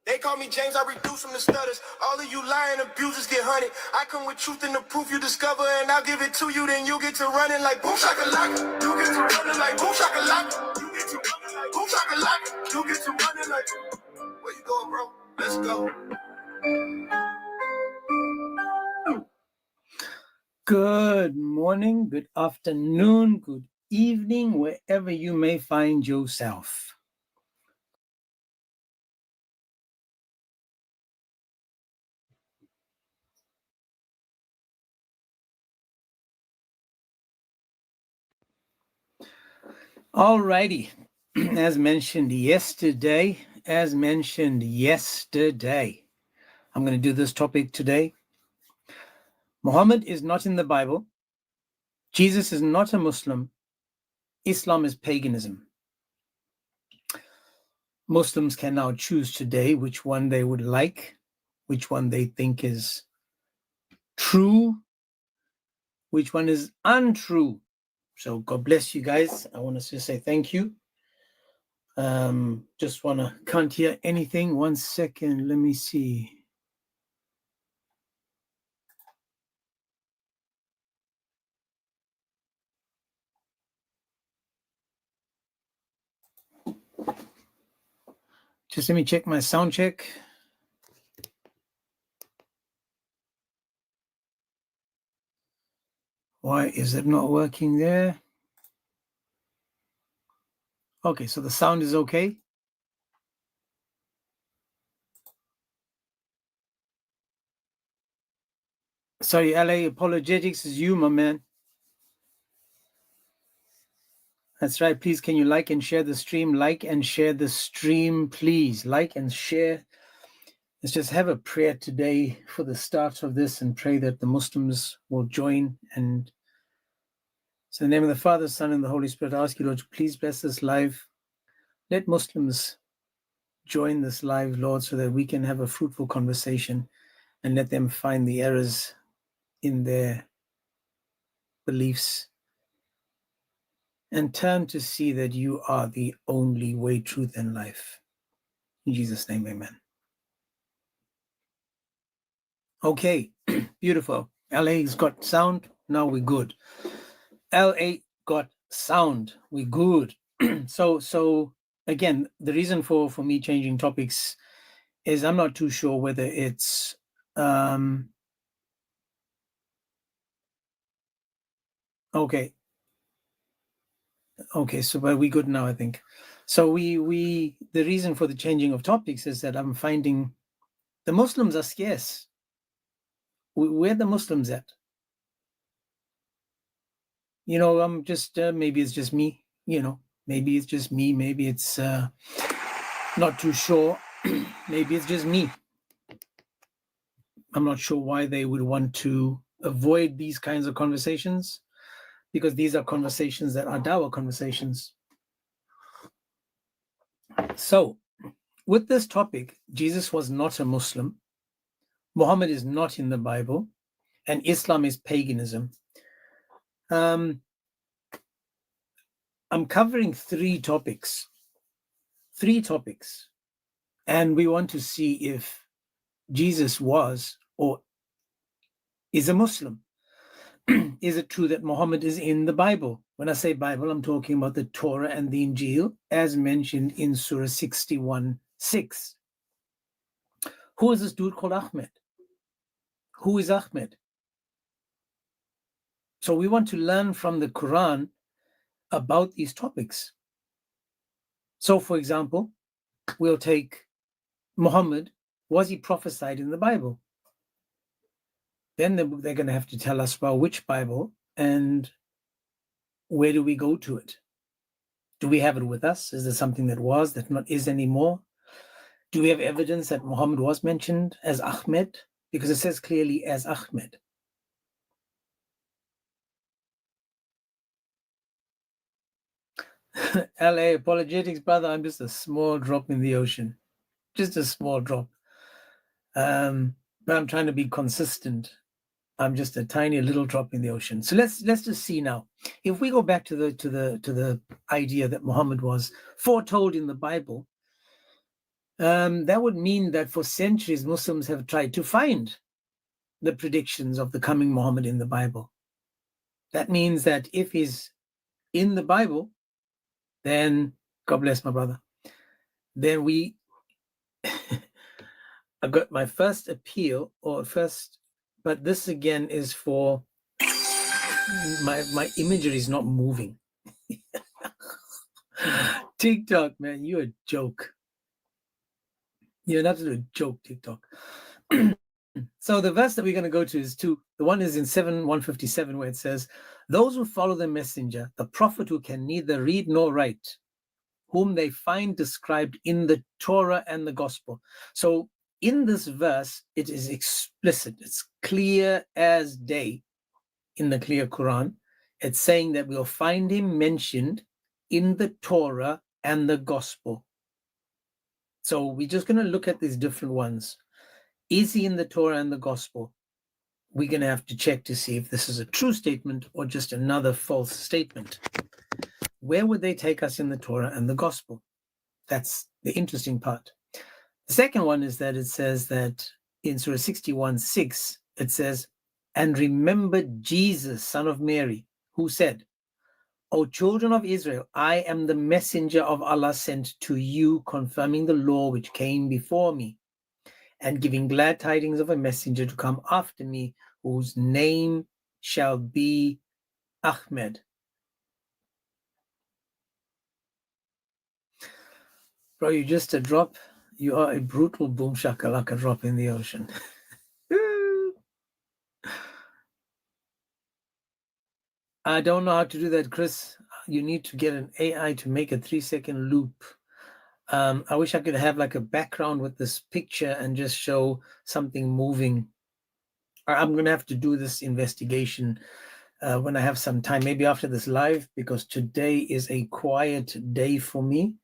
They call me James, I reduce from the stutters. All of you lying abusers get hunted. I come with truth and the proof you discover, and I'll give it to you, then you get to running like boom shakalaka. You get to running like boom shakalaka. You get to running like boom shakalaka. You get to running like. Where you going, bro? Let's go. Good morning, good afternoon, good evening, wherever you may find yourself. Alrighty, as mentioned yesterday, I'm going to do this topic today. Muhammad is not in the Bible. Jesus is not a Muslim. Islam is paganism. Muslims can now choose today which one they would like, which one they think is true, which one is untrue. So God bless you guys. I want to just say thank you. Can't hear anything. 1 second. Let me see. Just let me check my sound check. Why is it not working there? Okay, so the sound is okay. Sorry, LA, apologetics is you, my man. That's right. Please, can you like and share the stream? Like and share the stream, please. Like and share. Let's just have a prayer today for the start of this and pray that the Muslims will join. And so in the name of the Father, Son, and the Holy Spirit, I ask you, Lord, to please bless this live. Let Muslims join this live, Lord, so that we can have a fruitful conversation and let them find the errors in their beliefs and turn to see that you are the only way, truth, and life. In Jesus' name, amen. Okay, beautiful. LA's got sound, now we're good. LA got sound, we're good. So again, the reason for me changing topics is I'm not too sure whether it's okay, so but we good now, I think. So the reason for the changing of topics is that I'm finding the Muslims are scarce. Where the Muslims at? You know, I'm just maybe it's just me, maybe it's just me, maybe it's not too sure. Maybe it's just me. I'm not sure why they would want to avoid these kinds of conversations, because these are conversations that are dawah conversations. So with this topic, Jesus was not a Muslim, Muhammad is not in the Bible, and Islam is paganism. I'm covering three topics, and we want to see if Jesus was or is a Muslim. Is it true that Muhammad is in the Bible? When I say Bible, I'm talking about the Torah and the Injil, as mentioned in Surah 61:6. Who is this dude called Ahmed? Who is Ahmed? So we want to learn from the Quran about these topics. So, for example, we'll take Muhammad. Was he prophesied in the Bible? Then they're going to have to tell us, well, which Bible and where do we go to it? Do we have it with us? Is there something that was that not is anymore? Do we have evidence that Muhammad was mentioned as Ahmed? Because it says clearly as Ahmed. LA, apologetics, brother. I'm just a small drop in the ocean. Just a small drop. But I'm trying to be consistent. I'm just a tiny little drop in the ocean. So let's just see now. If we go back to the idea that Muhammad was foretold in the Bible, That would mean that for centuries, Muslims have tried to find the predictions of the coming Muhammad in the Bible. That means that if he's in the Bible, then, God bless my brother, then I got my first appeal, but this again is for my imagery is not moving. TikTok, man, you're a joke. You're an absolute joke, TikTok. So the verse that we're going to go to is the one is in 157, where it says, those who follow the messenger, the prophet who can neither read nor write, whom they find described in the Torah and the gospel. So in this verse, it is explicit. It's clear as day in the clear Quran. It's saying that we'll find him mentioned in the Torah and the gospel. So we're just going to look at these different ones. Is he in the Torah and the gospel? We're going to have to check to see if this is a true statement or just another false statement. Where would they take us in the Torah and the gospel? That's the interesting part. The second one is that it says that in Surah 61:6, it says, and remember Jesus, son of Mary, who said, O children of Israel, I am the messenger of Allah sent to you, confirming the law which came before me, and giving glad tidings of a messenger to come after me, whose name shall be Ahmed. Bro, you're just a drop. You are a brutal boom shakalaka drop in the ocean. I don't know how to do that, Chris. You need to get an AI to make a 3-second loop. I wish I could have like a background with this picture and just show something moving. I'm going to have to do this investigation when I have some time, maybe after this live, because today is a quiet day for me.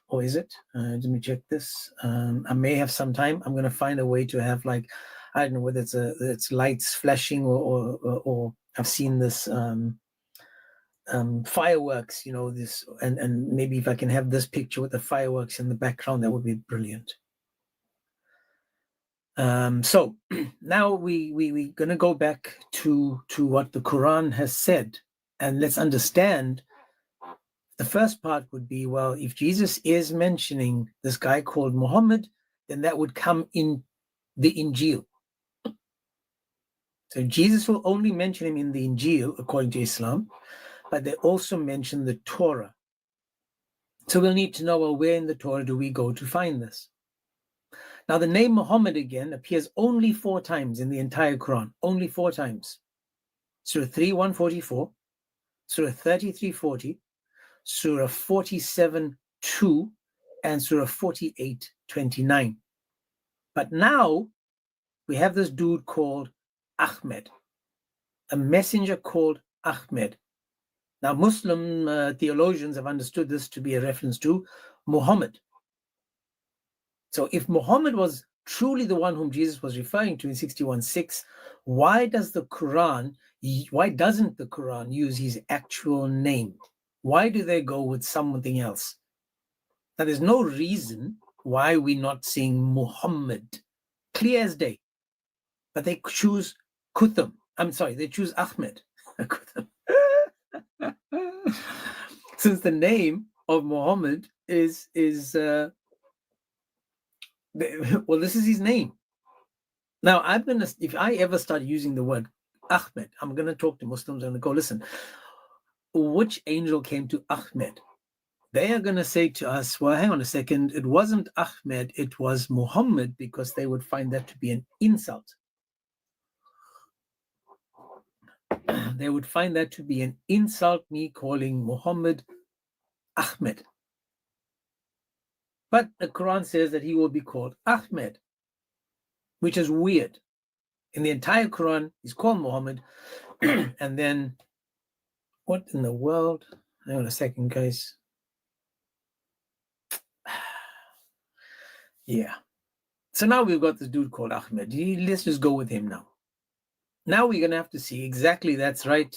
Or is it? Let me check this. I may have some time. I'm going to find a way to have like, I don't know whether it's lights flashing or I've seen this fireworks, this, and maybe if I can have this picture with the fireworks in the background, that would be brilliant. So now we're going to go back to what the Quran has said, and let's understand. The first part would be, well, if Jesus is mentioning this guy called Muhammad, then that would come in the Injil. So Jesus will only mention him in the Injil, according to Islam, but they also mention the Torah. So we'll need to know, well, where in the Torah do we go to find this? Now, the name Muhammad, again, appears only 4 times in the entire Quran, only 4 times. Surah 3:144, Surah 33:40, Surah 47:2, and Surah 48:29. But now we have this dude called Ahmed, a messenger called Ahmed. Now, Muslim theologians have understood this to be a reference to Muhammad. So if Muhammad was truly the one whom Jesus was referring to in 61:6, why doesn't the Quran use his actual name? Why do they go with something else? Now, there's no reason why we're not seeing Muhammad, clear as day, but they choose they choose Ahmed. Since the name of Muhammad is well, this is his name. Now, if I ever start using the word Ahmed, I'm going to talk to Muslims and go, listen, which angel came to Ahmed? They are going to say to us, well, hang on a second, it wasn't Ahmed, it was Muhammad, because they would find that to be an insult. They would find that to be an insult, me calling Muhammad Ahmed. But the Quran says that he will be called Ahmed, which is weird. In the entire Quran, he's called Muhammad. And then, what in the world? Hang on a second, guys. Yeah. So now we've got this dude called Ahmed. Let's just go with him now. Now we're going to have to see exactly, that's right,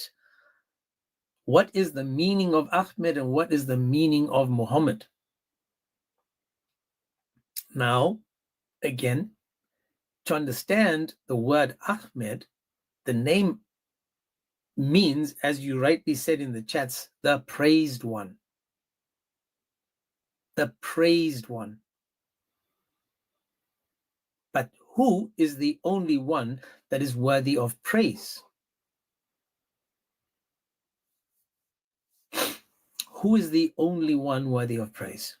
what is the meaning of Ahmed and what is the meaning of Muhammad. Now, again, to understand the word Ahmed, the name means, as you rightly said in the chats, the praised one. The praised one. But who is the only one that is worthy of praise? Who is the only one worthy of praise?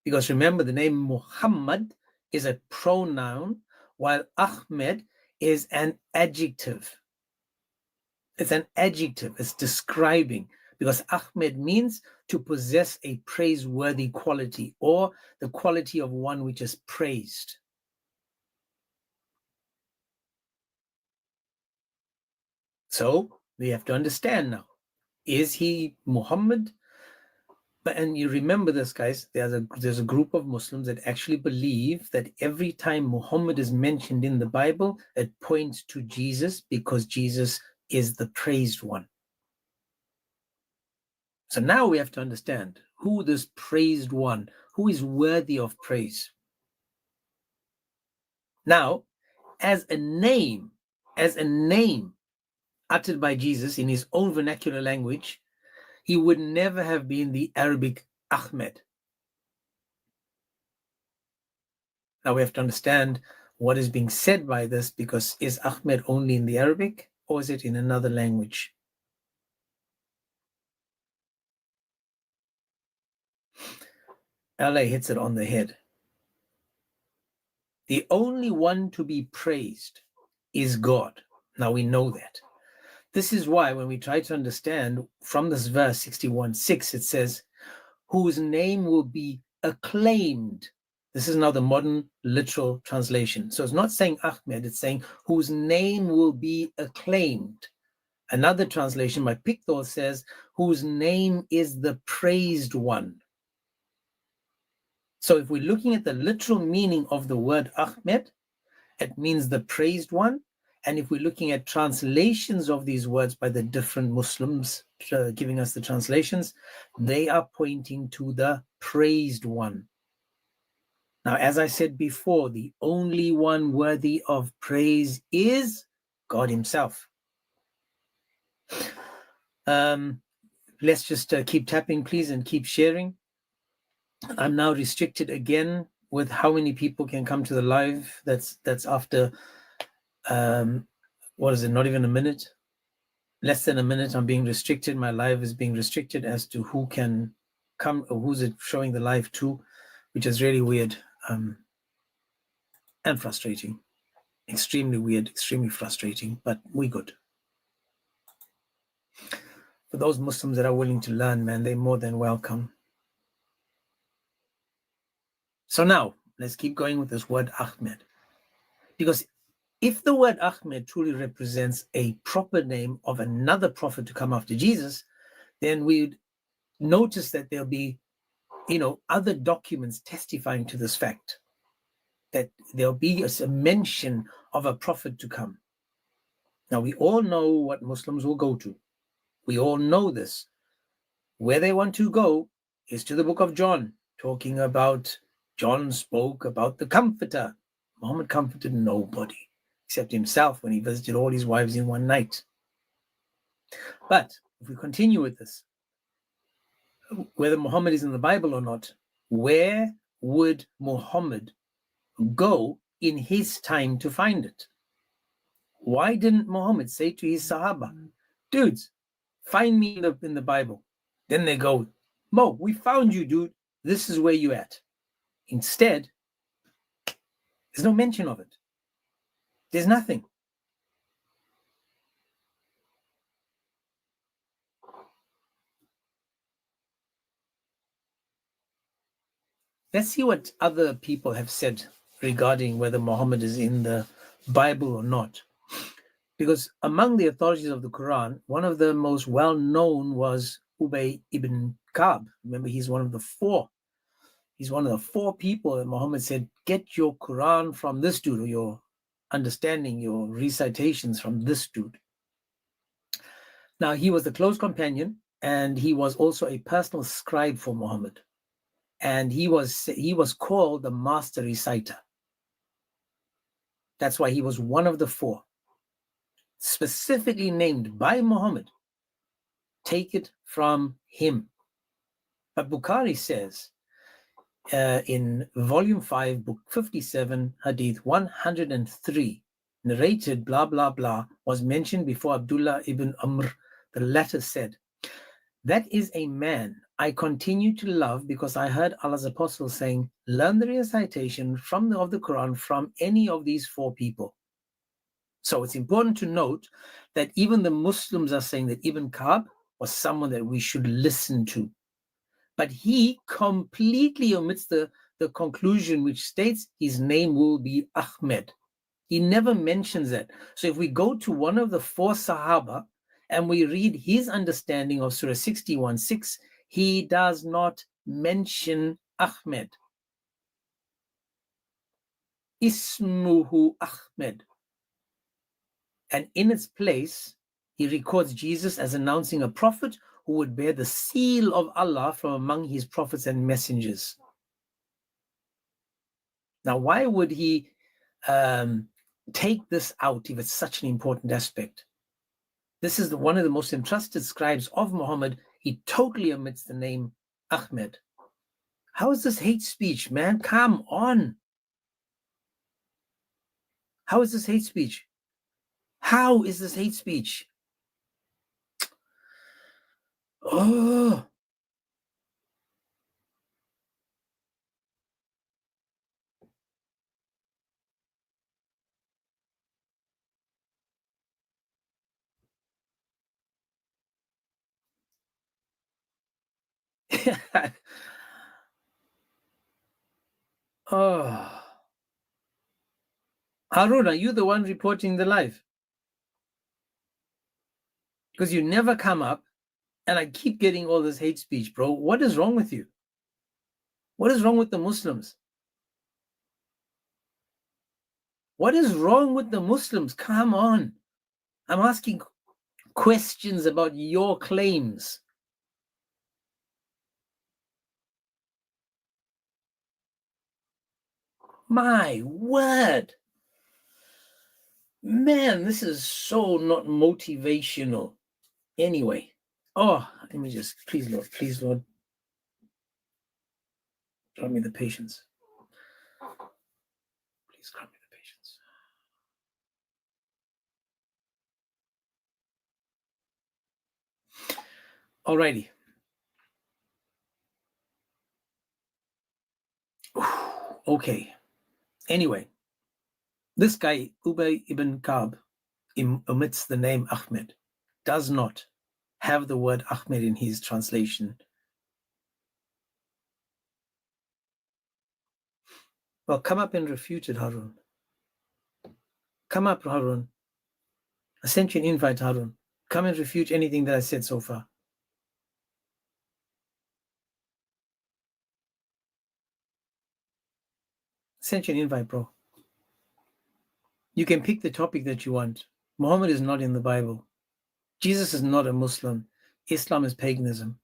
Because remember, the name Muhammad is a pronoun, while Ahmed is an adjective. It's an adjective, it's describing, because Ahmed means to possess a praiseworthy quality, or the quality of one which is praised. So we have to understand now, is he Muhammad? And you remember this, guys, there's a group of Muslims that actually believe that every time Muhammad is mentioned in the Bible, it points to Jesus, because Jesus is the praised one. So now we have to understand who this praised one, who is worthy of praise. Now, as a name uttered by Jesus in his own vernacular language, he would never have been the Arabic Ahmed. Now we have to understand what is being said by this, because is Ahmed only in the Arabic, or is it in another language? Allah hits it on the head. The only one to be praised is God. Now we know that. This is why when we try to understand from this verse 61:6, it says, whose name will be acclaimed. This is now the modern literal translation. So it's not saying Ahmed, it's saying whose name will be acclaimed. Another translation by Pickthall says, whose name is the praised one. So if we're looking at the literal meaning of the word Ahmed, it means the praised one. And if we're looking at translations of these words by the different Muslims giving us the translations, they are pointing to the praised one. Now, as I said before, the only one worthy of praise is God himself. Let's just keep tapping, please, and keep sharing. I'm now restricted again with how many people can come to the live. That's after, what is it, not even a minute? Less than a minute, I'm being restricted. My live is being restricted as to who can come, or who's it showing the live to, which is really weird and frustrating. Extremely weird, extremely frustrating, but we good. For those Muslims that are willing to learn, man, they're more than welcome. So now, let's keep going with this word Ahmed. Because if the word Ahmed truly represents a proper name of another prophet to come after Jesus, then we'd notice that there'll be, other documents testifying to this fact, that there'll be a mention of a prophet to come. Now, we all know what Muslims will go to. We all know this. Where they want to go is to the book of John, talking about John spoke about the Comforter. Muhammad comforted nobody except himself when he visited all his wives in one night. But if we continue with this, whether Muhammad is in the Bible or not, where would Muhammad go in his time to find it? Why didn't Muhammad say to his Sahaba, dudes, find me in the Bible? Then they go, Mo, we found you, dude. This is where you at. Instead, there's no mention of it. There's nothing. Let's see what other people have said regarding whether Muhammad is in the Bible or not. Because among the authorities of the Quran, one of the most well-known was Ubay ibn Ka'b. Remember, he's one of the four. He's one of the four people that Muhammad said, get your Quran from this dude, or your understanding, your recitations from this dude. Now, he was the close companion, and he was also a personal scribe for Muhammad. and he was called the master reciter. That's why he was one of the four, specifically named by Muhammad. Take it from him. But Bukhari says in volume 5, book 57, hadith 103, narrated blah, blah, blah, was mentioned before Abdullah ibn Amr. The latter said, that is a man I continue to love because I heard Allah's apostle saying, learn the recitation of the Quran from any of these four people. So it's important to note that even the Muslims are saying that Ibn Ka'b was someone that we should listen to. But he completely omits the conclusion which states his name will be Ahmed. He never mentions that. So if we go to one of the four Sahaba and we read his understanding of Surah 61:6, he does not mention Ahmed. Ismuhu Ahmed. And in its place, he records Jesus as announcing a prophet who would bear the seal of Allah from among his prophets and messengers. Now, why would he take this out if it's such an important aspect? This is one of the most entrusted scribes of Muhammad. He totally omits the name Ahmed. How is this hate speech, man? Come on. How is this hate speech? How is this hate speech? Oh. Oh. Harun, are you the one reporting the live? Because you never come up and I keep getting all this hate speech, bro. What is wrong with you? What is wrong with the Muslims? What is wrong with the Muslims? Come on. I'm asking questions about your claims. My word. Man, this is so not motivational. Anyway. Oh, let me just, please, Lord, grant me the patience. Please grant me the patience. Alrighty. Okay. Anyway, this guy, Ubay ibn Ka'b, omits the name Ahmed, does not have the word Ahmed in his translation. Well, come up and refute it, Harun. Come up, Harun. I sent you an invite, Harun. Come and refute anything that I said so far. Sent you an invite, bro. You can pick the topic that you want. Muhammad is not in the Bible. Jesus is not a Muslim. Islam is paganism.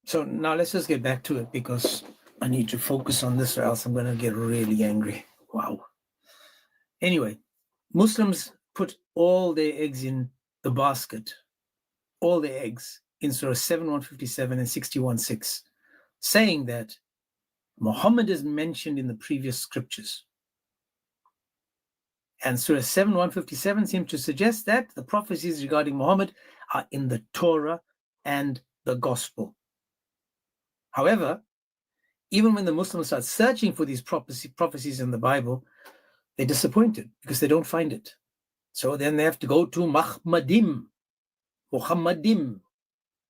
So now let's just get back to it because I need to focus on this or else I'm going to get really angry. Wow. Anyway, Muslims put all their eggs in the basket, all their eggs in Surah 7:157 and 61:6, saying that Muhammad is mentioned in the previous scriptures. And Surah 7:157 seems to suggest that the prophecies regarding Muhammad are in the Torah and the Gospel. However, even when the Muslims start searching for these prophecies in the Bible, they're disappointed because they don't find it. So then they have to go to Muhammadim,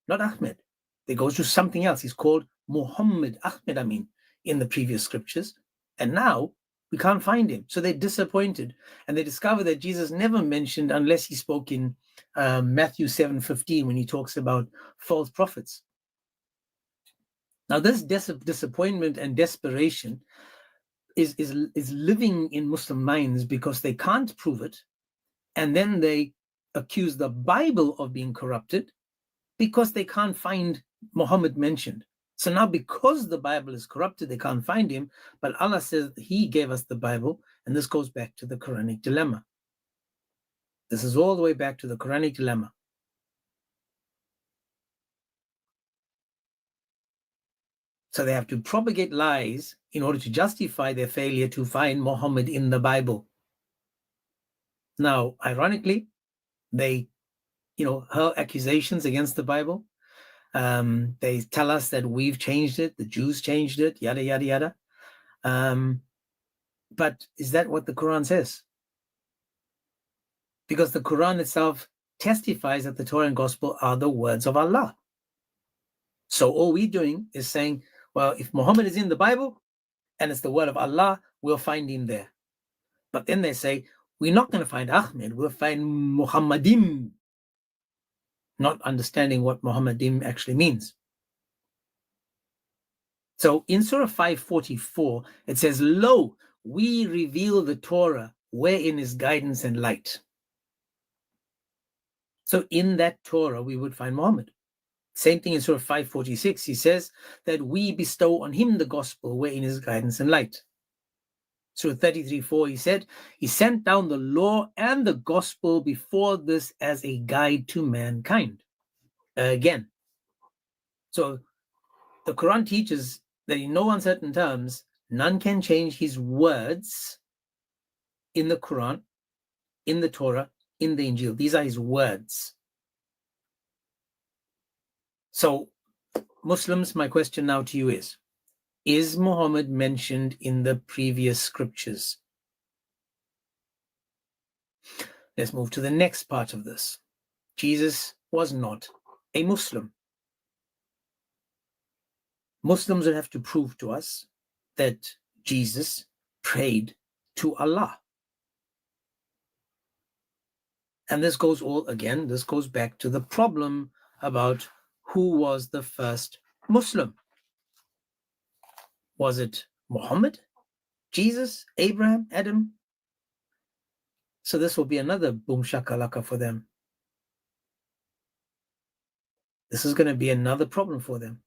not Ahmed. They go to something else. He's called Muhammad, Ahmed, in the previous scriptures. And now we can't find him. So they're disappointed. And they discover that Jesus never mentioned, unless he spoke in Matthew 7:15, when he talks about false prophets. Now, this disappointment and desperation is living in Muslim minds because they can't prove it, and then they accuse the Bible of being corrupted because they can't find Muhammad mentioned. So now, because the Bible is corrupted, they can't find him, but Allah says he gave us the Bible, and this goes back to the Quranic dilemma. This is all the way back to the Quranic dilemma. So they have to propagate lies in order to justify their failure to find Muhammad in the Bible. Now, ironically, they, hurl accusations against the Bible. They tell us that we've changed it, the Jews changed it, yada, yada, yada. But is that what the Quran says? Because the Quran itself testifies that the Torah and Gospel are the words of Allah. So all we're doing is saying, well, if Muhammad is in the Bible and it's the word of Allah, we'll find him there. But then they say, we're not going to find Ahmed, we'll find Muhammadim, not understanding what Muhammadim actually means. So in Surah 544, it says, lo, we reveal the Torah wherein is guidance and light. So in that Torah, we would find Muhammad. Same thing in Surah 546, he says that we bestow on him the gospel wherein is guidance and light. Surah 33:4, he said, he sent down the law and the gospel before this as a guide to mankind. Again. So the Quran teaches that in no uncertain terms, none can change his words in the Quran, in the Torah, in the Injil. These are his words. So Muslims, my question now to you is Muhammad mentioned in the previous scriptures? Let's move to the next part of this. Jesus was not a Muslim. Muslims would have to prove to us that Jesus prayed to Allah. And this goes back to the problem about who was the first Muslim. Was it Muhammad, Jesus, Abraham, Adam? So this will be another boom shakalaka for them. This is going to be another problem for them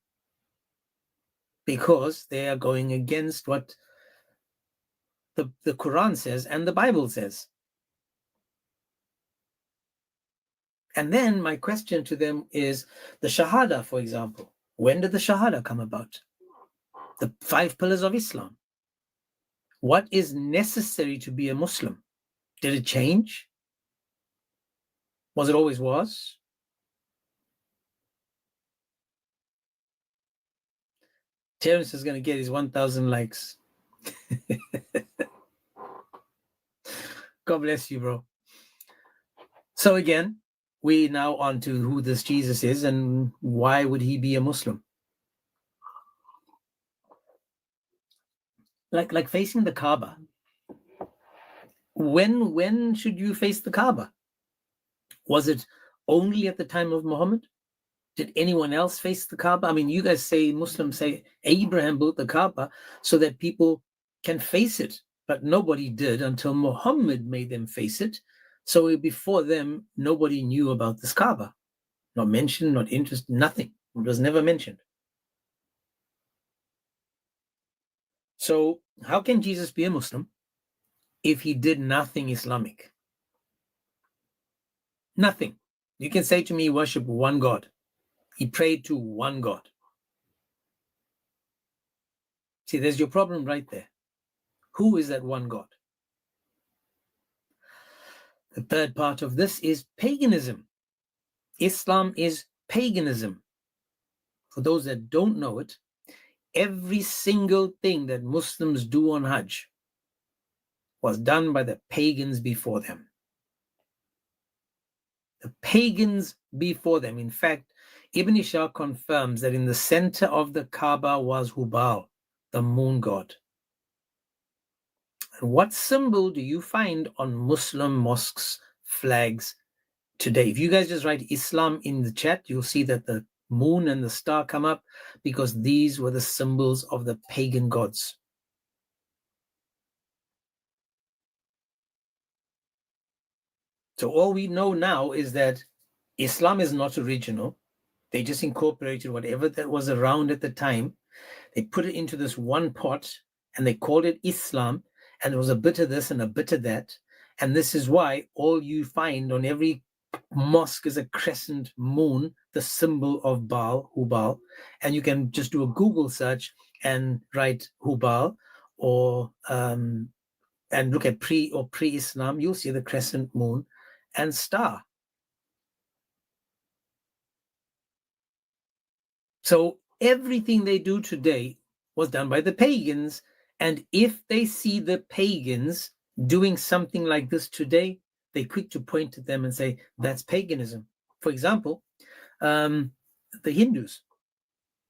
because they are going against what the Quran says and the Bible says. And then my question to them is the Shahada, for example. When did the Shahada come about? The 5 pillars of Islam. What is necessary to be a Muslim? Did it change? Was it always was? Terence is going to get his 1,000 likes. God bless you, bro. So again, we now on to who this Jesus is and why would he be a Muslim? Like facing the Kaaba. When should you face the Kaaba? Was it only at the time of Muhammad? Did anyone else face the Kaaba? I mean, you guys say, Muslims say Abraham built the Kaaba so that people can face it, but nobody did until Muhammad made them face it. So before them, nobody knew about this Kaaba. Not mentioned, not interested, nothing. It was never mentioned. So how can Jesus be a Muslim if he did nothing Islamic? Nothing. You can say to me, worship one God. He prayed to one God. See, there's your problem right there. Who is that one God? The third part of this is paganism. Islam is paganism. For those that don't know it, every single thing that Muslims do on Hajj was done by the pagans before them. The pagans before them. In fact, Ibn Ishaq confirms that in the center of the Kaaba was Hubal, the moon god. And what symbol do you find on Muslim mosques' flags today? If you guys just write Islam in the chat, you'll see that the moon and the star come up? Because these were the symbols of the pagan gods. So all we know now is that Islam is not original. They just incorporated whatever that was around at the time. They put it into this one pot and they called it Islam. And there was a bit of this and a bit of that. And this is why all you find on every mosque is a crescent moon, the symbol of Baal, Hubal. And you can just do a Google search and write Hubal or and look at pre-Islam. You'll see the crescent moon and star. So everything they do today was done by the pagans. And if they see the pagans doing something like this today, they're quick to point to them and say, that's paganism. For example, the Hindus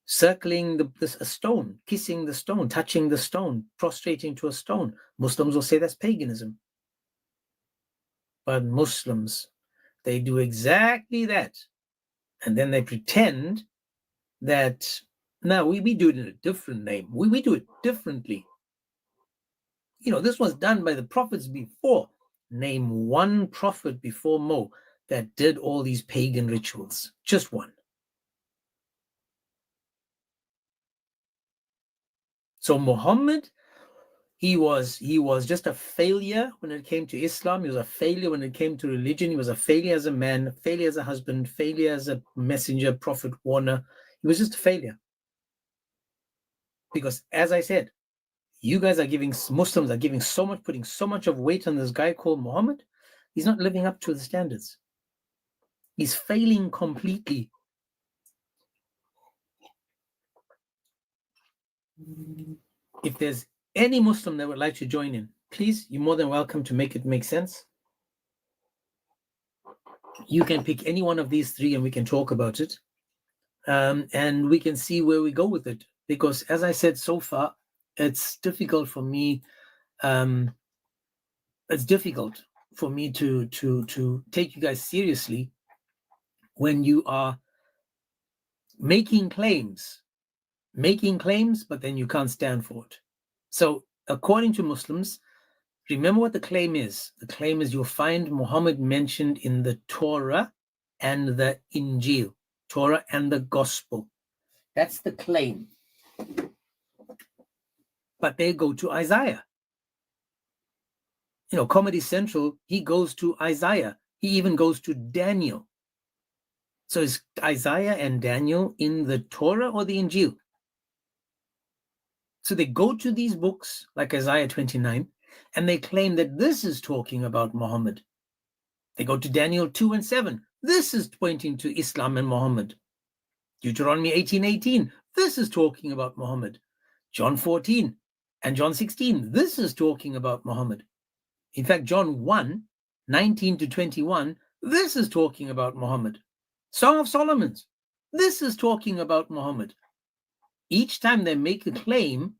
circling a stone, kissing the stone, touching the stone, prostrating to a stone. Muslims will say that's paganism. But Muslims, they do exactly that. And then they pretend that, no, we do it in a different name. We do it differently. You know, this was done by the prophets before. Name one prophet before Mo that did all these pagan rituals. Just one. So Muhammad, he was just a failure when it came to Islam. He was a failure when it came to religion. He was a failure as a man, a failure as a husband, failure as a messenger, prophet, warner. He was just a failure. Because as I said, you guys are Muslims are putting so much of weight on this guy called Muhammad. He's not living up to the standards. He's failing completely. If there's any Muslim that would like to join in, please, you're more than welcome to make it make sense. You can pick any one of these three and we can talk about it. And we can see where we go with it. Because as I said so far, it's difficult for me. It's difficult for me to take you guys seriously when you are making claims, but then you can't stand for it. So according to Muslims, remember what the claim is. The claim is you'll find Muhammad mentioned in the Torah and the Injil, Torah and the Gospel. That's the claim. But they go to Isaiah. You know, Comedy Central, he goes to Isaiah. He even goes to Daniel. So is Isaiah and Daniel in the Torah or the Injil? So they go to these books like Isaiah 29 and they claim that this is talking about Muhammad. They go to Daniel 2 and 7. This is pointing to Islam and Muhammad. Deuteronomy 18:18. This is talking about Muhammad. John 14 and John 16. This is talking about Muhammad. In fact, John 1:19 to 21. This is talking about Muhammad. Song of Solomon's. This is talking about Muhammad. Each time they make a claim,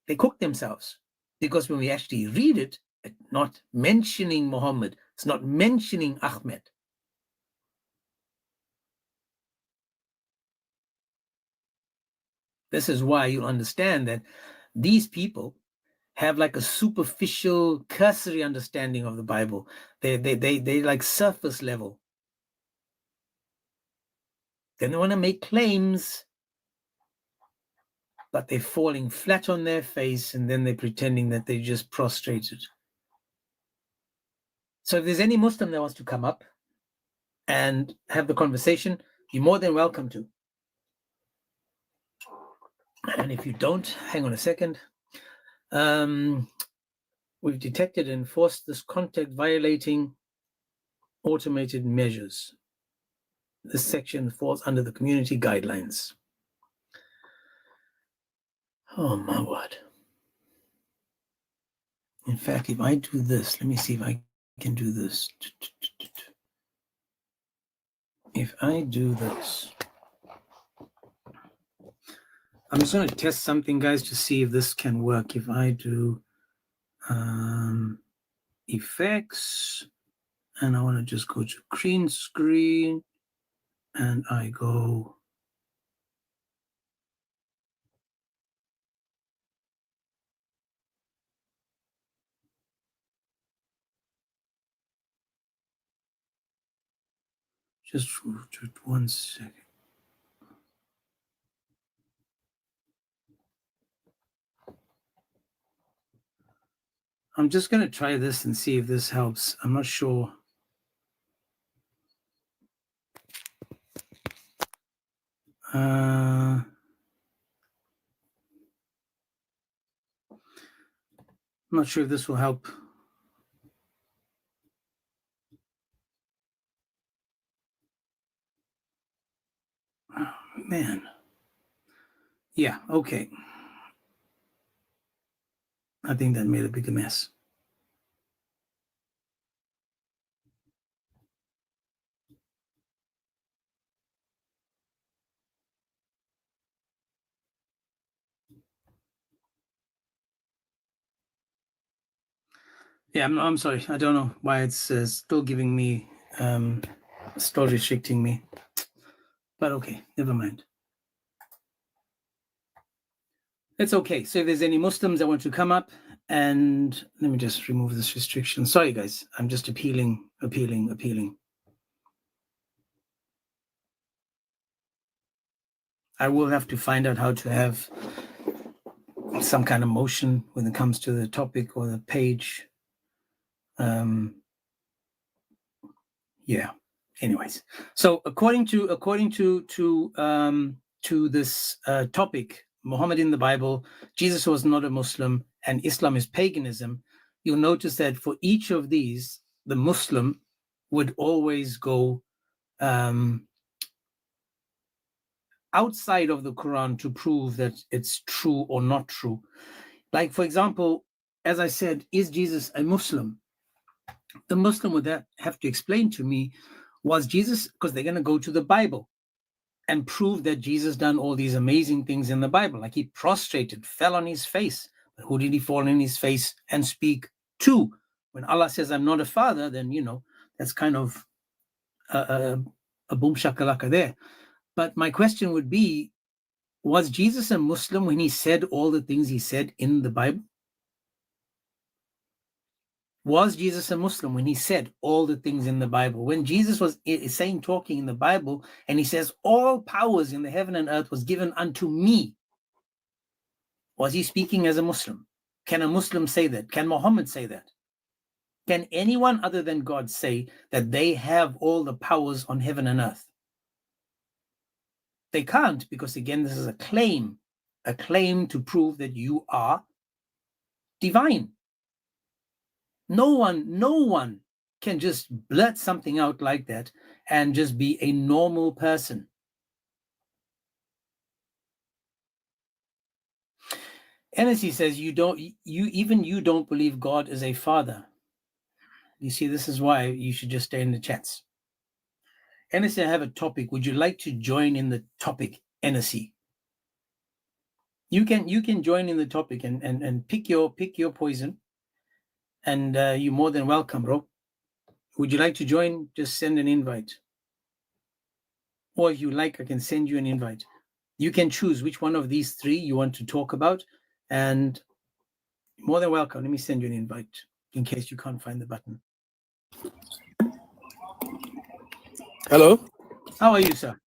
they cook themselves. Because when we actually read it, it's not mentioning Muhammad. It's not mentioning Ahmed. This is why you understand that these people have like a superficial, cursory understanding of the Bible. They like surface level. Then they want to make claims, but they're falling flat on their face, and then they're pretending that they're just prostrated. So if there's any Muslim that wants to come up and have the conversation, you're more than welcome to. And if you don't, hang on a second. We've detected and enforced this contact violating automated measures. This section falls under the community guidelines. Oh my word. In fact, if I do this, let me see if I can do this. If I do this, I'm just going to test something, guys, to see if this can work. If I do effects, and I want to just go to green screen, and I go just 1 second. I'm just going to try this and see if this helps. I'm not sure. I'm not sure if this will help. Oh, man. Yeah, okay. I think that made a bigger mess. Yeah, I'm sorry. I don't know why it's still giving me, still restricting me. But okay, never mind. It's okay. So if there's any Muslims that want to come up, and let me just remove this restriction. Sorry, guys. I'm just appealing. I will have to find out how to have some kind of motion when it comes to the topic or the page. Yeah. Anyways, so according to this topic, Muhammad in the Bible, Jesus was not a Muslim, and Islam is paganism. You'll notice that for each of these, the Muslim would always go outside of the Quran to prove that it's true or not true. Like, for example, as I said, is Jesus a Muslim? The Muslim would have to explain to me, was Jesus, because they're going to go to the Bible and prove that Jesus done all these amazing things in the Bible. Like he prostrated, fell on his face. But who did he fall on his face and speak to? When Allah says, I'm not a father, then, that's kind of a boom shakalaka there. But my question would be, was Jesus a Muslim when he said all the things he said in the Bible? Was Jesus a Muslim when he said all the things in the Bible? When Jesus was talking in the Bible, and he says, all powers in the heaven and earth was given unto me, was he speaking as a Muslim? Can a Muslim say that? Can Muhammad say that? Can anyone other than God say that they have all the powers on heaven and earth? They can't, because again, this is a claim to prove that you are divine. No one can just blurt something out like that and just be a normal person. NSC says you don't believe God is a father. You see, this is why you should just stay in the chats. NSC, I have a topic. Would you like to join in the topic, NSC? You can join in the topic and pick your poison, and you're more than welcome, bro. Would you like to join? Just send an invite. Or if you like, I can send you an invite. You can choose which one of these three you want to talk about, and more than welcome. Let me send you an invite in case you can't find the button. Hello. How are you, sir?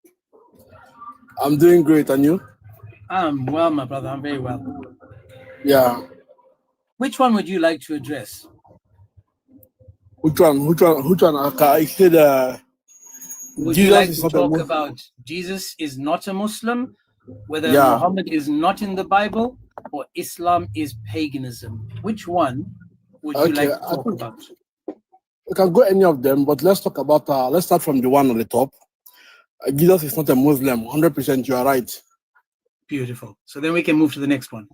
I'm doing great, and you? I'm well, my brother. I'm very well. Yeah. Which one would you like to address? Which one? I said Would Jesus you like is to not a talk Muslim. about Jesus is not a Muslim, whether Yeah. Muhammad is not in the Bible, or Islam is paganism? Which one would you like to talk about? We can go any of them, but let's talk about. Let's start from the one on the top. Jesus is not a Muslim. 100%, you are right. Beautiful. So then we can move to the next one.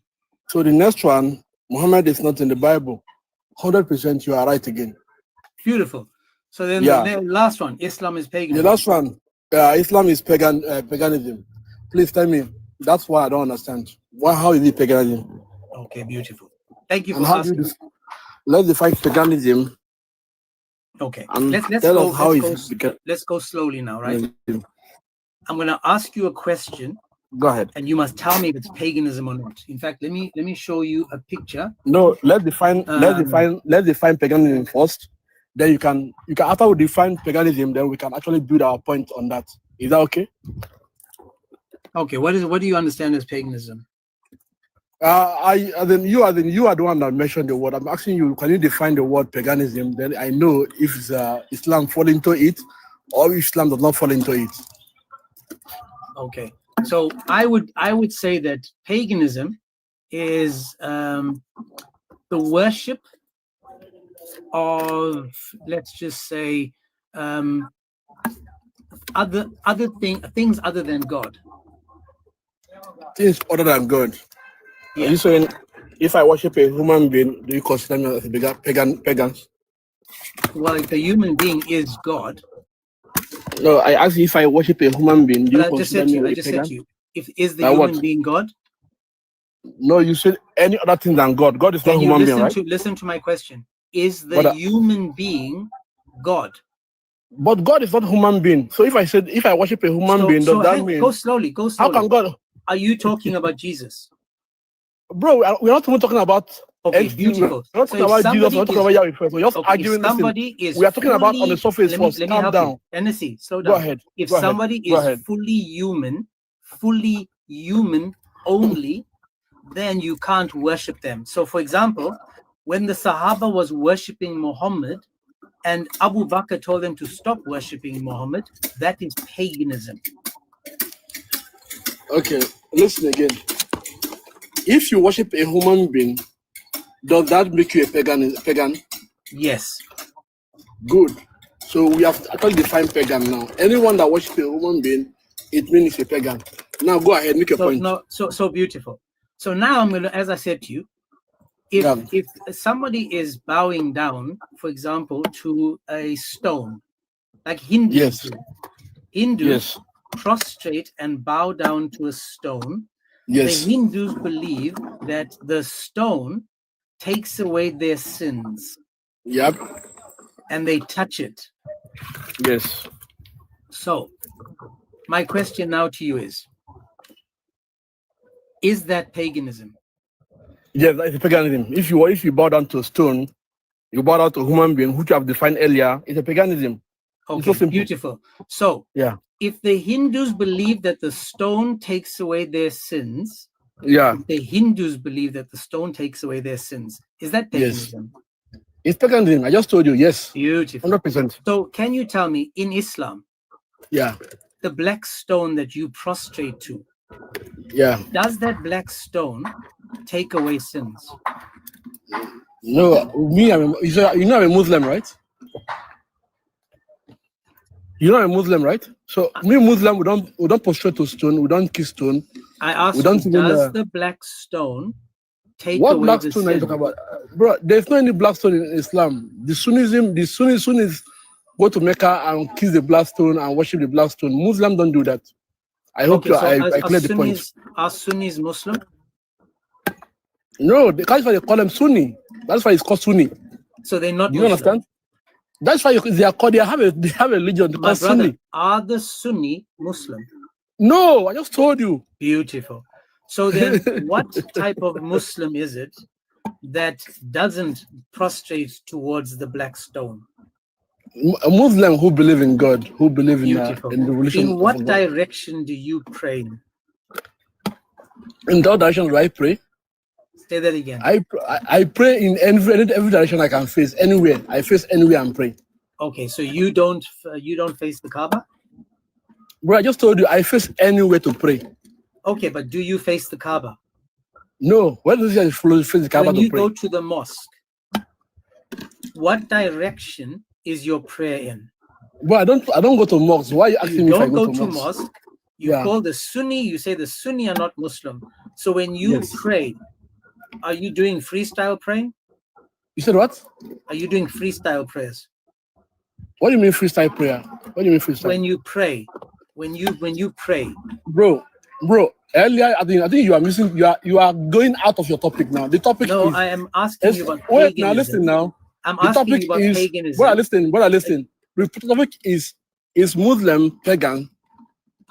So the next one, Muhammad is not in the Bible. 100%, you are right again. Beautiful. So then Yeah. the last one, Islam is paganism. The last one, Islam is paganism. Please tell me. That's why I don't understand. How is it paganism? Okay, beautiful. Thank you And for how asking. do you let's define paganism? Okay, And let's tell go. us how Let's go slowly now, right? I'm going to ask you a question, Go ahead. and you must tell me if it's paganism or not. In fact, let me show you a picture. No, let's define paganism first. Then you can after we define paganism, then we can actually build our point on that. Is that okay? Okay, what do you understand as paganism? Then you are the one that mentioned the word. I'm asking you, can you define the word paganism? Then I know if it's, Islam fall into it, or if Islam does not fall into it. Okay, so I would say that paganism is the worship of, let's just say, other things other than God. Things other than God. Yeah. Are you saying if I worship a human being, do you consider me as a pagans? Well, if the human being is God. No, I ask you if I worship a human being, do you consider me I a just pagan? said to you, if is the human being God? No, you said any other thing than God. God is not human being, right? Listen to my question. Is the human being God? But God is not human being. So if I worship a human being, does that mean? Go slowly. How can God? Are you talking about Jesus? Bro, we're not even talking about. Okay, beautiful. We're not talking about Jesus. We're not talking about Yahweh first. We're just arguing. We are talking about on the surface first. Let me Calm help down. you. Hennessy, slow down. Go ahead. If somebody is fully human only, then you can't worship them. So, for example, when the Sahaba was worshipping Muhammad, and Abu Bakr told them to stop worshipping Muhammad, that is paganism. Okay, listen again. If you worship a human being, does that make you a pagan? Yes. Good. So we have actually defined pagan now. Anyone that worships a human being, it means it's a pagan. Now go ahead, make your point. So beautiful. So now I'm going to, as I said to you, if somebody is bowing down, for example, to a stone, like Hindus Hindus prostrate and bow down to a stone. The Hindus believe that the stone takes away their sins. Yep. And they touch it. Yes. So, my question now to you is that paganism? Yes, it's paganism. If you bow down to a stone, you bow down to a human being, which you have defined earlier, it's a paganism. Okay, it's so beautiful. So, if the Hindus believe that the stone takes away their sins, if the Hindus believe that the stone takes away their sins, is that paganism? Yes. It's paganism. I just told you, yes. Beautiful. 100%. So, can you tell me, in Islam, the black stone that you prostrate to, does that black stone take away sins? No, you know I'm a Muslim, right? You're not a Muslim, right? So me Muslim, we don't prostrate to stone, we don't kiss stone. I asked you, does the black stone take away the sins? What black stone are you talking about? Bro, there's not any black stone in Islam. The Sunnis go to Mecca and kiss the black stone and worship the black stone. Muslims don't do that. I hope I cleared the point. Are Sunnis Muslim? No, that's why they call them Sunni. That's why it's called Sunni. So they're not. Do you understand? That's why they are called. They have a religion called Sunni. Are the Sunni Muslim? No, I just told you. Beautiful. So then, what type of Muslim is it that doesn't prostrate towards the black stone? A Muslim who believe in God, who believe in the religion. In what direction do you pray? In that direction do I pray? Say that again. I pray in every direction I can face. Anywhere I face anywhere and pray. Okay, so you don't face the Kaaba? Bro, I just told you I face anywhere to pray. Okay, but do you face the Kaaba? No. Where does you face the Kaaba when to you pray? Go to the mosque, what direction is your prayer in? Well, I don't go to mosque. Why are you asking me if I go to mosque? You call the Sunni, you say the Sunni are not Muslim. So when you pray, are you doing freestyle praying? You said what? Are you doing freestyle prayers? What do you mean freestyle prayer? What do you mean freestyle? When you pray. When you pray. Bro, earlier I think you are missing, you are going out of your topic now. The topic is, I am asking you about paganism. Wait, now listen now. I'm asking you about paganism. Brother, listen. The topic is Muslim pagan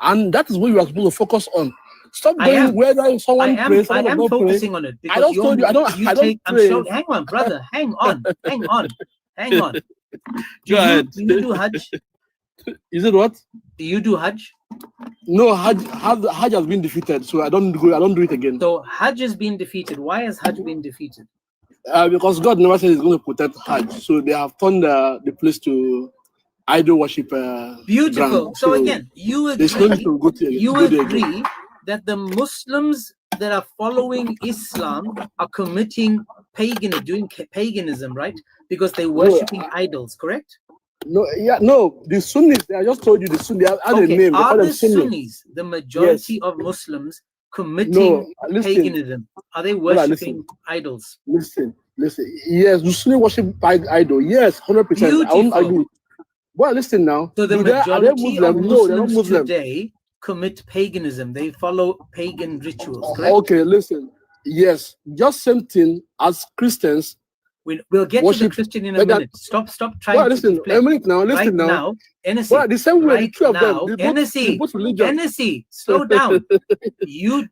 And that is what you are supposed to focus on. Stop going whether someone prays, I am focusing on it because I don't told you, I don't pray. Hang on, brother. Hang on. Do you do Hajj? Is it what? Do you do Hajj? No, Hajj has been defeated, so I don't do it again. So Hajj has been defeated. Why has Hajj been defeated? Because God never said He's going to protect Hajj, so they have turned the place to idol worship. Beautiful. Ground. So again, you agree that the Muslims that are following Islam are committing doing paganism, right? Because they're worshipping idols, correct? No, the Sunnis, I just told you the Sunnis. Are the Sunnis, the majority of Muslims, committing paganism? Are they worshipping idols? Listen. Yes, the Sunni worship idol. Yes, 100%. I won't argue. Well, listen now. So the majority of Muslims today commit paganism. They follow pagan rituals, correct? Okay, listen. Yes, just same thing as Christians. We'll get to the Christian in a minute. Stop trying to play. A minute now, listen now. NSC, the same way, the two of them, NSC, slow down. You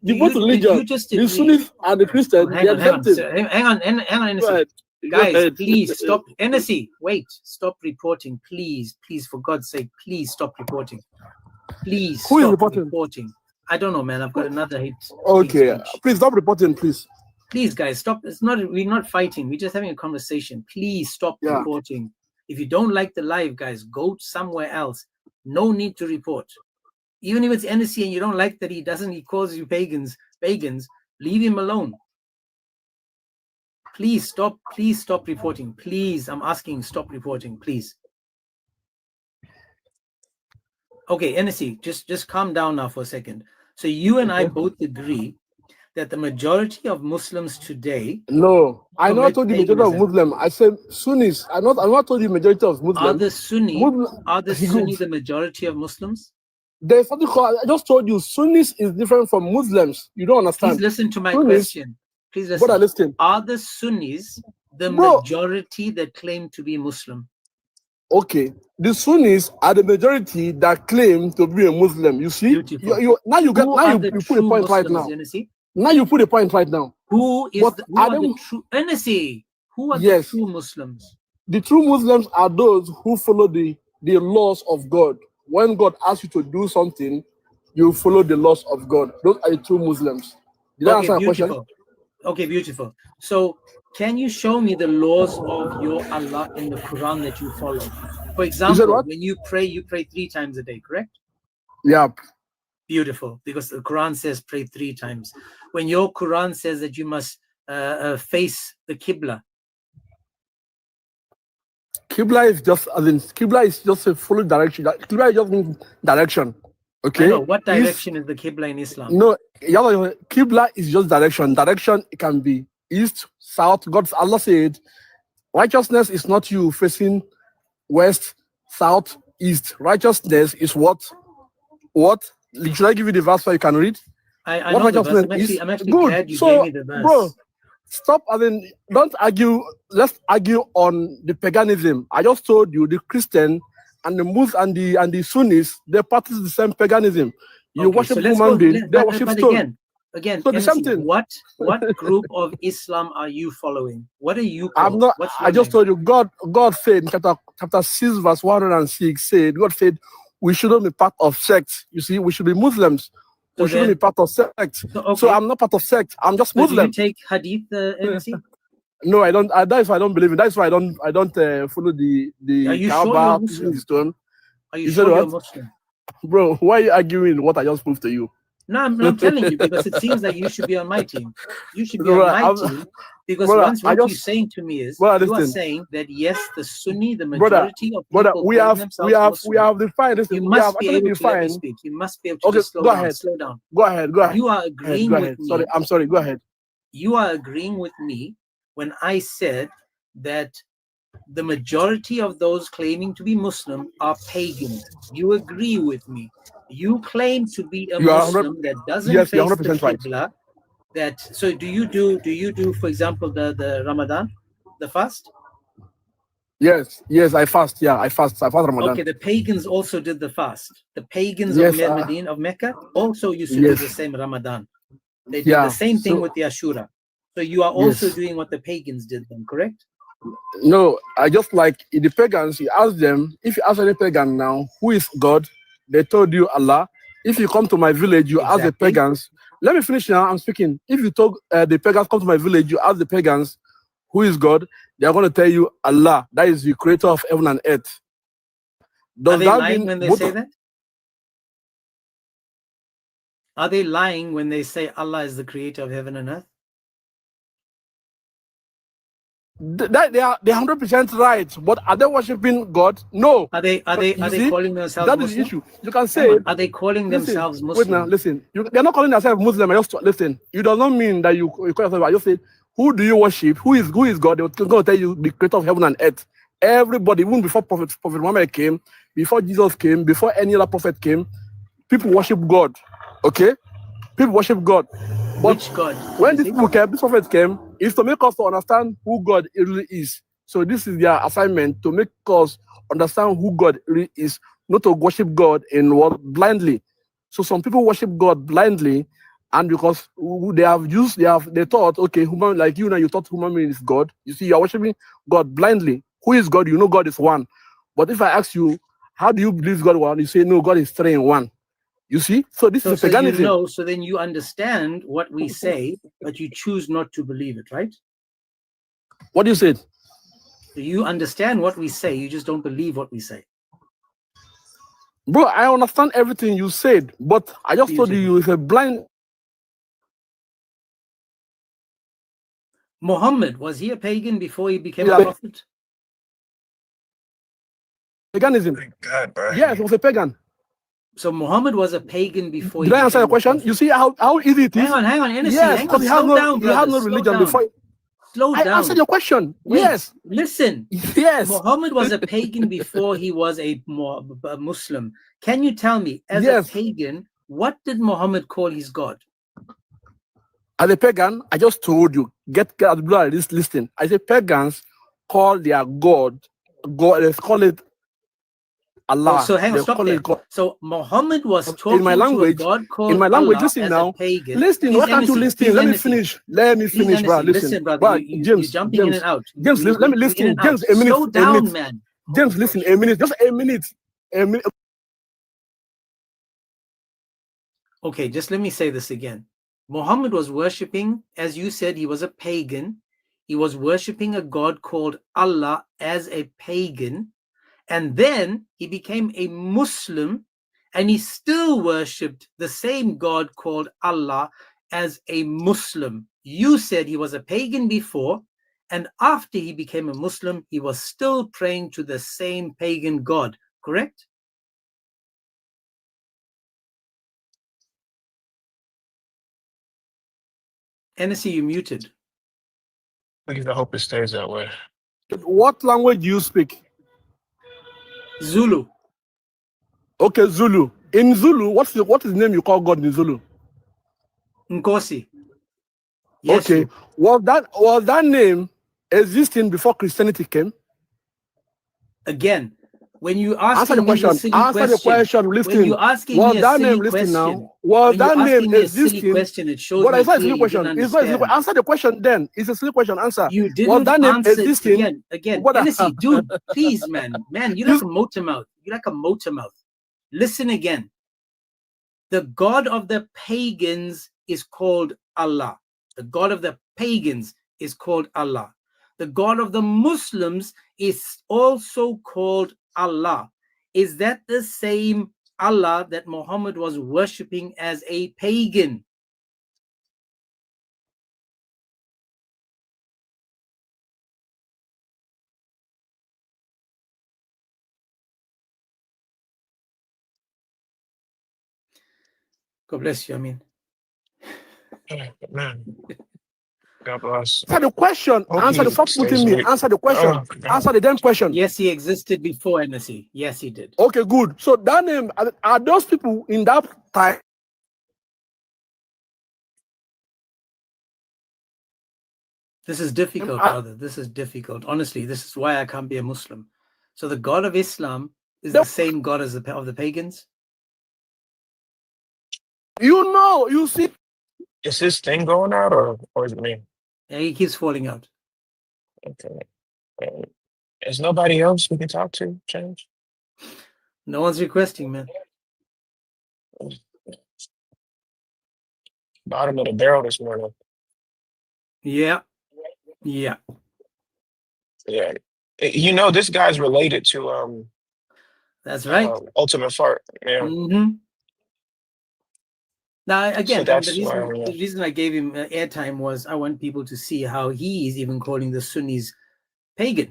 just the Sunnis and the Christians, hang on, NSC. Guys, please stop. NSC, wait, stop reporting, please, for God's sake, please stop reporting. Please Who stop is reporting? I don't know, man. I've got another hit. Okay, please stop reporting, please. Please, guys, stop. We're not fighting. We're just having a conversation. Please stop reporting. If you don't like the live, guys, go somewhere else. No need to report. Even if it's NSC and you don't like that he calls you pagans, leave him alone. Please stop reporting. Please, I'm asking, stop reporting, please. Okay, NSC, just calm down now for a second. So you and I both agree that the majority of Muslims today... No, I not told you majority of Muslims. I said Sunnis. I not told you majority of Muslims. Are the Sunni the majority of Muslims? There's something called, I just told you, Sunnis is different from Muslims. You don't understand. Please listen to my question. Please listen. Brother, listen. Are the Sunnis the majority that claim to be Muslim? Okay, the Sunnis are the majority that claim to be a Muslim. You see, you put a point right now. Now you put a point right now. Who are the true NSA? Who are the true Muslims? The true Muslims are those who follow the laws of God. When God asks you to do something, you follow the laws of God. Those are the true Muslims. Did I answer your question? Okay, beautiful. So can you show me the laws of your Allah in the Quran that you follow? For example, when you pray 3 times a day, correct? Yeah. Beautiful, because the Quran says pray 3 times. When your Quran says that you must face the Qibla. Qibla is just a full direction. Qibla is just means direction. Okay. I know. What direction is the Qibla in Islam? No, Qibla is just direction. Direction, it can be east, south. Allah said, righteousness is not you facing west, south, east. Righteousness is what? Should I give you the verse so you can read? I know the verse. I'm actually glad you gave me the verse. Bro, stop. Don't argue. Let's argue on the paganism. I just told you the Christian and the Muslim and the Sunnis, they practice the same paganism. You worship human beings, they worship stone. Again, so the same thing. What group of Islam are you following? What are you called? I just told you, God said in chapter 6, verse 106, God said, we shouldn't be part of sects. You see, we should be Muslims. We shouldn't be part of sects. So I'm not part of sect. I'm just Muslim. Do you take hadith, NC? No, I don't. That's why I don't believe it. That's why I don't follow the Kaaba stone. Are you sure you're Muslim? Bro, why are you arguing what I just proved to you? No, I'm telling you because it seems like you should be on my team. You should be on my team because what you're saying to me is you are saying that yes, the Sunni, the majority of people, we have defined. You must be able to let me speak. You must be able to slow down. Go ahead. You are agreeing with me. I'm sorry. Go ahead. You are agreeing with me when I said that the majority of those claiming to be Muslim are pagan. You agree with me. You claim to be a Muslim that doesn't face the Qibla. Right. So do you do, for example, the Ramadan, the fast? Yes, I fast. Yeah, I fast Ramadan. Okay, the pagans also did the fast. The pagans of Medina, of Mecca, also used to do the same Ramadan. They did the same thing with the Ashura. So you are also doing what the pagans did then, correct? No, I just like the pagans, you ask them, if you ask any pagan now, who is God? They told you Allah. If you come to my village, you ask the pagans. Let me finish now, I'm speaking. If you talk, the pagans come to my village, you ask the pagans, who is God? They are going to tell you Allah. That is the creator of heaven and earth. Are they lying when they say that? Are they lying when they say Allah is the creator of heaven and earth? They are 100% right, but are they worshiping God? No. Are they calling themselves that Muslim? Is the issue. You can say, are they calling themselves Muslim? Wait now, listen. They're not calling themselves Muslim. I just listen. You do not mean that you call yourself. I just say, who do you worship? Who is God? They're going to tell you the creator of heaven and earth. Everybody, even before Prophet Muhammad came, before Jesus came, before any other prophet came, people worship God. Okay, people worship God. But which God? When these people came, this prophet came, is to make us to understand who God really is. So this is their assignment, to make us understand who God really is, not to worship God in what blindly. So some people worship God blindly, and because they thought, okay, human, like you now, you thought human being is God. You see, you are worshiping God blindly. Who is God? You know God is one. But if I ask you, how do you believe God is one? You say, no, God is 3 in 1. You see? So this is paganism. You know, so then you understand what we say, but you choose not to believe it, right? What do you say? You understand what we say, you just don't believe what we say. Bro, I understand everything you said, but I just told you it's a blind. Muhammad, was he a pagan before he became a prophet? Paganism. God, bro. Yes, he was a pagan. So Muhammad was a pagan before. Did I answer your question? You see how easy it is? Hang on, NSC. Yes, because he has no religion before. Slow down. I answered your question. Wait, yes. Listen. Yes. Muhammad was a pagan before he was a Muslim. Can you tell me, as a pagan, what did Muhammad call his God? As a pagan, I just told you, get this listen. I say pagans call their God, let's call it Allah. So hang on, stop there. So Muhammad was talking in my language, to a God called in my language, Allah listen as now. A pagan. Listen, why can't you listen? Let me finish. Let me finish, bro. Listen, brother. You're jumping in and out. James, let me listen. James, a minute. Slow down, man. James, listen, a minute. Just a minute. A minute. Okay, just let me say this again. Muhammad was worshipping, as you said, he was a pagan. He was worshipping a God called Allah as a pagan. And then he became a Muslim, and he still worshipped the same God called Allah as a Muslim. You said he was a pagan before, and after he became a Muslim, he was still praying to the same pagan God, correct? NSC, you muted. Please, I hope it stays that way. What language do you speak? Zulu. Okay, Zulu. In Zulu, what is the name you call God in Zulu? Nkosi. Yes, okay. Was that name existing before Christianity came? Again, when you ask answer the question, listen. When you asking me a silly question, now. Was that name existing? Question, it shows but me it's not a silly you question. It's not a silly question. Answer the question then. It's a silly question. Answer. You didn't was that name answer existing? Again, NSC, dude, please, man, you're like a motor mouth. You're like a motor mouth. Listen again. The God of the pagans is called Allah. The God of the pagans is called Allah. The God of the Muslims is also called Allah. Is that the same Allah that Muhammad was worshipping as a pagan? God bless you, Amin. Man. God bless. Answer the question. Answer the stop putting me. Answer the question. Answer the damn question. Yes, he existed before NSC. Yes, he did. Okay, good. So that name, are those people in that time? This is difficult, brother. This is difficult. Honestly, this is why I can't be a Muslim. So the God of Islam is the same God as of the pagans? You see. Is his thing going out or is it me? Yeah, he keeps falling out. Okay. Is nobody else we can talk to, James? No one's requesting, man. Bottom of the barrel this morning. Yeah. Yeah. You know, this guy's related to that's right. Ultimate Fart. Yeah. Mm-hmm. Now again, so the reason I gave him airtime was I want people to see how he is even calling the Sunnis pagan,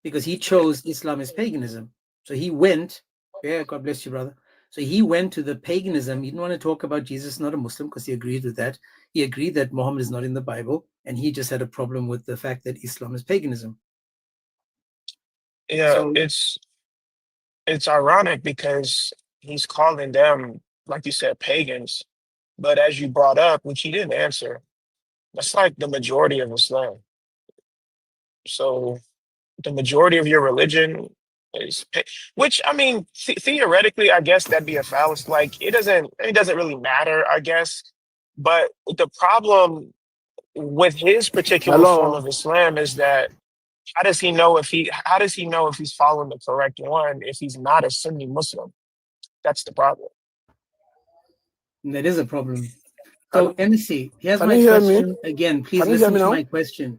because he chose Islam as paganism. So he went, God bless you, brother. So he went to the paganism. He didn't want to talk about Jesus not a Muslim because he agreed with that. He agreed that Muhammad is not in the Bible, and he just had a problem with the fact that Islam is paganism. Yeah, so it's ironic because he's calling them, like you said, pagans. But as you brought up, which he didn't answer, that's like the majority of Islam. So the majority of your religion is, which I mean, theoretically, I guess that'd be a fallacy. Like it doesn't really matter, I guess. But the problem with his particular form of Islam is that how does he know if he's following the correct one if he's not a Sunni Muslim? That's the problem. That is a problem. So, NC, here's my question again. Please listen to my question.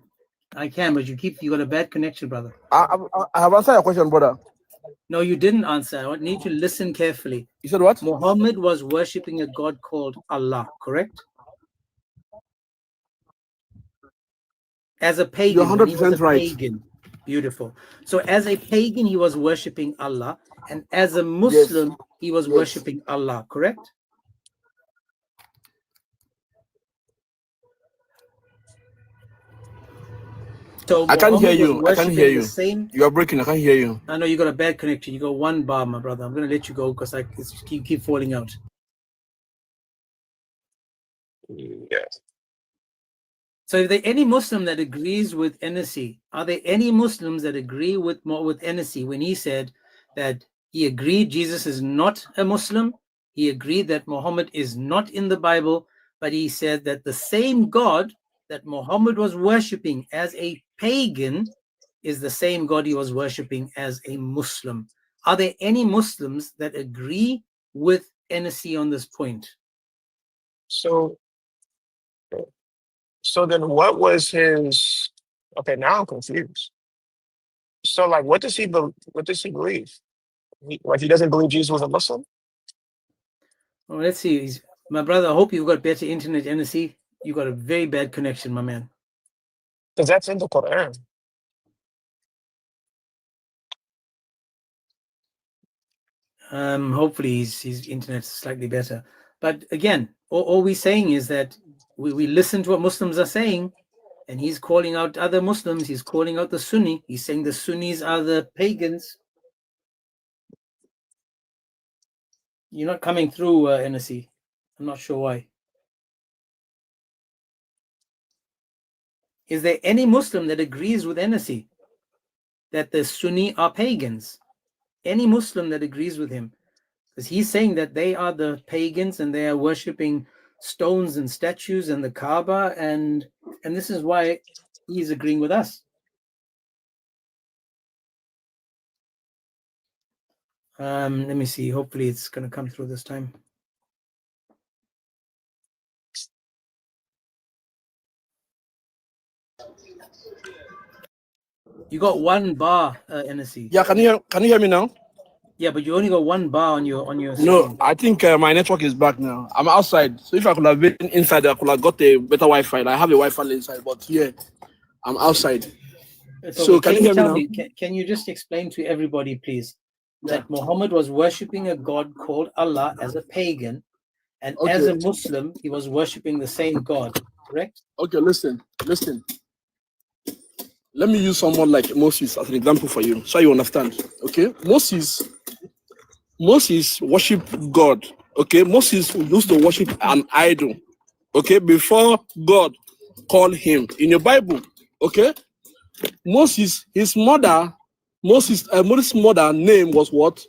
I can, but you got a bad connection, brother. I have answered your question, brother. No, you didn't answer. I need you to listen carefully. You said what? Muhammad was worshipping a God called Allah, correct? As a pagan. You're 100% right. Pagan. Beautiful. So as a pagan, he was worshipping Allah, and as a Muslim, he was worshipping Allah, correct? So I can't hear you. I can't hear you. You are breaking. I can't hear you. I know you got a bad connection. You got one bar, my brother. I'm going to let you go because you keep falling out. Yes. So if there any Muslim that agrees with NSC, are there any Muslims that agree with NSC when he said that he agreed Jesus is not a Muslim, he agreed that Muhammad is not in the Bible, but he said that the same God that Muhammad was worshipping as a pagan is the same God he was worshipping as a Muslim. Are there any Muslims that agree with NSC on this point? So then what was his, okay, now I'm confused. So like, what does he believe? He doesn't believe Jesus was a Muslim? Well, let's see. My brother, I hope you've got better internet, NSC. You got a very bad connection, my man. Because that's in the Quran. Hopefully his internet's slightly better. But again, all we're saying is that we listen to what Muslims are saying, and he's calling out other Muslims. He's calling out the Sunni. He's saying the Sunnis are the pagans. You're not coming through, NSC. I'm not sure why. Is there any Muslim that agrees with NSC that the Sunni are pagans? Any Muslim that agrees with him? Because he's saying that they are the pagans and they are worshipping stones and statues and the Kaaba, and this is why he's agreeing with us. Let me see. Hopefully it's going to come through this time. You got one bar, NSC. Yeah, can you hear me now? Yeah, but you only got one bar on your screen. No, I think my network is back now. I'm outside, so if I could have been inside, I could have got a better Wi-Fi. I have a Wi-Fi inside, but yeah, I'm outside. So can you hear me now? Can you just explain to everybody, please, that Muhammad was worshipping a God called Allah as a pagan, and as a Muslim, he was worshipping the same God, correct? Okay, listen. Let me use someone like Moses as an example for you, so you understand. Okay, Moses worshiped God. Okay, Moses used to worship an idol. Okay, before God, called him in your Bible. Okay, Moses, his mother, Moses' mother name was what?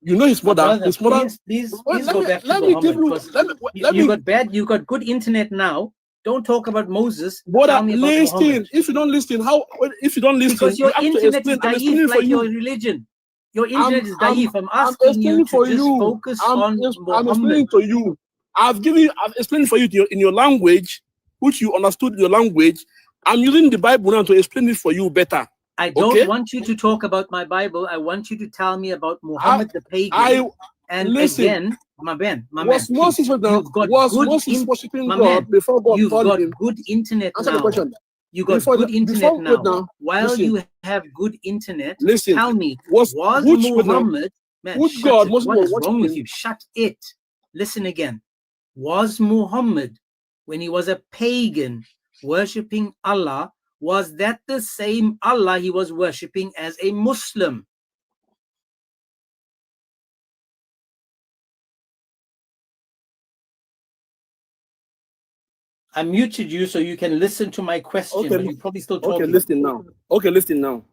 You know his mother. Brother, His mother. please Let go me, back to let me give Muhammad. you. You got good internet now. Don't talk about Moses. Brother, Tell me about listen. Muhammad. If you don't listen, if you don't listen, Because your you have to internet explain. is I'm daif explaining for like your you. religion. Your internet is daif. I'm I'm asking you explaining to for just you. focus I'm on Muhammad. explaining to you. I've explained for you in your language, which you understood your language. I'm using the Bible now to explain it for you better. I don't want you to talk about my Bible. I want you to tell me about Muhammad the pagan. And listen, again, my man, Moses worshiping God before God called him? Good internet Answer now. the question. You got good internet now. While you have good internet, tell me, was Muhammad, man, shut it. What is wrong with you? Shut it. Listen again. Was Muhammad, when he was a pagan, worshipping Allah, was that the same Allah he was worshipping as a Muslim? I muted you so you can listen to my question. Okay, but you're probably still talking. Okay, listen now.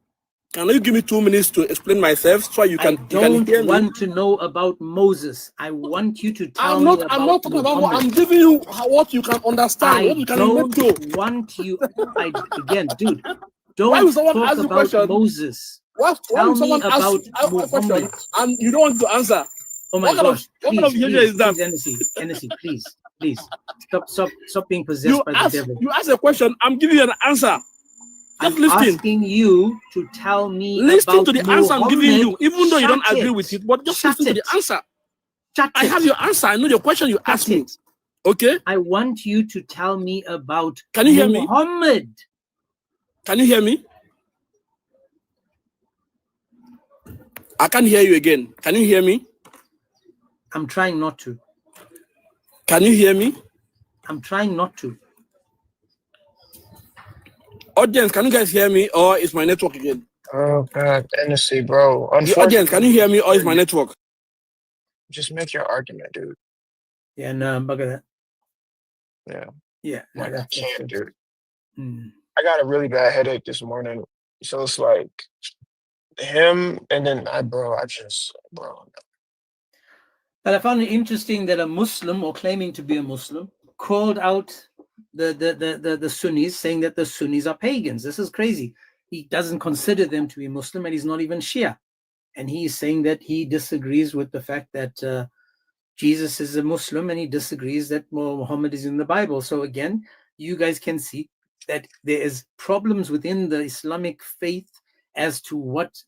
Can you give me 2 minutes to explain myself so you can hear me? I don't want to know about Moses. I want you to tell me about I'm not talking Muhammad. about what I'm giving you, what you can understand, what you can relate to. Want you. Again, dude. Don't talk about Moses. Tell me about Muhammad. And you don't want to answer. Oh my gosh! What kind of behavior is that? NSC, please, stop being possessed by the devil. You ask a question. I'm giving you an answer. I'm asking you to tell me about to the answer I'm giving you, even though you don't agree with it. But just listen to the answer. I have your answer. I know your question you asked me. Okay. I want you to tell me about. Can you hear me? Muhammad. Can you hear me? I can't hear you again. Can you hear me? I'm trying not to. Can you hear me? I'm trying not to. Audience, can you guys hear me, or is my network again? Oh God, Tennessee, bro. The audience, can you hear me, or is my network? Just make your argument, dude. Yeah, no, I'm bugging that. Yeah. Yeah, no, I can't, dude. Mm. I got a really bad headache this morning, so it's like him, and then bro. But I found it interesting that a Muslim, or claiming to be a Muslim, called out the Sunnis, saying that the Sunnis are pagans. This is crazy. He doesn't consider them to be Muslim, and he's not even Shia. And he's saying that he disagrees with the fact that Jesus is a Muslim, and he disagrees that Muhammad is in the Bible. So again, you guys can see that there is problems within the Islamic faith as to what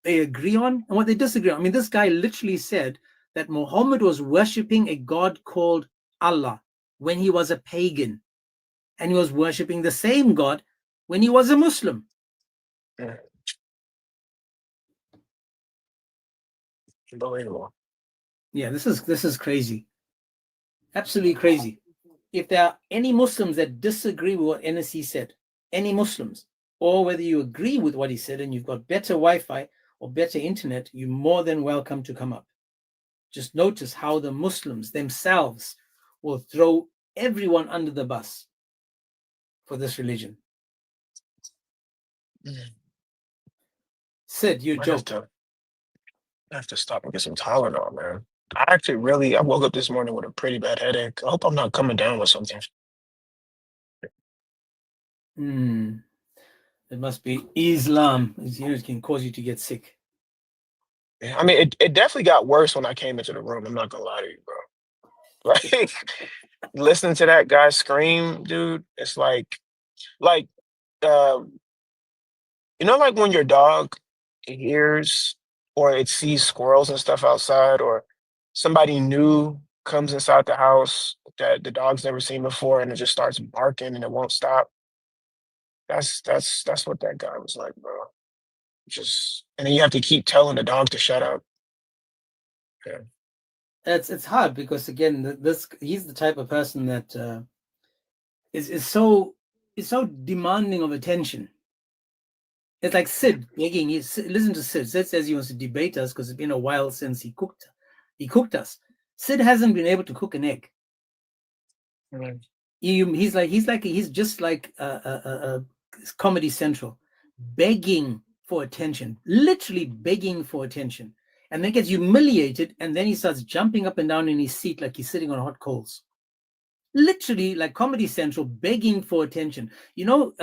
they agree on and what they disagree on. I mean, this guy literally said that Muhammad was worshipping a god called Allah when he was a pagan, and he was worshipping the same God when he was a Muslim. Unbelievable. Yeah, this is crazy. Absolutely crazy. If there are any Muslims that disagree with what NSC said, any Muslims, or whether you agree with what he said and you've got better Wi-Fi or better internet, you're more than welcome to come up. Just notice how the Muslims themselves will throw everyone under the bus for this religion. Sid, you joke. I have to stop and get some Tylenol, man. I woke up this morning with a pretty bad headache. I hope I'm not coming down with something. It must be Islam. It can cause you to get sick. Yeah, I mean, it definitely got worse when I came into the room. I'm not gonna lie to you, bro. Like listening to that guy scream, dude. It's like you know, like when your dog hears or it sees squirrels and stuff outside, or somebody new comes inside the house that the dog's never seen before, and it just starts barking and it won't stop. That's what that guy was like, bro. And then you have to keep telling the dog to shut up. Yeah. It's hard because again, he's the type of person that is so demanding of attention. It's like Sid begging. Listen to Sid. Sid says he wants to debate us because it's been a while since he cooked us. Sid hasn't been able to cook an egg. He's just like Comedy Central, begging for attention, literally begging for attention, and then gets humiliated, and then he starts jumping up and down in his seat like he's sitting on hot coals. Literally like Comedy Central, begging for attention. You know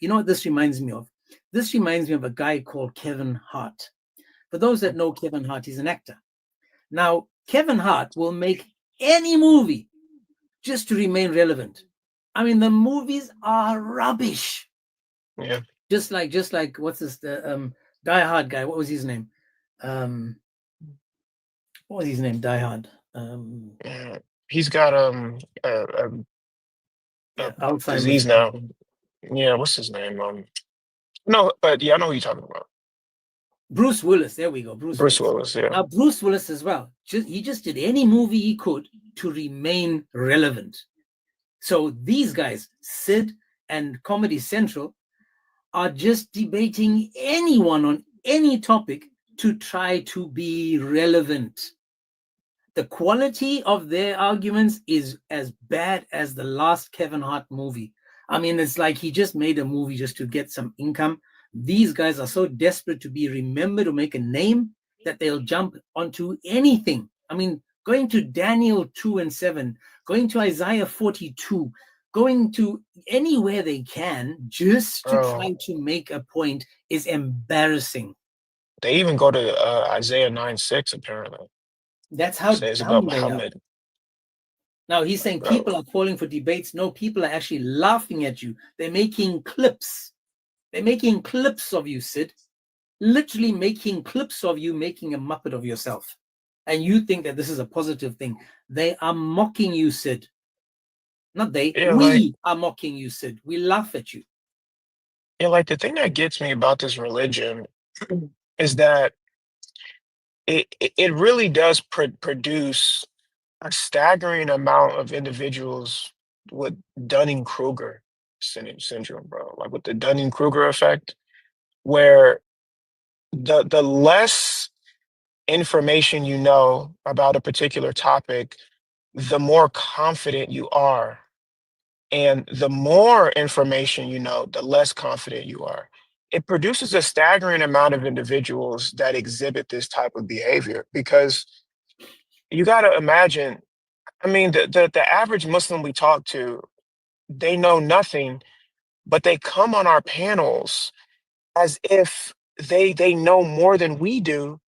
what this reminds me of? This reminds me of a guy called Kevin Hart. For those that know Kevin Hart, he's an actor. Now, Kevin Hart will make any movie just to remain relevant. I mean, the movies are rubbish. Yeah. Just like what's this? The Die Hard guy. What was his name? What was his name? Die Hard. He's got Alzheimer's disease now. Yeah, what's his name? No, but yeah, I know who you're talking about. Bruce Willis. There we go. Bruce Willis. Yeah. Now Bruce Willis as well. He just did any movie he could to remain relevant. So these guys, Sid and Comedy Central, are just debating anyone on any topic to try to be relevant. The quality of their arguments is as bad as the last Kevin Hart movie. I mean, it's like he just made a movie just to get some income. These guys are so desperate to be remembered or make a name that they'll jump onto anything. I mean, going to Daniel 2:7, going to Isaiah 42, going to anywhere they can just to try to make a point is embarrassing. They even go to Isaiah 9:6 apparently. That's how it's about Muhammad. Now he's saying people are calling for debates. No, people are actually laughing at you. They're making clips. They're making clips of you, Sid. Literally making clips of you, making a muppet of yourself. And you think that this is a positive thing. They are mocking you, Sid. Not they. Yeah, we are mocking you, Sid. We laugh at you. Yeah, like the thing that gets me about this religion is that it really does produce a staggering amount of individuals with Dunning-Kruger syndrome, bro. Like with the Dunning-Kruger effect, where the less information you know about a particular topic, the more confident you are. And the more information you know, the less confident you are. It produces a staggering amount of individuals that exhibit this type of behavior because you got to imagine, I mean, the average Muslim we talk to, they know nothing, but they come on our panels as if they know more than we do,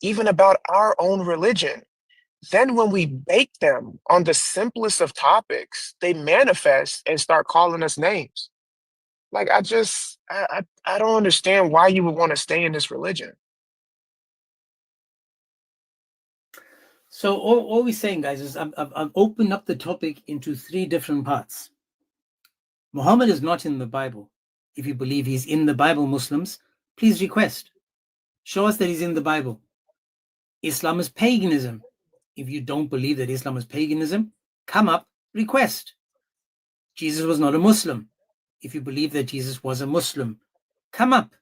even about our own religion. Then when we bake them on the simplest of topics, they manifest and start calling us names. Like I don't understand why you would want to stay in this religion. So all we're saying, guys, is I've opened up the topic into 3 different parts. Muhammad is not in the Bible. If you believe he's in the Bible, Muslims, please request. Show us that he's in the Bible. Islam is paganism. If you don't believe that Islam is paganism, come up, request. Jesus was not a Muslim. If you believe that Jesus was a Muslim, come up,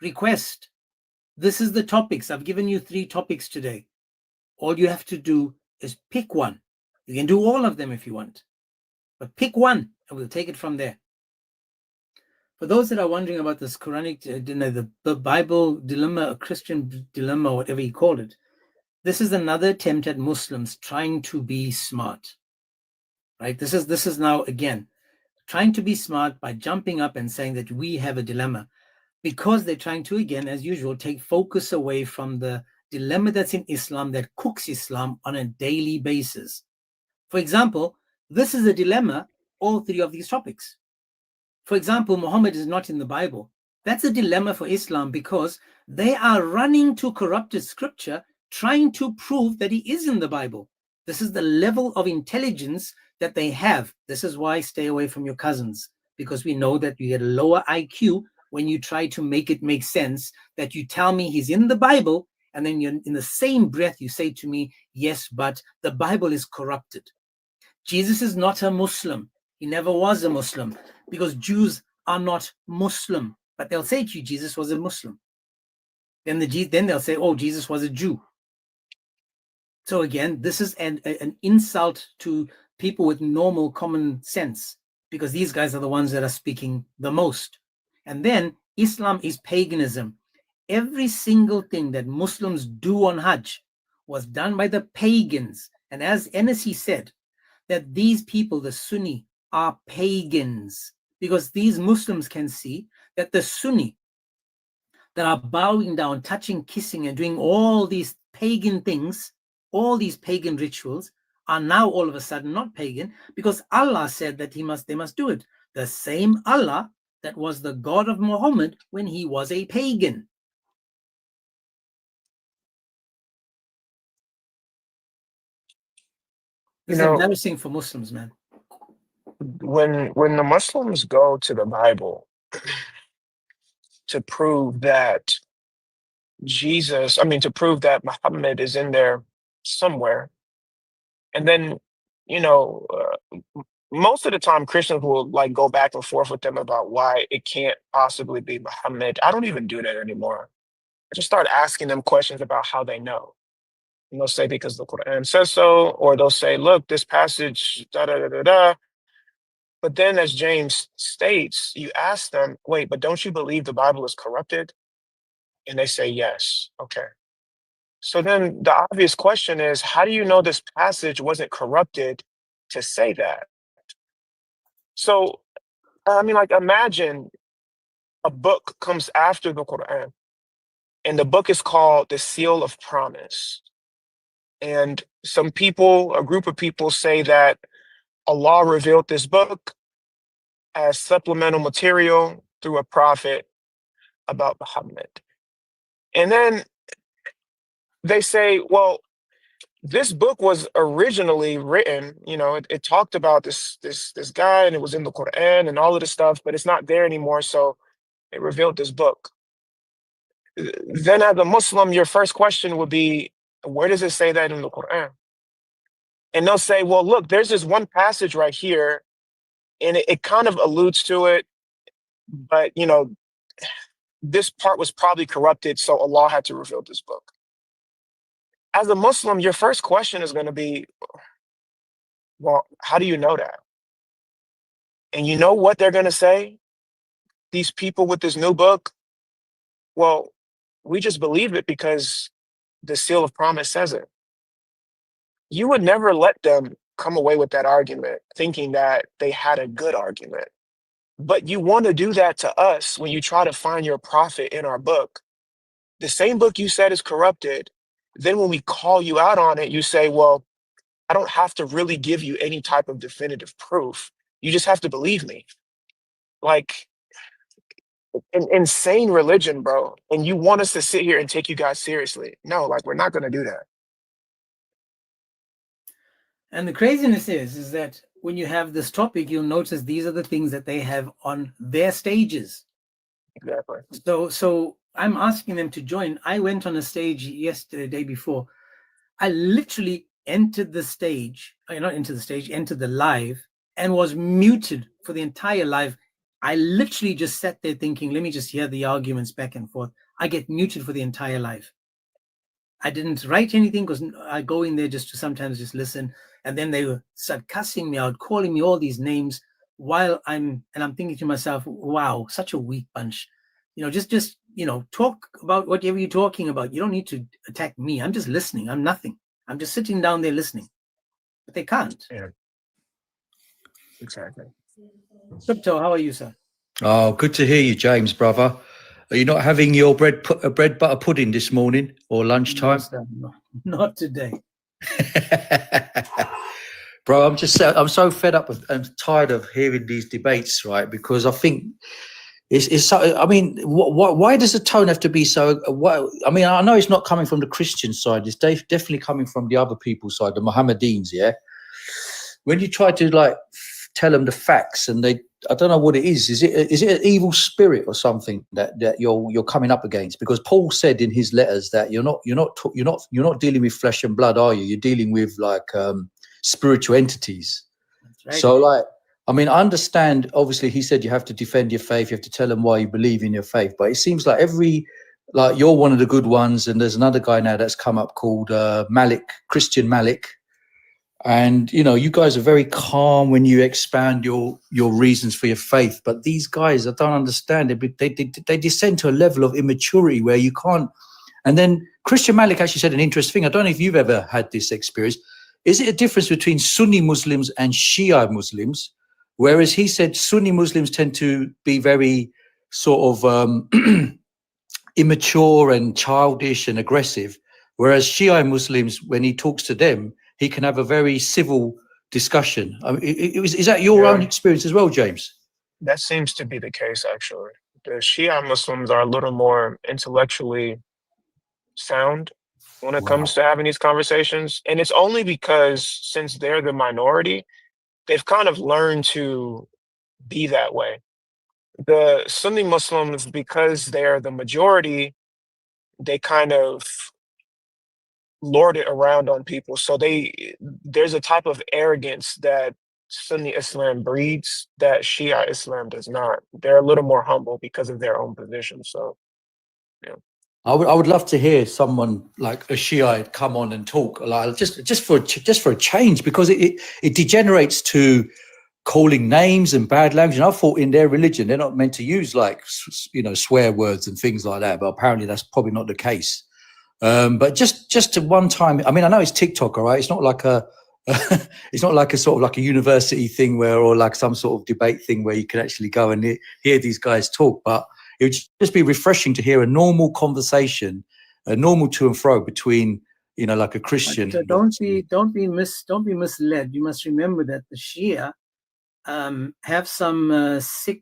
request. This is the topics. I've given you 3 topics today. All you have to do is pick one. You can do all of them if you want, but pick one and we'll take it from there. For those that are wondering about this Quranic, the Bible dilemma, a Christian dilemma, whatever you call it, this is another attempt at Muslims trying to be smart, right? This is now, again, trying to be smart by jumping up and saying that we have a dilemma because they're trying to, again, as usual, take focus away from the dilemma that's in Islam that cooks Islam on a daily basis. For example, this is a dilemma, all 3 of these topics. For example, Muhammad is not in the Bible. That's a dilemma for Islam because they are running to corrupted scripture, trying to prove that he is in the Bible. This is the level of intelligence that they have. This is why stay away from your cousins, because we know that you get a lower IQ when you try to make it make sense, that you tell me he's in the Bible, and then you're in the same breath you say to me, yes, but the Bible is corrupted. Jesus is not a Muslim. He never was a Muslim because Jews are not Muslim. But they'll say to you, Jesus was a Muslim. Then they'll say, oh, Jesus was a Jew. So again, this is an insult to people with normal common sense, because these guys are the ones that are speaking the most. And then Islam is paganism. Every single thing that Muslims do on Hajj was done by the pagans. And as NSC said, that these people, the Sunni, are pagans, because these Muslims can see that the Sunni that are bowing down, touching, kissing, and doing all these pagan things, all these pagan rituals, are now all of a sudden not pagan, because Allah said that they must do it. The same Allah that was the God of Muhammad when he was a pagan. It's embarrassing for Muslims, man. When the Muslims go to the Bible to prove that to prove that Muhammad is in there somewhere, and then, most of the time Christians will like go back and forth with them about why it can't possibly be Muhammad. I don't even do that anymore. I just start asking them questions about how they know. And they'll say, because the Quran says so, or they'll say, look, this passage, da da da da da. But then, as James states, you ask them, wait, but don't you believe the Bible is corrupted? And they say, yes. Okay. So then the obvious question is, how do you know this passage wasn't corrupted to say that? So, imagine a book comes after the Quran, and the book is called the Seal of Promise. And a group of people say that Allah revealed this book as supplemental material through a prophet about Muhammad. And then they say, well, this book was originally written, it talked about this guy, and it was in the Quran and all of this stuff, but it's not there anymore, so it revealed this book. Then as a Muslim, your first question would be, where does it say that in the Quran? And they'll say, well, look, there's this one passage right here, and it kind of alludes to it, but, this part was probably corrupted, so Allah had to reveal this book. As a Muslim, your first question is going to be, well, how do you know that? And you know what they're going to say? These people with this new book, well, we just believe it because the Seal of Promise says it. You would never let them come away with that argument thinking that they had a good argument. But you want to do that to us when you try to find your prophet in our book. The same book you said is corrupted. Then when we call you out on it, you say, well, I don't have to really give you any type of definitive proof. You just have to believe me. Like, an insane religion, bro. And you want us to sit here and take you guys seriously. No, we're not going to do that. And the craziness is that when you have this topic, you'll notice these are the things that they have on their stages. Exactly. So I'm asking them to join. I went on a stage yesterday, the day before. I literally entered the live, and was muted for the entire live. I literally just sat there thinking, let me just hear the arguments back and forth. I get muted for the entire live. I didn't write anything because I go in there just to sometimes just listen. And then they would start cussing me out, calling me all these names while I'm thinking to myself, wow, such a weak bunch. Just talk about whatever you're talking about. You don't need to attack me. I'm just listening. I'm nothing. I'm just sitting down there listening. But they can't. Yeah. Exactly. Crypto, how are you, sir? Oh, good to hear you, James, brother. Are you not having your bread butter pudding this morning or lunchtime? No, sir, no, not today. Bro, I'm so fed up and tired of hearing these debates, right? Because I think it's so. I mean, why does the tone have to be so? I know it's not coming from the Christian side. It's definitely coming from the other people's side, the Mohammedans. Yeah. When you try to tell them the facts, and I don't know what it is. Is it an evil spirit or something that you're coming up against? Because Paul said in his letters that you're not dealing with flesh and blood, are you? You're dealing with spiritual entities. That's right. So I understand. Obviously, he said you have to defend your faith. You have to tell them why you believe in your faith. But it seems like you're one of the good ones, and there's another guy now that's come up called Christian Malik. And you guys are very calm when you expound your reasons for your faith. But these guys, I don't understand it. They descend to a level of immaturity where you can't. And then Christian Malik actually said an interesting thing. I don't know if you've ever had this experience. Is it a difference between Sunni Muslims and Shia Muslims? Whereas he said Sunni Muslims tend to be very sort of immature and childish and aggressive, whereas Shia Muslims, when he talks to them, he can have a very civil discussion. I mean, is that your own experience as well, James? That seems to be the case, actually. The Shia Muslims are a little more intellectually sound when it comes to having these conversations. And it's only because since they're the minority, they've kind of learned to be that way. The Sunni Muslims, because they're the majority, they kind of lord it around on people. So there's a type of arrogance that Sunni Islam breeds that Shia Islam does not. They're a little more humble because of their own position. So, yeah. I would love to hear someone like a Shiite come on and talk, like just for a change, because it degenerates to calling names and bad language. And I thought in their religion they're not meant to use like swear words and things like that, but apparently that's probably not the case. But just to one time, I mean, I know it's TikTok, all right. It's not like it's not like a sort of like a university thing or like some sort of debate thing where you can actually go and hear these guys talk, but it would just be refreshing to hear a normal conversation, a normal to and fro between, like a Christian. So don't be misled. You must remember that the Shia have some sick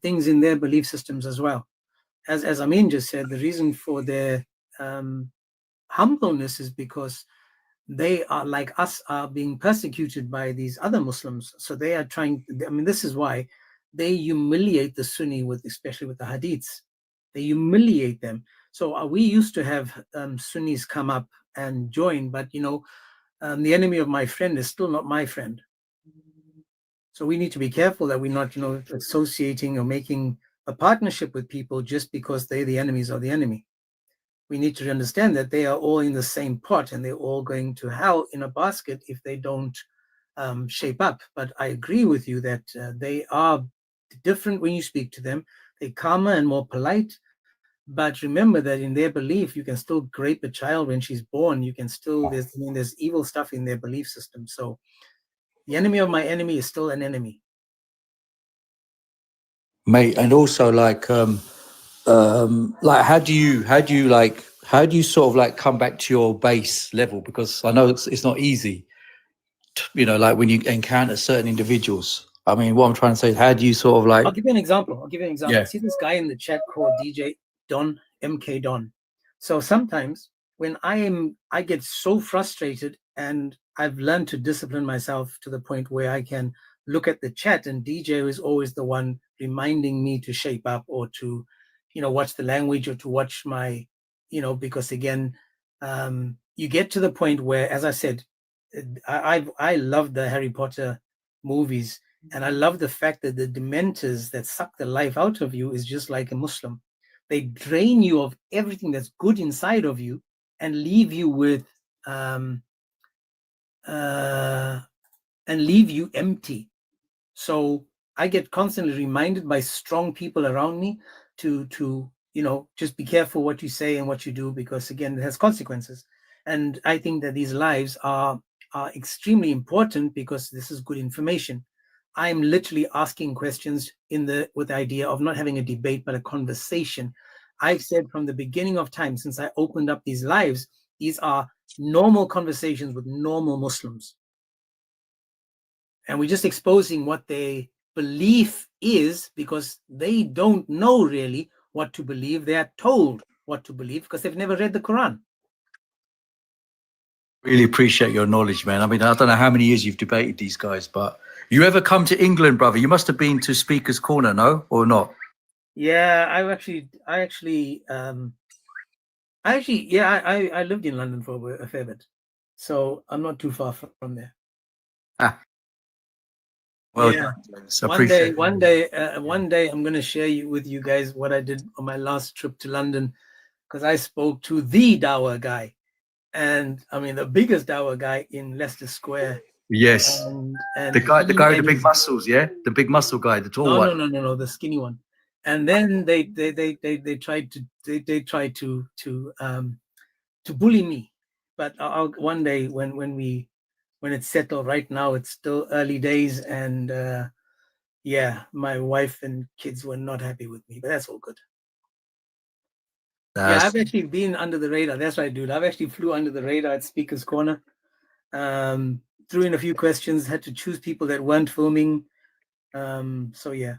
things in their belief systems as well. As Amin just said, the reason for their humbleness is because they are, like us, are being persecuted by these other Muslims. So they are trying. I mean, this is why they humiliate the Sunni, especially with the Hadiths. They humiliate them. So we used to have Sunnis come up and join, but the enemy of my friend is still not my friend. So we need to be careful that we're not, associating or making a partnership with people just because they're the enemies of the enemy. We need to understand that they are all in the same pot and they're all going to hell in a basket if they don't shape up. But I agree with you that they are different when you speak to them. They're calmer and more polite. But remember that in their belief, you can still grape a child when she's born. You can still, there's evil stuff in their belief system. So the enemy of my enemy is still an enemy. Mate, and also like how do you sort of like come back to your base level? Because I know it's not easy, like when you encounter certain individuals. I mean, what I'm trying to say is, how do you sort of like? I'll give you an example. Yeah. See this guy in the chat called DJ Don, MK Don. So sometimes when I get so frustrated, and I've learned to discipline myself to the point where I can look at the chat, and DJ is always the one reminding me to shape up or to, watch the language or to watch my, because again, you get to the point where, as I said, I love the Harry Potter movies, and I love the fact that the Dementors that suck the life out of you is just like a Muslim. They drain you of everything that's good inside of you and leave you with and leave you empty. So I get constantly reminded by strong people around me to just be careful what you say and what you do, because again, it has consequences. And I think that these lives are extremely important because this is good information. I'm literally asking questions with the idea of not having a debate, but a conversation. I've said from the beginning of time, since I opened up these lives, these are normal conversations with normal Muslims. And we're just exposing what their belief is, because they don't know really what to believe. They are told what to believe because they've never read the Quran. Really appreciate your knowledge, man. I mean, I don't know how many years you've debated these guys, but you ever come to England, brother? You must have been to Speaker's Corner, no? Or not? Yeah, I lived in London for a fair bit, so I'm not too far from there. Well, yeah. One day, I'm going to share with you guys what I did on my last trip to London, because I spoke to the Dawa guy, and I mean the biggest Dawa guy in Leicester Square. Yes. And the guy with the big muscles, yeah, the big muscle guy, the tall one. No, the skinny one. And then they tried to bully me, but one day when it's settled. Right now it's still early days, and yeah, my wife and kids were not happy with me, but that's all good. Yeah, I've actually been under the radar. That's right, dude. I've actually flew under the radar at Speaker's Corner. Threw in a few questions, had to choose people that weren't filming. So yeah.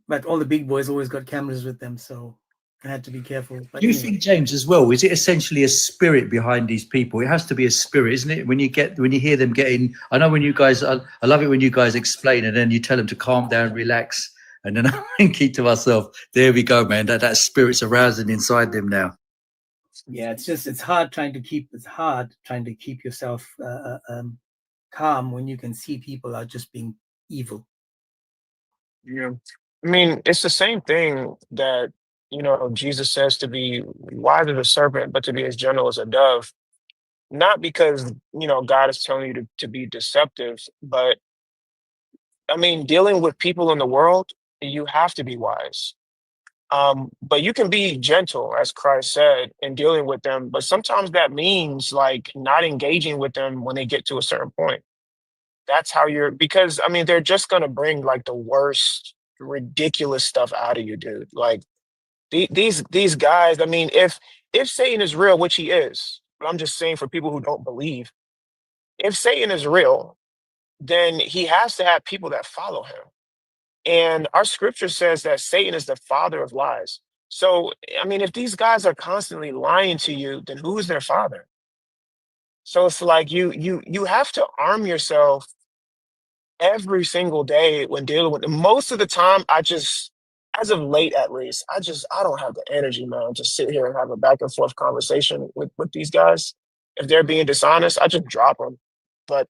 But all the big boys always got cameras with them, so I had to be careful. But do you think, James, as well, is it essentially a spirit behind these people? It has to be a spirit, isn't it? When you hear them getting, I know when you guys, I love it when you guys explain and then you tell them to calm down, relax. And then I'm thinking to myself, there we go, man, that spirit's arousing inside them now. Yeah, it's hard trying to keep yourself calm when you can see people are just being evil. Yeah. I mean, it's the same thing that, Jesus says to be wise as a serpent, but to be as gentle as a dove. Not because, God is telling you to be deceptive, but I mean, dealing with people in the world, you have to be wise. But you can be gentle, as Christ said, in dealing with them. But sometimes that means like not engaging with them when they get to a certain point. That's how because I mean, they're just going to bring like the worst, ridiculous stuff out of you, dude. Like these guys, I mean, if Satan is real, which he is, but I'm just saying for people who don't believe, if Satan is real, then he has to have people that follow him. And our scripture says that Satan is the father of lies. So, I mean, if these guys are constantly lying to you, then who is their father? So it's like you have to arm yourself every single day when dealing with them. Most of the time, as of late at least, I don't have the energy, man, to sit here and have a back and forth conversation with these guys. If they're being dishonest, I just drop them. But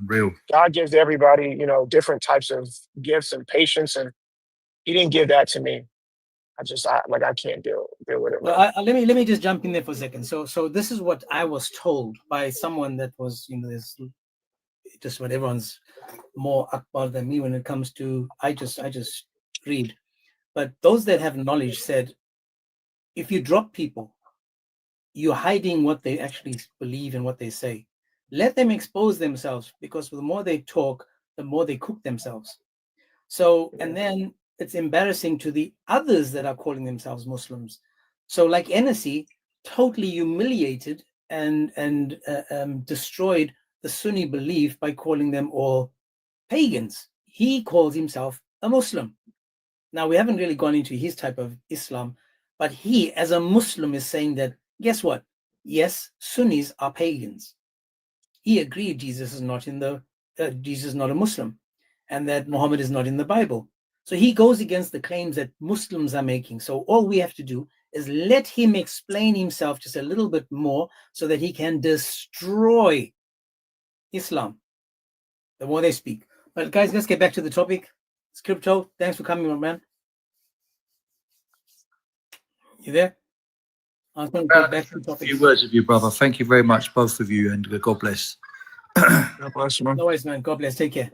Real. God gives everybody, different types of gifts and patience, and He didn't give that to me. I can't deal with it. Well, let me just jump in there for a second. So this is what I was told by someone that was, this just what everyone's more akbar than me when it comes to. I just read, but those that have knowledge said, if you drop people, you're hiding what they actually believe and what they say. Let them expose themselves, because the more they talk, the more they cook themselves. So, and then it's embarrassing to the others that are calling themselves Muslims. So like NSC totally humiliated and destroyed the Sunni belief by calling them all pagans. He calls himself a Muslim. Now, we haven't really gone into his type of Islam, but he, as a Muslim, is saying that, guess what? Yes, Sunnis are pagans. He agreed Jesus is not a Muslim, and that Muhammad is not in the Bible. So he goes against the claims that Muslims are making. So all we have to do is let him explain himself just a little bit more so that he can destroy Islam the more they speak. But guys, let's get back to the topic. Scripto, thanks for coming, my man. You there? I was going to get back to the topic. A few words of you, brother. Thank you very much, both of you, and God bless. God bless you, man. No worries, man. God bless. Take care.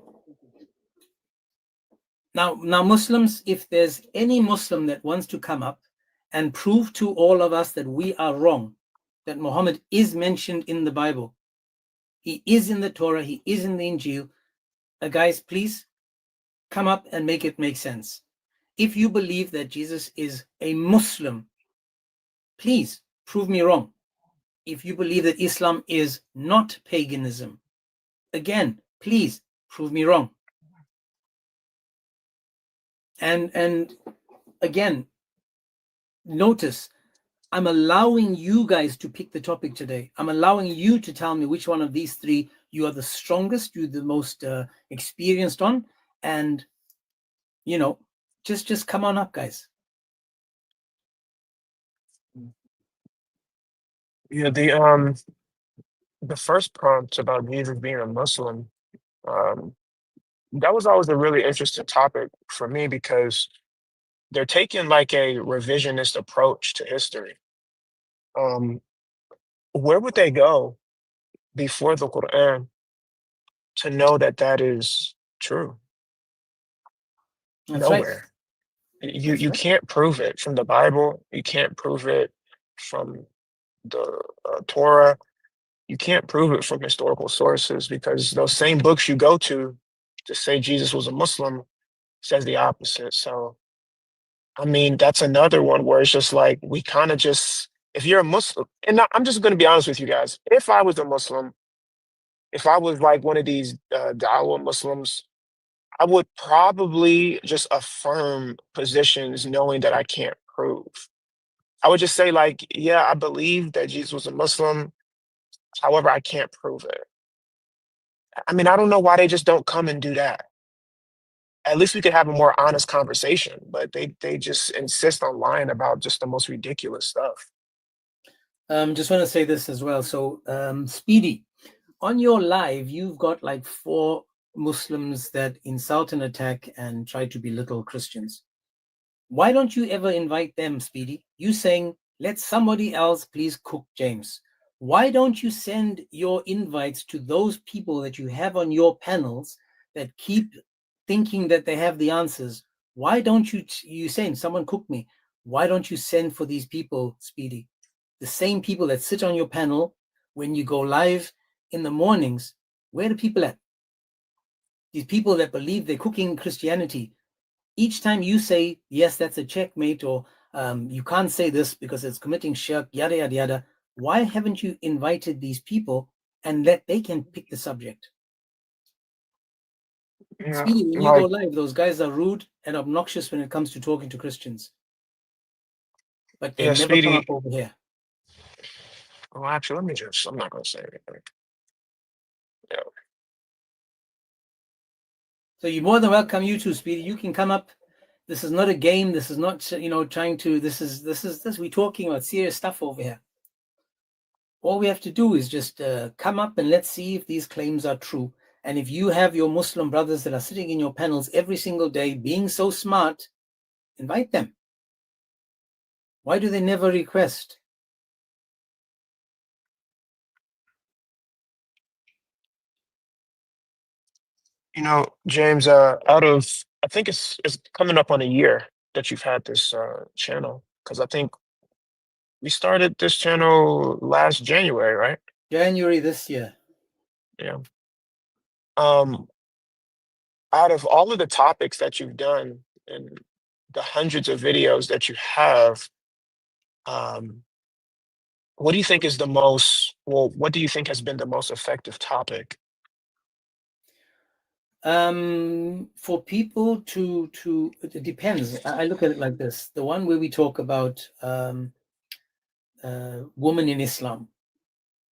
Now, Muslims, if there's any Muslim that wants to come up and prove to all of us that we are wrong, that Muhammad is mentioned in the Bible, he is in the Torah, he is in the Injil, guys, please come up and make it make sense. If you believe that Jesus is a Muslim, please prove me wrong. If you believe that Islam is not paganism, again, please prove me wrong. And again, notice, I'm allowing you guys to pick the topic today. I'm allowing you to tell me which one of these three you are the strongest, you're the most experienced on, and just come on up, guys. Yeah, the first prompt about Jesus being a Muslim, that was always a really interesting topic for me because they're taking like a revisionist approach to history. where would they go before the Quran to know that that is true? That's Nowhere. right. You can't prove it from the Bible. You can't prove it from the Torah. You can't prove it from historical sources because those same books you go to say Jesus was a Muslim says the opposite. So, I mean, that's another one where it's just like we kind of just, if you're a Muslim, and I'm just going to be honest with you guys. If I was a Muslim, if I was like one of these Dawa Muslims, I would probably just affirm positions knowing that I can't prove. I would just say, like, yeah, I believe that Jesus was a Muslim. However, I can't prove it. I mean, I don't know why they just don't come and do that. At least we could have a more honest conversation, but they just insist on lying about just the most ridiculous stuff. Just want to say this as well. So, Speedy, on your live, you've got like 4 Muslims that insult and attack and try to belittle Christians. Why don't you ever invite them, Speedy? You saying, let somebody else please cook James. Why don't you send your invites to those people that you have on your panels that keep thinking that they have the answers? Why don't you saying, someone cook me? Why don't you send for these people, Speedy? The same people that sit on your panel when you go live in the mornings. Where are the people at? These people that believe they're cooking Christianity. Each time you say, yes, that's a checkmate, or you can't say this because it's committing shirk, yada, yada, yada. Why haven't you invited these people and that they can pick the subject? Yeah, Speedy, when you go live, those guys are rude and obnoxious when it comes to talking to Christians. But they never come up over here. Well, actually, I'm not going to say anything. Yeah. So you're more than welcome, you too, Speedy. You can come up. This is not a game. This is not, trying to, we're talking about serious stuff over here. All we have to do is just come up and let's see if these claims are true. And if you have your Muslim brothers that are sitting in your panels every single day being so smart, invite them. Why do they never request? James, out of, I think it's coming up on a year that you've had this channel, because I think we started this channel last January, right? January this year. Yeah. Out of all of the topics that you've done and the hundreds of videos that you have, what do you think is what do you think has been the most effective topic? For people to it depends. I look at it like this. The one where we talk about women in Islam,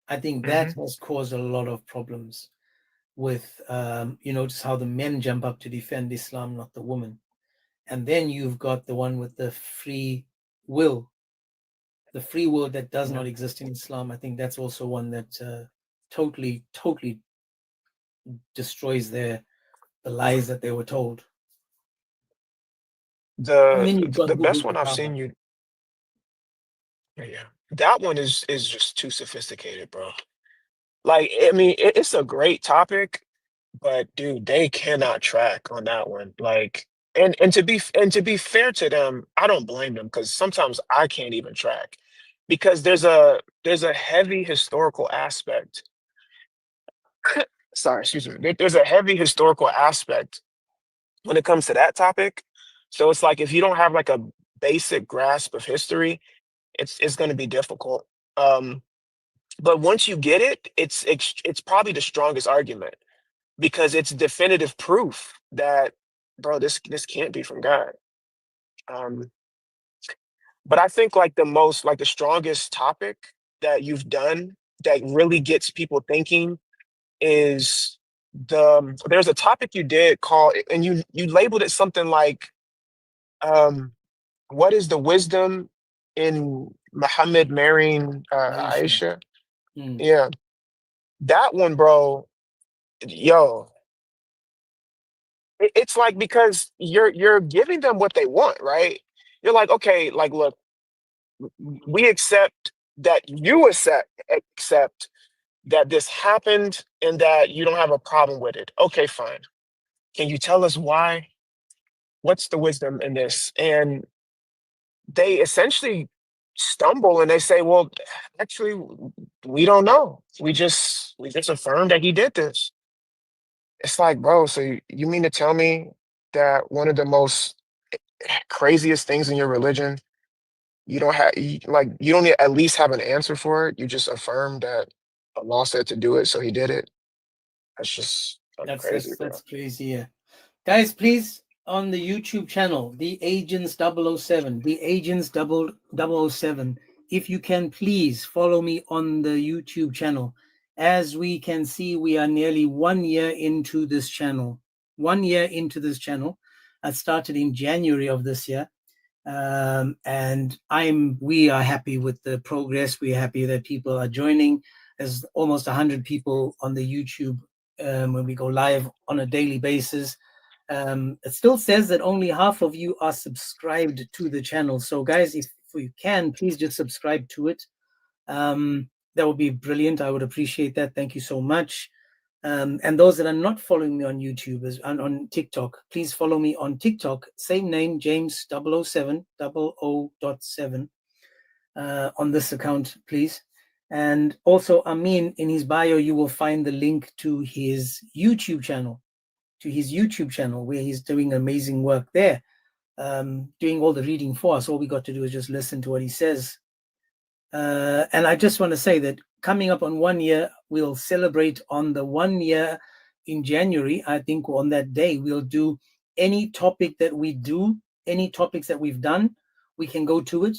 I think that has caused a lot of problems with just how the men jump up to defend Islam, not the woman. And then you've got the one with the free will that does not exist in Islam. I think that's also one that totally destroys the lies that they were told. The best one I've seen you. Yeah, that one is just too sophisticated, bro. Like, I mean, it's a great topic, but dude, they cannot track on that one. Like, and to be fair to them, I don't blame them because sometimes I can't even track because there's a heavy historical aspect. Sorry, excuse me. There's a heavy historical aspect when it comes to that topic. So it's like if you don't have like a basic grasp of history, it's going to be difficult. But once you get it, it's probably the strongest argument because it's definitive proof that, bro, this can't be from God. But I think like the strongest topic that you've done that really gets people thinking is there's a topic you did called, and you labeled it something like what is the wisdom in Muhammad marrying Aisha? Yeah, that one, bro. Yo, it's like because you're giving them what they want, right? You're like, okay, like look, we accept that you accept that this happened and that you don't have a problem with it. Okay, fine. Can you tell us why? What's the wisdom in this? And they essentially stumble and they say, well, actually, we don't know. We just affirm that he did this. It's like, bro, so you mean to tell me that one of the most craziest things in your religion, you don't have, like, you don't at least have an answer for it. You just affirm that Allah said to do it, so he did it. That's just crazy, bro. That's crazy. Yeah. Guys, please, on the YouTube channel, the Agents 007, the Agents 007, if you can please follow me on the YouTube channel. As we can see, we are nearly 1 year into this channel. 1 year into this channel. I started in January of this year. And we are happy with the progress. We're happy that people are joining. There's almost 100 people on the YouTube when we go live on a daily basis. It still says that only half of you are subscribed to the channel. So guys, if you can, please just subscribe to it. That would be brilliant. I would appreciate that. Thank you so much. And those that are not following me on YouTube and on TikTok, please follow me on TikTok. Same name, James 007, 00.7 on this account, please. And also, Amin, in his bio, you will find the link to his YouTube channel, where he's doing amazing work there, doing all the reading for us. All we got to do is just listen to what he says. And I just want to say that coming up on 1 year, we'll celebrate on the 1 year in January. I think on that day, we'll do any topic that we do, any topics that we've done, we can go to it.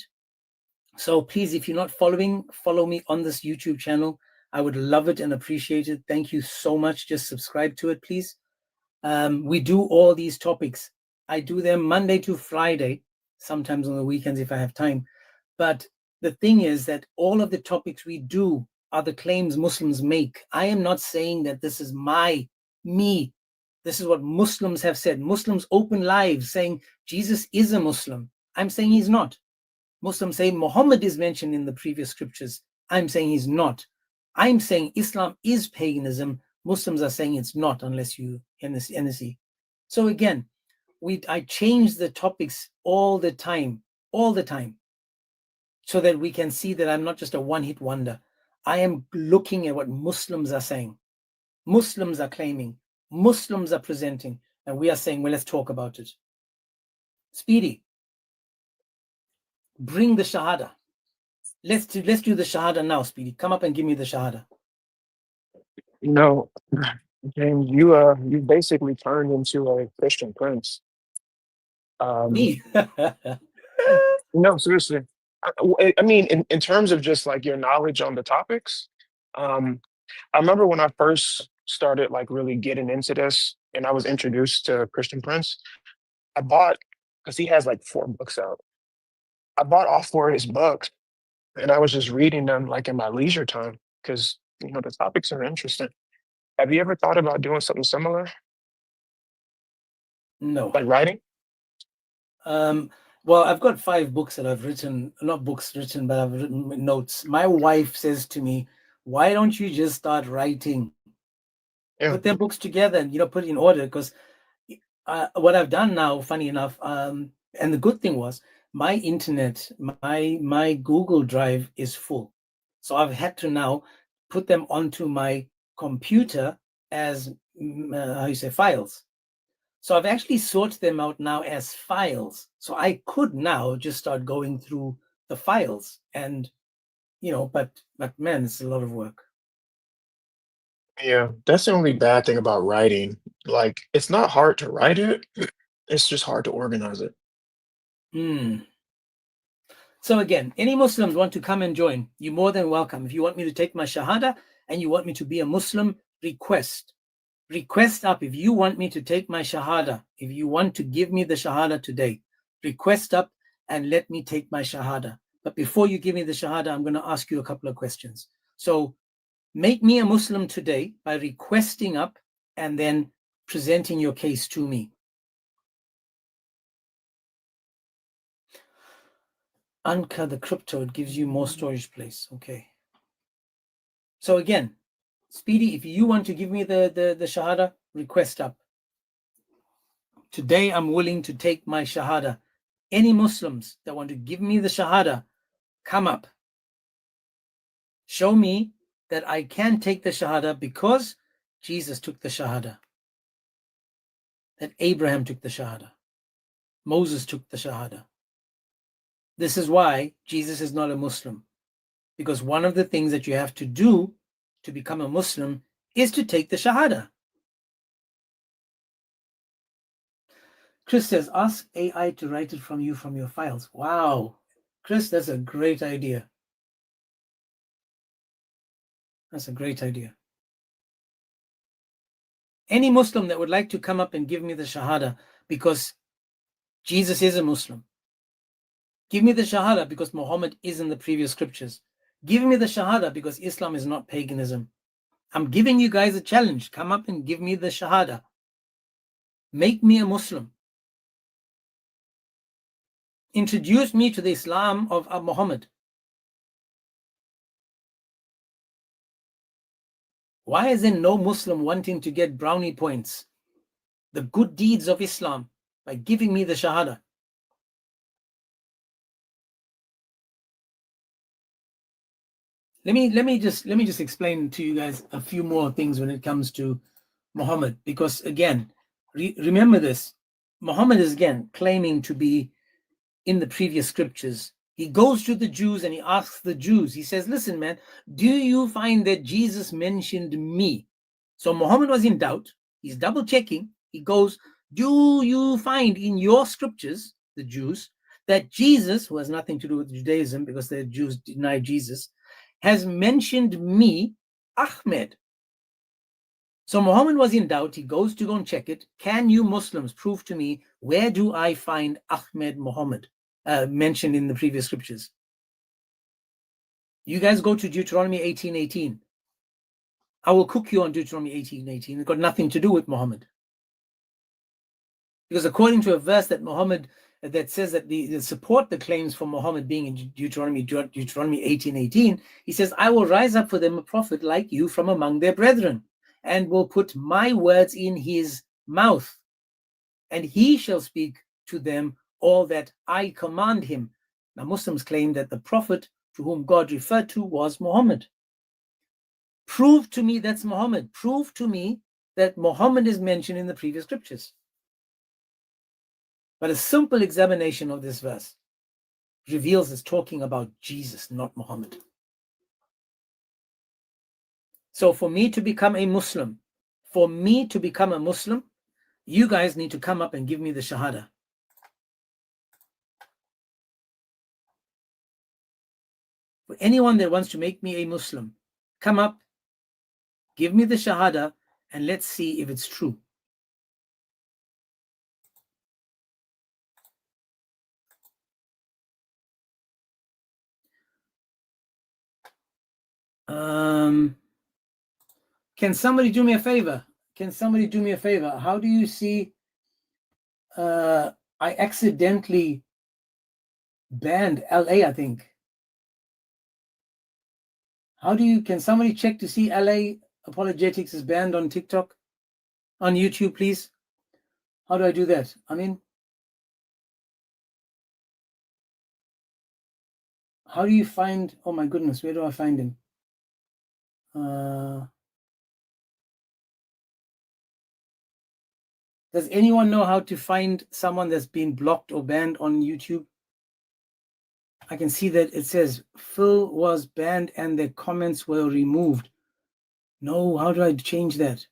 So please, if you're not following, follow me on this YouTube channel. I would love it and appreciate it. Thank you so much. Just subscribe to it, please. We do all these topics. I do them Monday to Friday, sometimes on the weekends if I have time. But the thing is that all of the topics we do are the claims Muslims make. I am not saying that this is me. This is what Muslims have said. Muslims open lives saying Jesus is a Muslim. I'm saying he's not. Muslims say Muhammad is mentioned in the previous scriptures. I'm saying he's not. I'm saying Islam is paganism. Muslims are saying it's not, unless you NSE. So again, I change the topics all the time, so that we can see that I'm not just a one-hit wonder. I am looking at what Muslims are saying. Muslims are claiming. Muslims are presenting. And we are saying, well, let's talk about it. Speedy, bring the Shahada. Let's do the Shahada now, Speedy. Come up and give me the Shahada. You know, James, you basically turned into a Christian prince. Me? No, seriously. I mean, in terms of just like your knowledge on the topics, I remember when I first started like really getting into this and I was introduced to Christian Prince, I bought, because he has like 4 books out. I bought all 4 of his books and I was just reading them like in my leisure time because, you know, the topics are interesting. Have you ever thought about doing something similar? No. Like writing? Well, I've got 5 books that I've written, not books written, but I've written notes. My wife says to me, why don't you just start writing? Yeah. Put their books together and, put it in order. Because what I've done now, funny enough, and the good thing was my internet, my Google Drive is full. So I've had to now put them onto my computer as, files. So I've actually sorted them out now as files. So I could now just start going through the files and, but man, it's a lot of work. Yeah, that's the only bad thing about writing. Like, it's not hard to write it. It's just hard to organize it. So again, any Muslims want to come and join, you're more than welcome. If you want me to take my Shahada and you want me to be a Muslim, request up. If you want me to take my Shahada, if you want to give me the Shahada today, request up and let me take my Shahada. But before you give me the Shahada, I'm going to ask you a couple of questions. So make me a Muslim today by requesting up and then presenting your case to me. Anchor the crypto, it gives you more storage place. Okay. So again, Speedy, if you want to give me the Shahada, request up. Today, I'm willing to take my Shahada. Any Muslims that want to give me the Shahada, come up. Show me that I can take the Shahada because Jesus took the Shahada. That Abraham took the Shahada. Moses took the Shahada. This is why Jesus is not a Muslim. Because one of the things that you have to do to become a Muslim is to take the Shahada. Chris says, ask AI to write it from your files. Wow. Chris, that's a great idea. That's a great idea. Any Muslim that would like to come up and give me the Shahada because Jesus is a Muslim. Give me the Shahada because Muhammad is in the previous scriptures. Give me the Shahada because Islam is not paganism. I'm giving you guys a challenge. Come up and give me the Shahada. Make me a Muslim. Introduce me to the Islam of Muhammad. Why is there no Muslim wanting to get brownie points, the good deeds of Islam, by giving me the Shahada? Let me just explain to you guys a few more things when it comes to Muhammad, because again, remember this, Muhammad is again claiming to be in the previous scriptures. He goes to the Jews and he asks the Jews, he says, listen, man, do you find that Jesus mentioned me? So Muhammad was in doubt. He's double checking. He goes, do you find in your scriptures, the Jews, that Jesus, who has nothing to do with Judaism because the Jews deny Jesus, has mentioned me, Ahmed? So Muhammad was in doubt. He goes to go and check it. Can you Muslims prove to me, where do I find Ahmed Muhammad mentioned in the previous scriptures? You guys go to Deuteronomy 18:18. I will cook you on Deuteronomy 18:18. It's got nothing to do with Muhammad. Because according to a verse that Muhammad, that says that the support the claims for Muhammad being in Deuteronomy 18:18, he says, I will rise up for them a prophet like you from among their brethren, and will put my words in his mouth, and he shall speak to them all that I command him. Now Muslims claim that the prophet to whom God referred to was Muhammad. Prove to me that's Muhammad. Prove to me that Muhammad is mentioned in the previous scriptures. But a simple examination of this verse reveals it's talking about Jesus, not Muhammad. So for me to become a Muslim, you guys need to come up and give me the Shahada. For anyone that wants to make me a Muslim, come up, give me the Shahada, and let's see if it's true. Can somebody do me a favor? How do you see I accidentally banned LA, I think. Can somebody check to see LA Apologetics is banned on TikTok, on YouTube, please? How do I do that? How do you find, oh my goodness, where do I find him? Does anyone know how to find someone that's been blocked or banned on YouTube? I can see that it says Phil was banned and their comments were removed. No, how do I change that?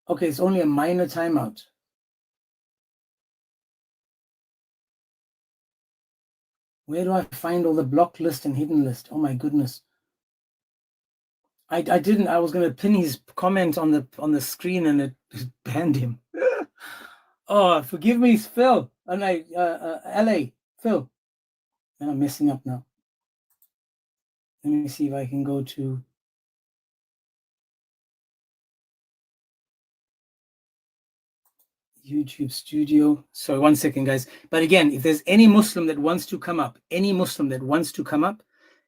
Okay, it's only a minor timeout. Where do I find all the blocked list and hidden list? Oh my goodness. I didn't. I was going to pin his comment on the screen and it banned him. Oh, forgive me, Phil. And LA, Phil. I'm messing up now. Let me see if I can go to YouTube studio. Sorry, 1 second, guys. But again, if there's any Muslim that wants to come up,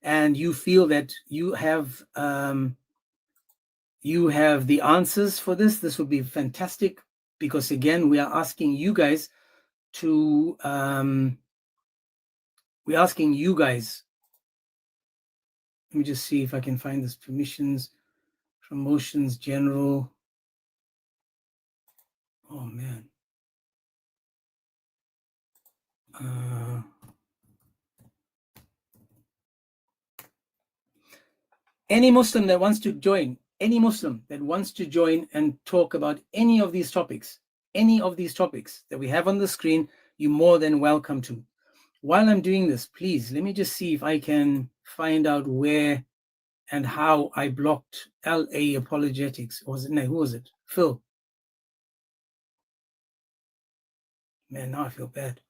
and you feel that you have the answers for this would be fantastic, because again, we are asking you guys to let me just see if I can find this. Permissions, promotions, general. Oh man. Any Muslim that wants to join, and talk about any of these topics that we have on the screen, you're more than welcome to. While I'm doing this, please, let me just see if I can find out where and how I blocked LA Apologetics. Or was it, no, who was it? Phil. Man, now I feel bad.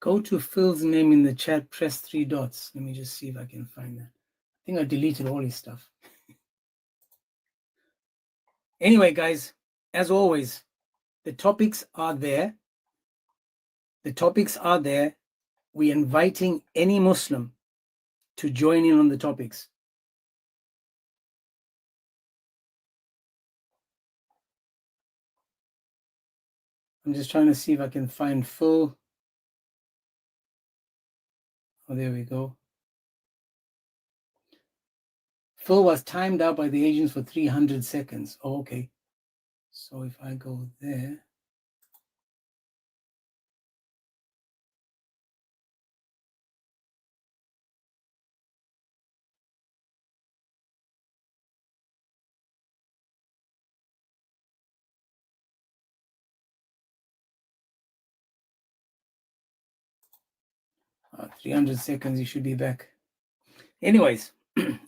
Go to Phil's name in the chat, press 3 dots. Let me just see if I can find that. I think I deleted all his stuff. Anyway, guys, as always, the topics are there. We're inviting any Muslim to join in on the topics. I'm just trying to see if I can find Phil. Oh, there we go. Phil was timed out by the agents for 300 seconds. Oh, okay. So if I go there. Oh, 300 seconds, you should be back. Anyways,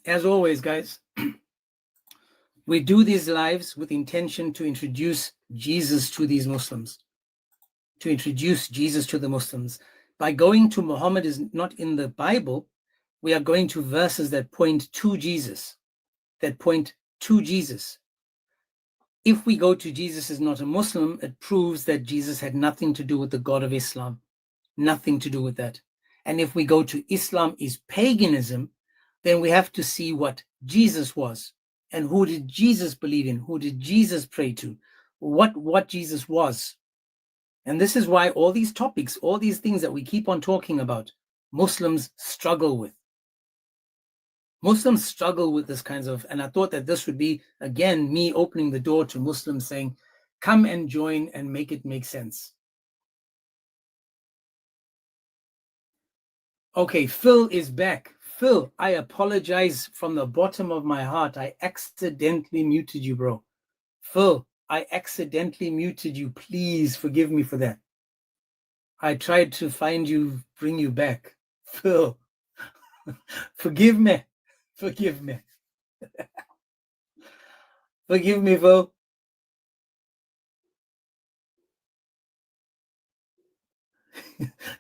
as always, guys, we do these lives with intention to introduce Jesus to these Muslims, to introduce Jesus to the Muslims. By going to Muhammad is not in the Bible, we are going to verses that point to Jesus, If we go to Jesus is not a Muslim, it proves that Jesus had nothing to do with the God of Islam, nothing to do with that. And if we go to Islam is paganism, then we have to see what Jesus was. And who did Jesus believe in? Who did Jesus pray to? What Jesus was. And this is why all these topics, all these things that we keep on talking about, Muslims struggle with. Muslims struggle with this kinds of, and I thought that this would be, again, me opening the door to Muslims saying, come and join and make it make sense. Okay, Phil is back. Phil, I apologize from the bottom of my heart. I accidentally muted you, bro. Phil, I accidentally muted you. Please forgive me for that. I tried to find you, bring you back. Phil, forgive me. Forgive me. Forgive me, Phil.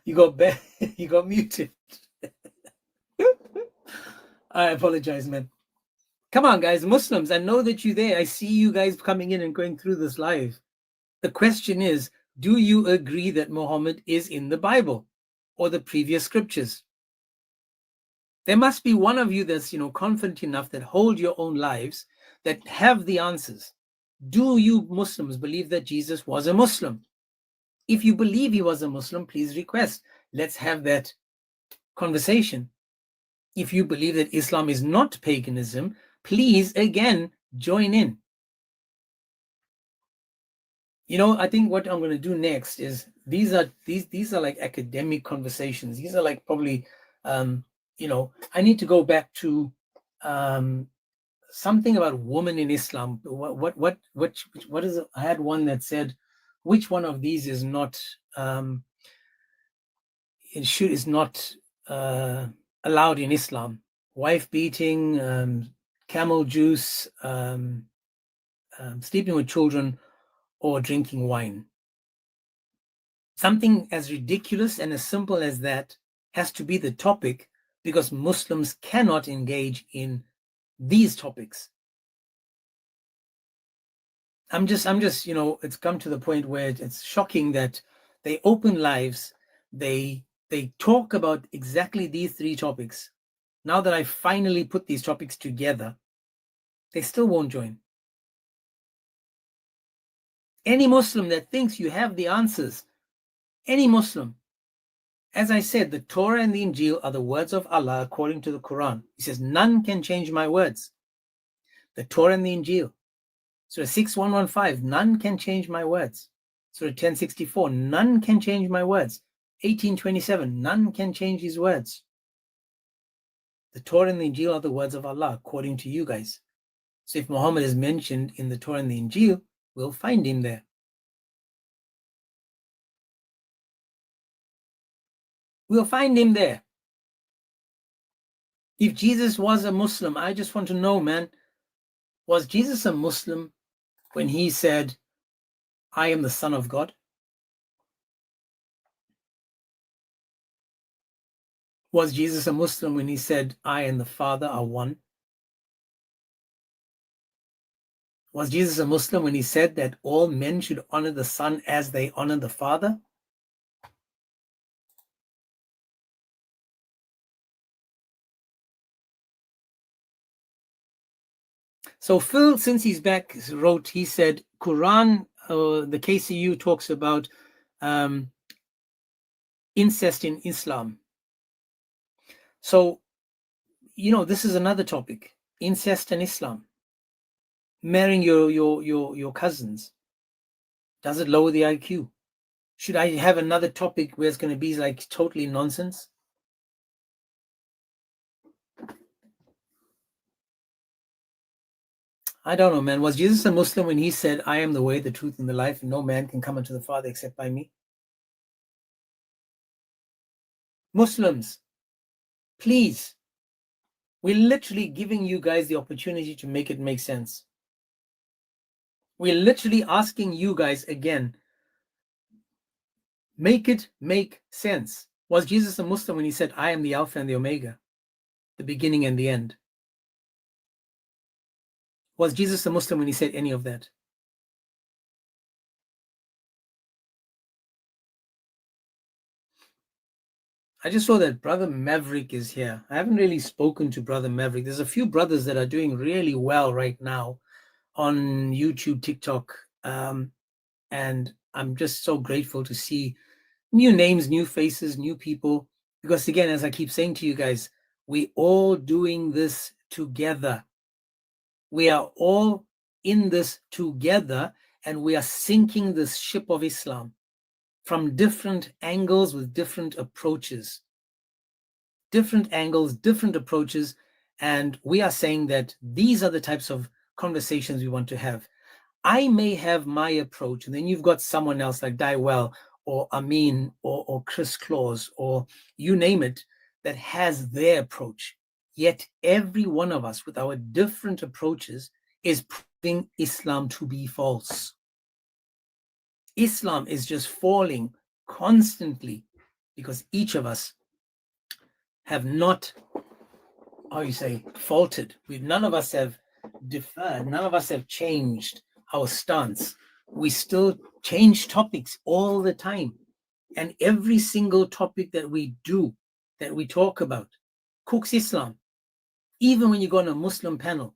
You got back. You got muted. I apologize, man. Come on, guys, Muslims, I know that you're there. I see you guys coming in and going through this live. The question is, do you agree that Muhammad is in the Bible or the previous scriptures? There must be one of you that's, confident enough that hold your own lives, that have the answers. Do you Muslims believe that Jesus was a Muslim? If you believe he was a Muslim, please request. Let's have that conversation. If you believe that Islam is not paganism, please, again, join in. You know, I think what I'm going to do next is these are like academic conversations. These are like probably, you know, I need to go back to something about women in Islam. What is it? I had one that said, which one of these is not is not allowed in Islam? Wife beating, camel juice, sleeping with children, or drinking wine. Something as ridiculous and as simple as that has to be the topic, because Muslims cannot engage in these topics. I'm just, you know, it's come to the point where it's shocking that they open lives, they talk about exactly these three topics. Now that I finally put these topics together, they still won't join. Any Muslim that thinks you have the answers, any Muslim, as I said, the Torah and the Injil are the words of Allah according to the Quran. He says, none can change my words. The Torah and the Injil. Surah 6115, none can change my words. Surah 1064, none can change my words. 1827, none can change his words. The Torah and the Injil are the words of Allah according to you guys. So if Muhammad is mentioned in the Torah and the Injil, we'll find him there. We'll find him there. If Jesus was a Muslim, I just want to know, man, was Jesus a Muslim when he said, I am the Son of God? Was Jesus a Muslim when he said, I and the Father are one? Was Jesus a Muslim when he said that all men should honor the Son as they honor the Father? So Phil, since he's back, he said, Quran, the KCU talks about incest in Islam. So, you know, this is another topic, incest in Islam. Marrying your cousins. Does it lower the IQ? Should I have another topic where it's going to be like totally nonsense? I don't know, man. Was Jesus a Muslim when he said, I am the way, the truth, and the life, and no man can come unto the Father except by me? Muslims, please, we're literally giving you guys the opportunity to make it make sense. We're literally asking you guys again, make it make sense. Was Jesus a Muslim when he said, I am the Alpha and the Omega, the beginning and the end? Was Jesus a Muslim when he said any of that? I just saw that Brother Maverick is here. I haven't really spoken to Brother Maverick. There's a few brothers that are doing really well right now on YouTube, TikTok. And I'm just so grateful to see new names, new faces, new people. Because again, as I keep saying to you guys, we all doing this together. We are all in this together, and we are sinking this ship of Islam from different angles with different approaches. Different angles, different approaches. And we are saying that these are the types of conversations we want to have. I may have my approach, and then you've got someone else like Daiwell or Amin or Chris Claus or you name it that has their approach. Yet every one of us with our different approaches is proving Islam to be false. Islam is just falling constantly because each of us have not, faltered. None of us have deferred. None of us have changed our stance. We still change topics all the time. And every single topic that we do, that we talk about, cooks Islam. Even when you go on a Muslim panel.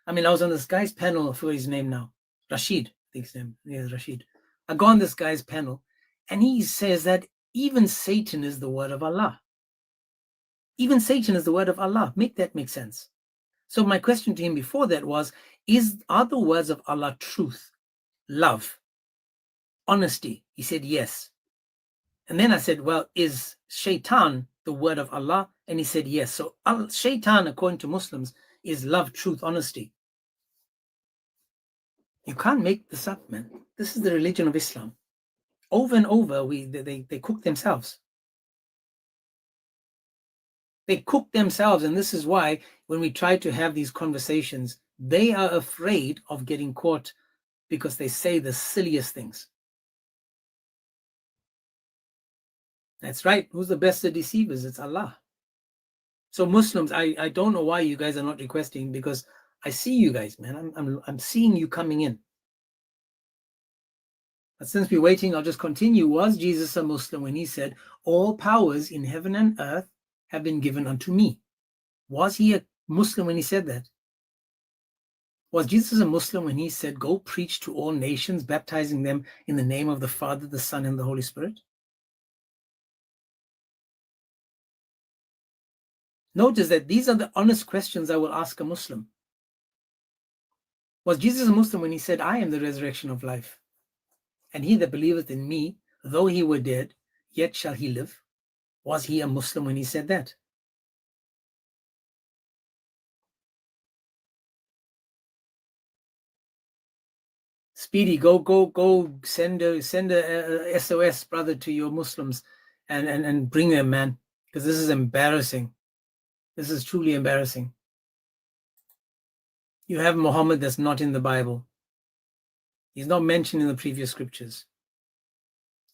I mean, I was on this guy's panel, I forget his name now. Rashid, I think his name is Rashid. I go on this guy's panel, and he says that even Satan is the word of Allah. Even Satan is the word of Allah. Make that make sense. So my question to him before that was, are the words of Allah truth, love? honesty? He said, yes. And then I said, well, is shaitan the word of Allah? And he said, yes. So shaitan, according to Muslims, is love, truth, honesty. You can't make this up, man. This is the religion of Islam. Over and over, they cook themselves. They cook themselves, and this is why when we try to have these conversations, they are afraid of getting caught because they say the silliest things. That's right. Who's the best of deceivers? It's Allah. So Muslims, I don't know why you guys are not requesting, because I see you guys, man. I'm seeing you coming in. But since we're waiting, I'll just continue. Was Jesus a Muslim when he said, all powers in heaven and earth have been given unto me? Was he a Muslim when he said that? Was Jesus a Muslim when he said, go preach to all nations, baptizing them in the name of the Father, the Son, and the Holy Spirit? Notice that these are the honest questions I will ask a Muslim. Was Jesus a Muslim when he said, I am the resurrection of life, and he that believeth in me, though he were dead, yet shall he live? Was he a Muslim when he said that? Speedy, go send a SOS, brother, to your Muslims and bring them, man, because this is embarrassing. This is truly embarrassing. You have Muhammad that's not in the Bible. He's not mentioned in the previous scriptures.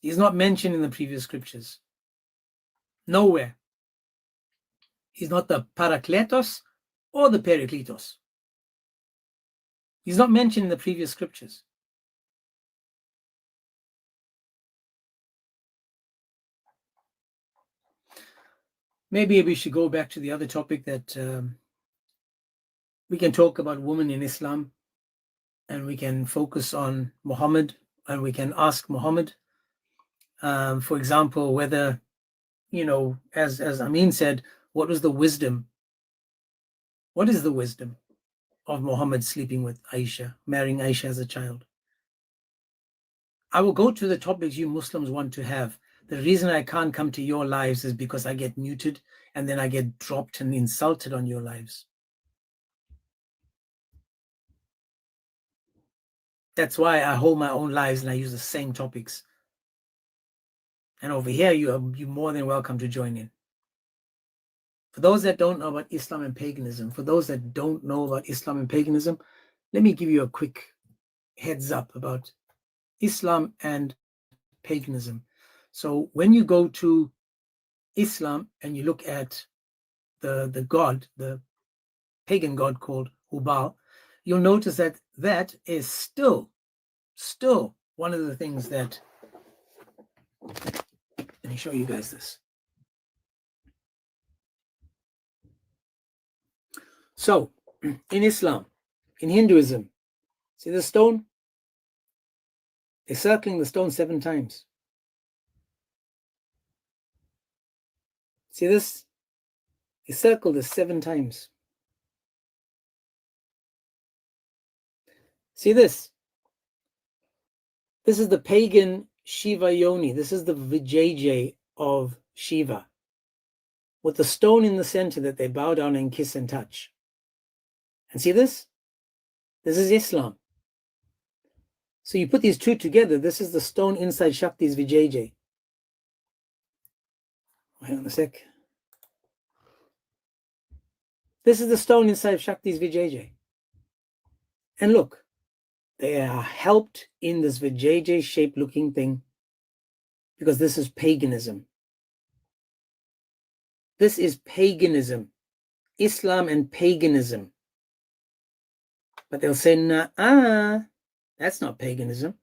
He's not mentioned in the previous scriptures. Nowhere. He's not the Parakletos or the Perikletos. He's not mentioned in the previous scriptures. Maybe we should go back to the other topic that we can talk about women in Islam, and we can focus on Muhammad, and we can ask Muhammad, for example, whether, as Amin said, what was the wisdom? What is the wisdom of Muhammad sleeping with Aisha, marrying Aisha as a child? I will go to the topics you Muslims want to have. The reason I can't come to your lives is because I get muted and then I get dropped and insulted on your lives. That's why I hold my own lives and I use the same topics. And over here, you're more than welcome to join in. For those that don't know about Islam and paganism, let me give you a quick heads up about Islam and paganism. So when you go to Islam and you look at the god, the pagan god called Hubal, you'll notice that that is still one of the things that, let me show you guys this. So in Islam, in Hinduism, see the stone? They're circling the stone 7 times. See this? They circle this 7 times. See this? This is the pagan Shiva Yoni. This is the Vijayjay of Shiva, with the stone in the center that they bow down and kiss and touch. And see this? This is Islam. So you put these two together. This is the stone inside Shakti's Vijayjay. Hang on a sec. This is the stone inside Shakti's Vijayjay. And look, they are helped in this Vijayjay shaped looking thing because this is paganism. This is paganism. Islam and paganism. But they'll say, nah, that's not paganism.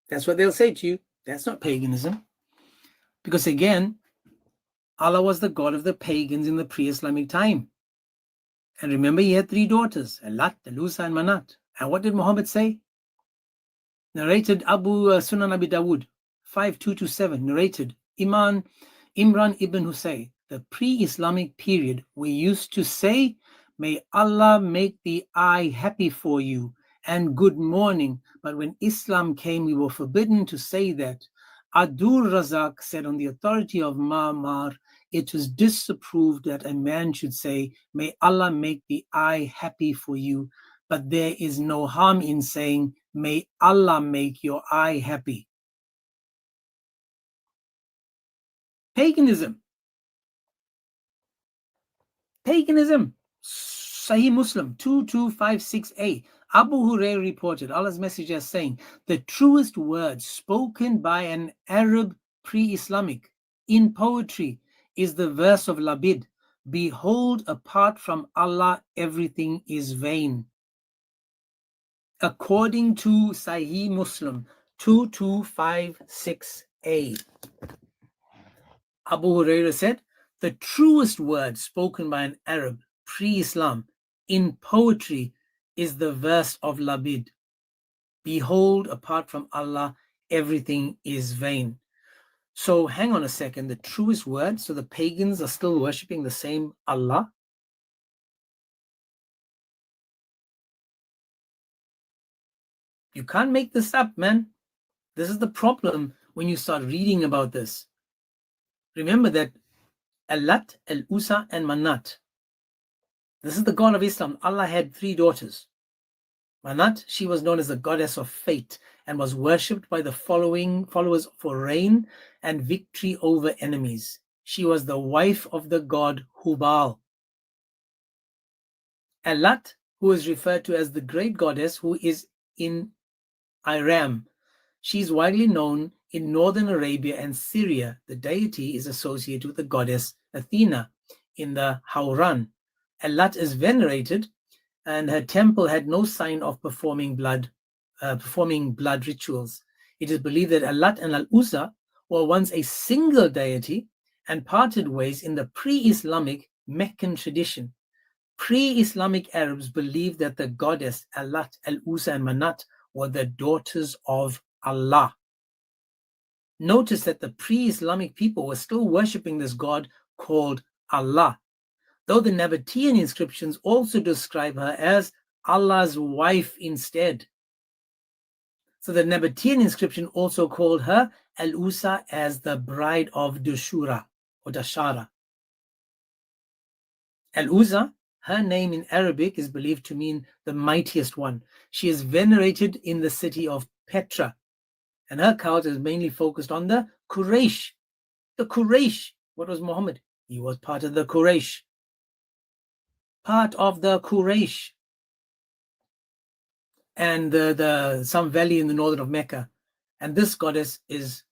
That's what they'll say to you. That's not paganism. Because again, Allah was the God of the pagans in the pre-Islamic time. And remember, he had 3 daughters, Lat, Lusa, and Manat. And what did Muhammad say? Narrated Sunan Abi Dawud, 5227, narrated Imran ibn Husayn, the pre-Islamic period, we used to say, may Allah make the eye happy for you and good morning. But when Islam came, we were forbidden to say that. Abdul Razak said on the authority of Ma'mar, it was disapproved that a man should say, may Allah make the eye happy for you. But there is no harm in saying, may Allah make your eye happy. Paganism. Sahih Muslim 2256a. Abu Hurairah reported Allah's Messenger saying, the truest word spoken by an Arab pre-Islamic in poetry is the verse of Labid, behold, apart from Allah, everything is vain. According to Sahih Muslim 2256a. Abu Hurairah said, the truest word spoken by an Arab pre-Islam in poetry is the verse of Labid. Behold, apart from Allah, everything is vain. So hang on a second, the truest word, so the pagans are still worshipping the same Allah? You can't make this up, man. This is the problem when you start reading about this. Remember that Allat, Al-Usa, and Manat. This is the God of Islam. Allah had 3 daughters. Manat, she was known as the goddess of fate and was worshipped by the followers for rain and victory over enemies. She was the wife of the god Hubal. Allat, who is referred to as the great goddess, who is in Iram. She is widely known in northern Arabia and Syria. The deity is associated with the goddess Athena in the Hauran. Allat is venerated, and her temple had no sign of performing blood rituals. It is believed that Allat and Al-Uzza were once a single deity and parted ways in the pre-Islamic Meccan tradition. Pre-Islamic Arabs believed that the goddess Allat, Al-Uzza, and Manat were the daughters of Allah. Notice that the pre-Islamic people were still worshipping this god called Allah, though the Nabatean inscriptions also describe her as Allah's wife instead. So the Nabatean inscription also called her Al-Usa as the bride of Dushura or Dashara. Al-Uzza, her name in Arabic is believed to mean the mightiest one. She is venerated in the city of Petra, and her cult is mainly focused on the Quraysh. The Quraysh, what was Muhammad? He was part of the Quraysh. Part of the Quraysh. And some valley in the northern of Mecca. And this goddess is,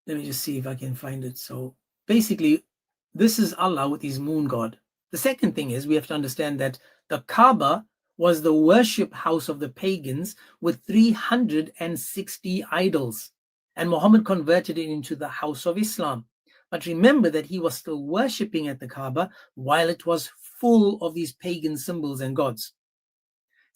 let me just see if I can find it. So basically, this is Allah with his moon god. The second thing is we have to understand that the Kaaba was the worship house of the pagans with 360 idols. And Muhammad converted it into the house of Islam. But remember that he was still worshipping at the Kaaba while it was full of these pagan symbols and gods.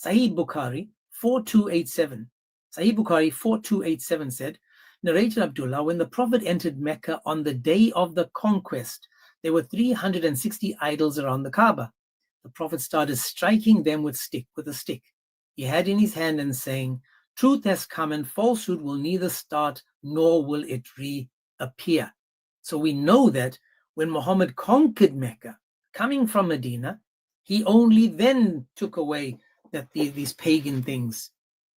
Sahih Bukhari 4287. Sahih Bukhari 4287 said, narrated Abdullah, when the Prophet entered Mecca on the day of the conquest, there were 360 idols around the Kaaba. The Prophet started striking them with a stick he had in his hand and saying, truth has come and falsehood will neither start nor will it reappear. So we know that when Muhammad conquered Mecca, coming from Medina, he only then took away these pagan things.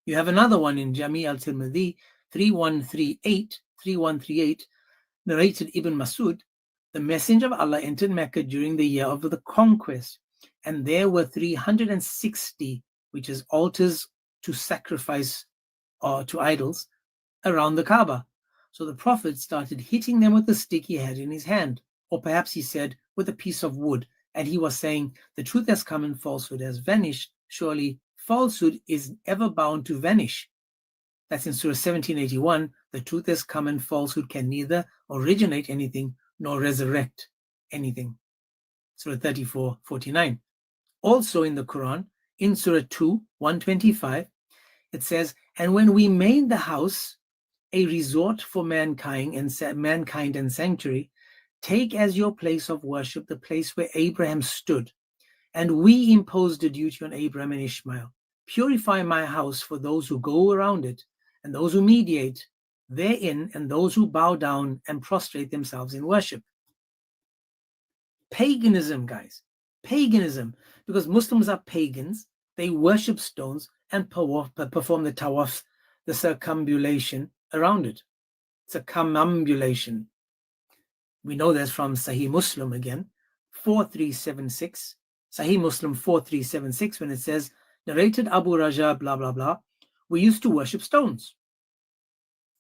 You have another one in Jami al-Tirmidhi 3138, narrated Ibn Masud, the Messenger of Allah entered Mecca during the year of the conquest, and there were 360, which is altars to sacrifice or to idols, around the Kaaba. So the Prophet started hitting them with the stick he had in his hand, or perhaps he said with a piece of wood, and he was saying, the truth has come and falsehood has vanished. Surely falsehood is ever bound to vanish. That's in Surah 1781. The truth has come and falsehood can neither originate anything nor resurrect anything. Surah 34:49. Also in the Quran, in Surah 2:125, it says, and when we made the house, a resort for mankind and sanctuary. Take as your place of worship the place where Abraham stood, and we imposed a duty on Abraham and Ishmael. Purify my house for those who go around it, and those who mediate therein, and those who bow down and prostrate themselves in worship. Paganism, guys. Paganism. Because Muslims are pagans. They worship stones and perform the tawaf, the circumambulation around it. Circumambulation. We know that's from Sahih Muslim again, 4376. Sahih Muslim 4376, when it says, narrated Abu Raja, blah, blah, blah, we used to worship stones.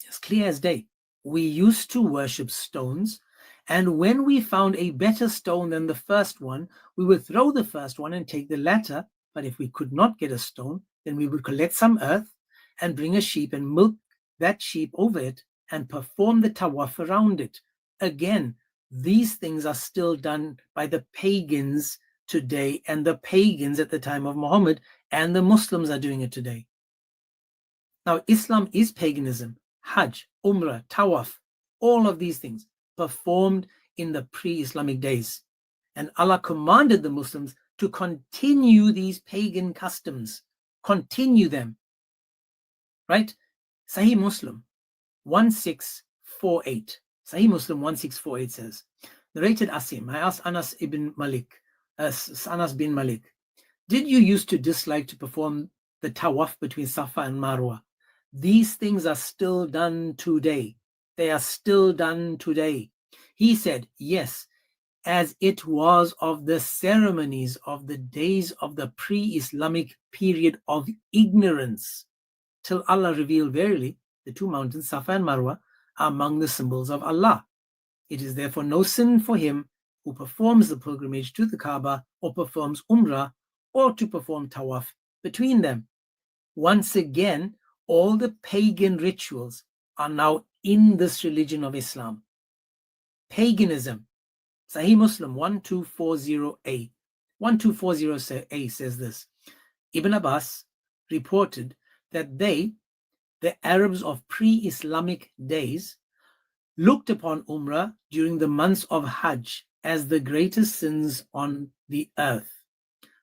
It's clear as day. We used to worship stones, and when we found a better stone than the first one, we would throw the first one and take the latter. But if we could not get a stone, then we would collect some earth and bring a sheep and milk that sheep over it and perform the tawaf around it. Again, these things are still done by the pagans today, and the pagans at the time of Muhammad, and the Muslims are doing it today. Now, Islam is paganism. Hajj, Umrah, Tawaf, all of these things performed in the pre-Islamic days. And Allah commanded the Muslims to continue these pagan customs, continue them. Right? Sahih Muslim 1648. Sahih Muslim 1648 says, narrated Asim, I asked Anas bin Malik, did you used to dislike to perform the tawaf between Safa and Marwa? These things are still done today. They are still done today. He said, yes, as it was of the ceremonies of the days of the pre-Islamic period of ignorance, till Allah revealed verily the two mountains, Safa and Marwa, are among the symbols of Allah. It is therefore no sin for him who performs the pilgrimage to the Kaaba or performs Umrah or to perform Tawaf between them. Once again, all the pagan rituals are now in this religion of Islam. Paganism. Sahih Muslim 1240a. 1240a says this. Ibn Abbas reported that they, the Arabs of pre-Islamic days, looked upon Umrah during the months of Hajj as the greatest sins on the earth.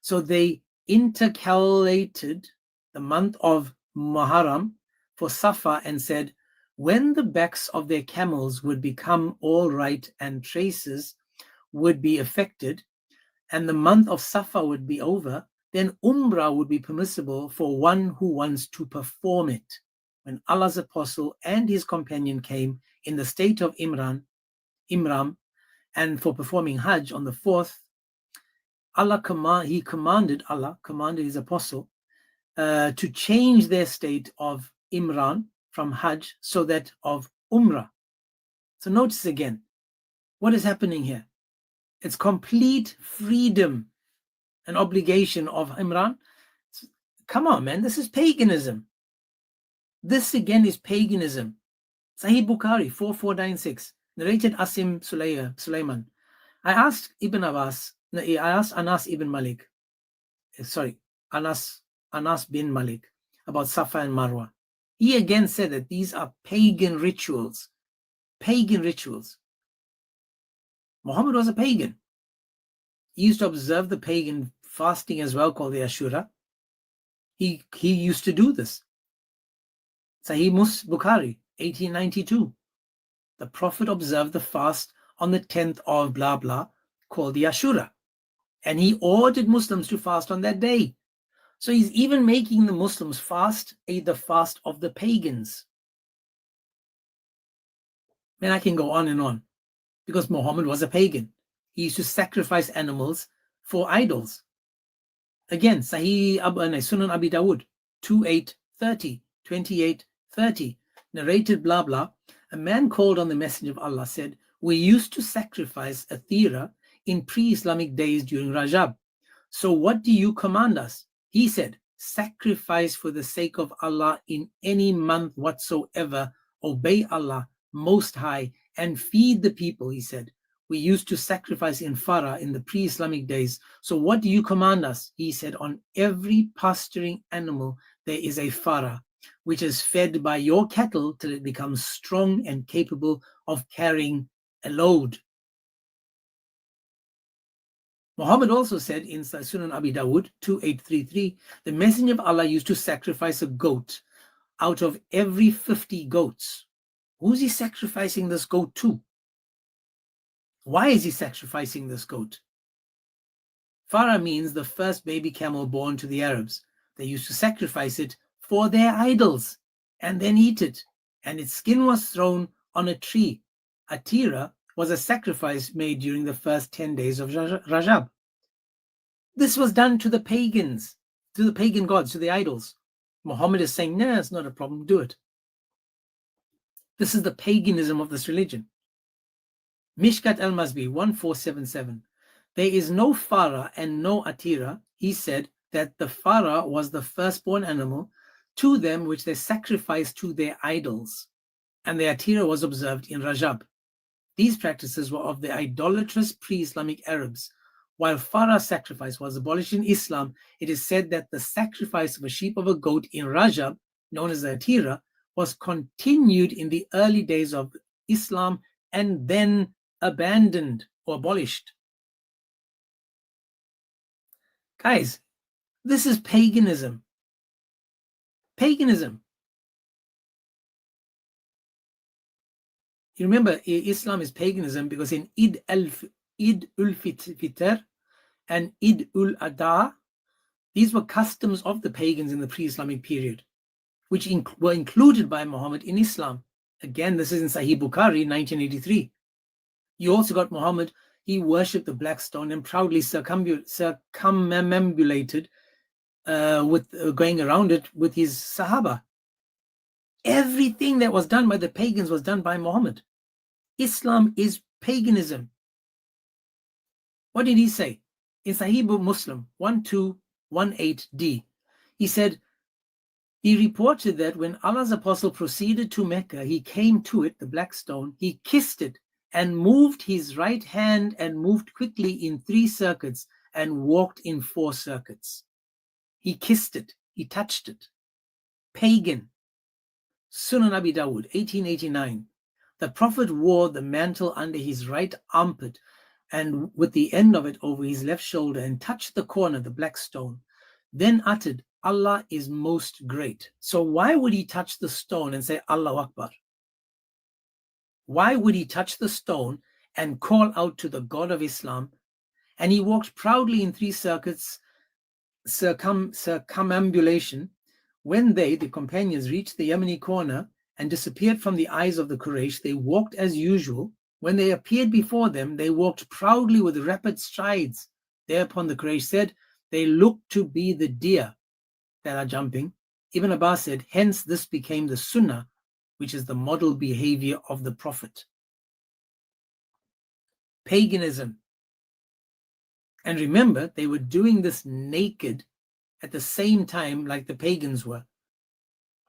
So they intercalated the month of Muharram for Safa and said, when the backs of their camels would become all right and traces would be affected, and the month of Safa would be over, then Umrah would be permissible for one who wants to perform it. When Allah's apostle and his companion came in the state of Imran, and for performing Hajj on the 4th, Allah commanded his apostle to change their state of Imran from Hajj so that of Umrah. So notice again, what is happening here? It's complete freedom and obligation of Imran. Come on, man, this is paganism. This again is paganism. Sahih Bukhari 4496, narrated Asim Sulaiman. I asked Anas ibn Malik, Anas bin Malik, about Safa and Marwa. He again said that these are pagan rituals. Pagan rituals. Muhammad was a pagan. He used to observe the pagan fasting as well, called the Ashura. He used to do this. Sahih Bukhari 1892. The Prophet observed the fast on the 10th of blah blah, called the Ashura, and he ordered Muslims to fast on that day. So he's even making the Muslims fast the fast of the pagans. And I can go on and on, because Muhammad was a pagan. He used to sacrifice animals for idols. Again, Sahih Sunan Abi Dawud 2830, 2830, narrated blah blah. A man called on the Messenger of Allah, said, we used to sacrifice a thira in pre-Islamic days during Rajab. So what do you command us? He said, sacrifice for the sake of Allah in any month whatsoever. Obey Allah Most High and feed the people, he said. We used to sacrifice in Farah in the pre-Islamic days. So what do you command us? He said, on every pasturing animal there is a Farah. which is fed by your cattle till it becomes strong and capable of carrying a load. Muhammad also said in Sunan Abi Dawud 2833, the Messenger of Allah used to sacrifice a goat out of every 50 goats. Who's he sacrificing this goat to? Why is he sacrificing this goat? Farah means the first baby camel born to the Arabs. They used to sacrifice it for their idols and then eat it, and its skin was thrown on a tree. Atira was a sacrifice made during the first 10 days of Rajab. This was done to the pagans, to the pagan gods, to the idols. Muhammad is saying, no, it's not a problem, do it. This is the paganism of this religion. Mishkat al-Masbi 1477. There is no Farah and no Atira. He said that the Farah was the firstborn animal to them which they sacrificed to their idols, and the Atira was observed in Rajab. These practices were of the idolatrous pre-Islamic Arabs. While Farah sacrifice was abolished in Islam, it is said that the sacrifice of a sheep or a goat in Rajab, known as the Atira, was continued in the early days of Islam and then abandoned or abolished. Guys, this is paganism. Paganism. You remember, Islam is paganism because in Eid ul-Fitr and Eid ul-Adha, these were customs of the pagans in the pre-Islamic period, which were included by Muhammad in Islam. Again, this is in Sahih Bukhari, 1983. You also got Muhammad, he worshipped the black stone and proudly circumambulated with going around it with his Sahaba. Everything that was done by the pagans was done by Muhammad. Islam is paganism. What did he say? In Sahih Muslim 1218d, he said, he reported that when Allah's apostle proceeded to Mecca, he came to it, the black stone, he kissed it and moved his right hand and moved quickly in 3 circuits and walked in 4 circuits. He kissed it, he touched it. Pagan. Sunan Abi Dawud, 1889. The Prophet wore the mantle under his right armpit and with the end of it over his left shoulder and touched the corner, the black stone, then uttered, Allah is most great. So why would he touch the stone and say, Allahu Akbar? Why would he touch the stone and call out to the God of Islam? And he walked proudly in 3 circuits, circumambulation. When they, the companions, reached the Yemeni corner and disappeared from the eyes of the Quraysh, they walked as usual. When they appeared before them, they walked proudly with rapid strides. Thereupon the Quraysh said, they look to be the deer that are jumping. Ibn Abbas said, hence this became the sunnah, which is the model behavior of the Prophet. Paganism. And remember, they were doing this naked at the same time like the pagans were.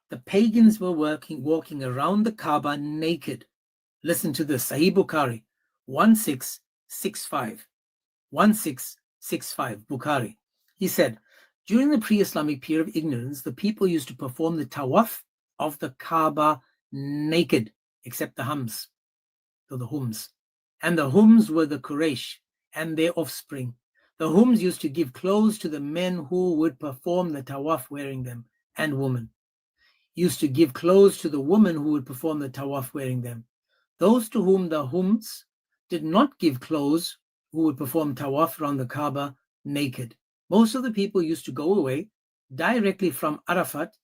The pagans were walking around the Kaaba naked. Listen to this, Sahih Bukhari, 1665. 1665, Bukhari. He said, during the pre-Islamic period of ignorance, the people used to perform the tawaf of the Kaaba naked, except the hums, so the hums. And the hums were the Quraysh and their offspring. The hums used to give clothes to the men who would perform the tawaf wearing them, and women. Used to give clothes to the women who would perform the tawaf wearing them. Those to whom the hums did not give clothes, who would perform tawaf around the Kaaba naked. Most of the people used to go away directly from Arafat,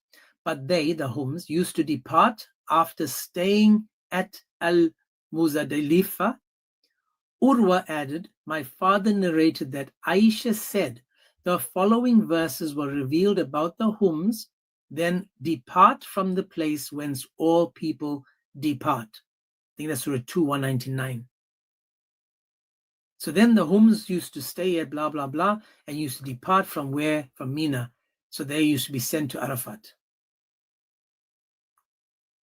but they, the hums, used to depart after staying at Al-Muzdalifah. Urwa added, my father narrated that Aisha said, the following verses were revealed about the hums, then depart from the place whence all people depart. I think that's Surah 2, 199. So then the hums used to stay at blah, blah, blah, and used to depart from where? From Mina. So they used to be sent to Arafat.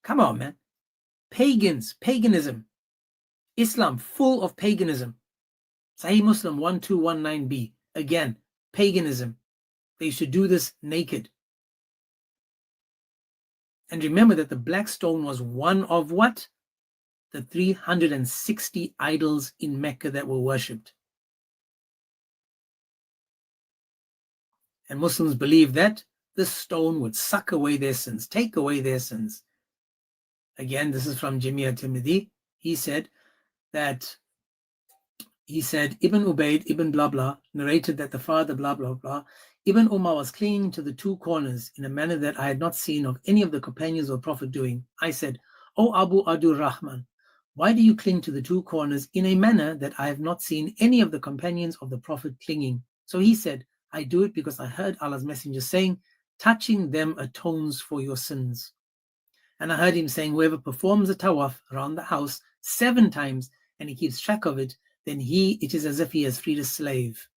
Come on, man. Pagans, paganism. Islam, full of paganism. Sahih Muslim 1219b. Again, paganism. They used to do this naked. And remember that the black stone was one of what? The 360 idols in Mecca that were worshipped. And Muslims believe that this stone would suck away their sins, take away their sins. Again, this is from Jami' at-Tirmidhi. He said, Ibn Ubayd, Ibn blah blah, narrated that the father blah blah blah, Ibn Umar was clinging to the two corners in a manner that I had not seen of any of the companions of the Prophet doing. I said, O Abu Adur Rahman, why do you cling to the two corners in a manner that I have not seen any of the companions of the Prophet clinging? So he said, I do it because I heard Allah's messenger saying, touching them atones for your sins. And I heard him saying, whoever performs a tawaf around the house 7 times and he keeps track of it, then it is as if he has freed a slave.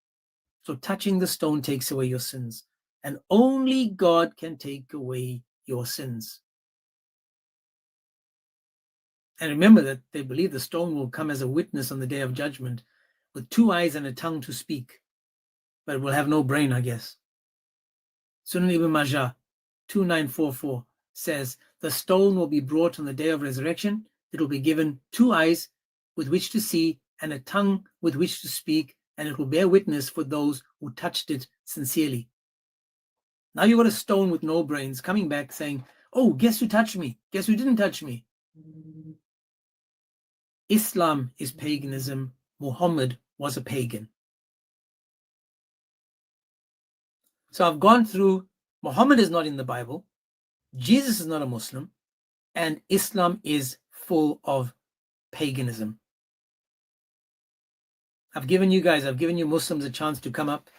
So touching the stone takes away your sins. And only God can take away your sins. And remember that they believe the stone will come as a witness on the day of judgment with 2 eyes and a tongue to speak, but it will have no brain, I guess. Sunan Ibn Majah 2944 says, the stone will be brought on the day of resurrection. It will be given 2 eyes with which to see and a tongue with which to speak, and it will bear witness for those who touched it sincerely. Now you've got a stone with no brains coming back saying, oh, guess who touched me? Guess who didn't touch me? Islam is paganism. Muhammad was a pagan. So I've gone through, Muhammad is not in the Bible, Jesus is not a Muslim, and Islam is full of paganism. I've given you Muslims a chance to come up,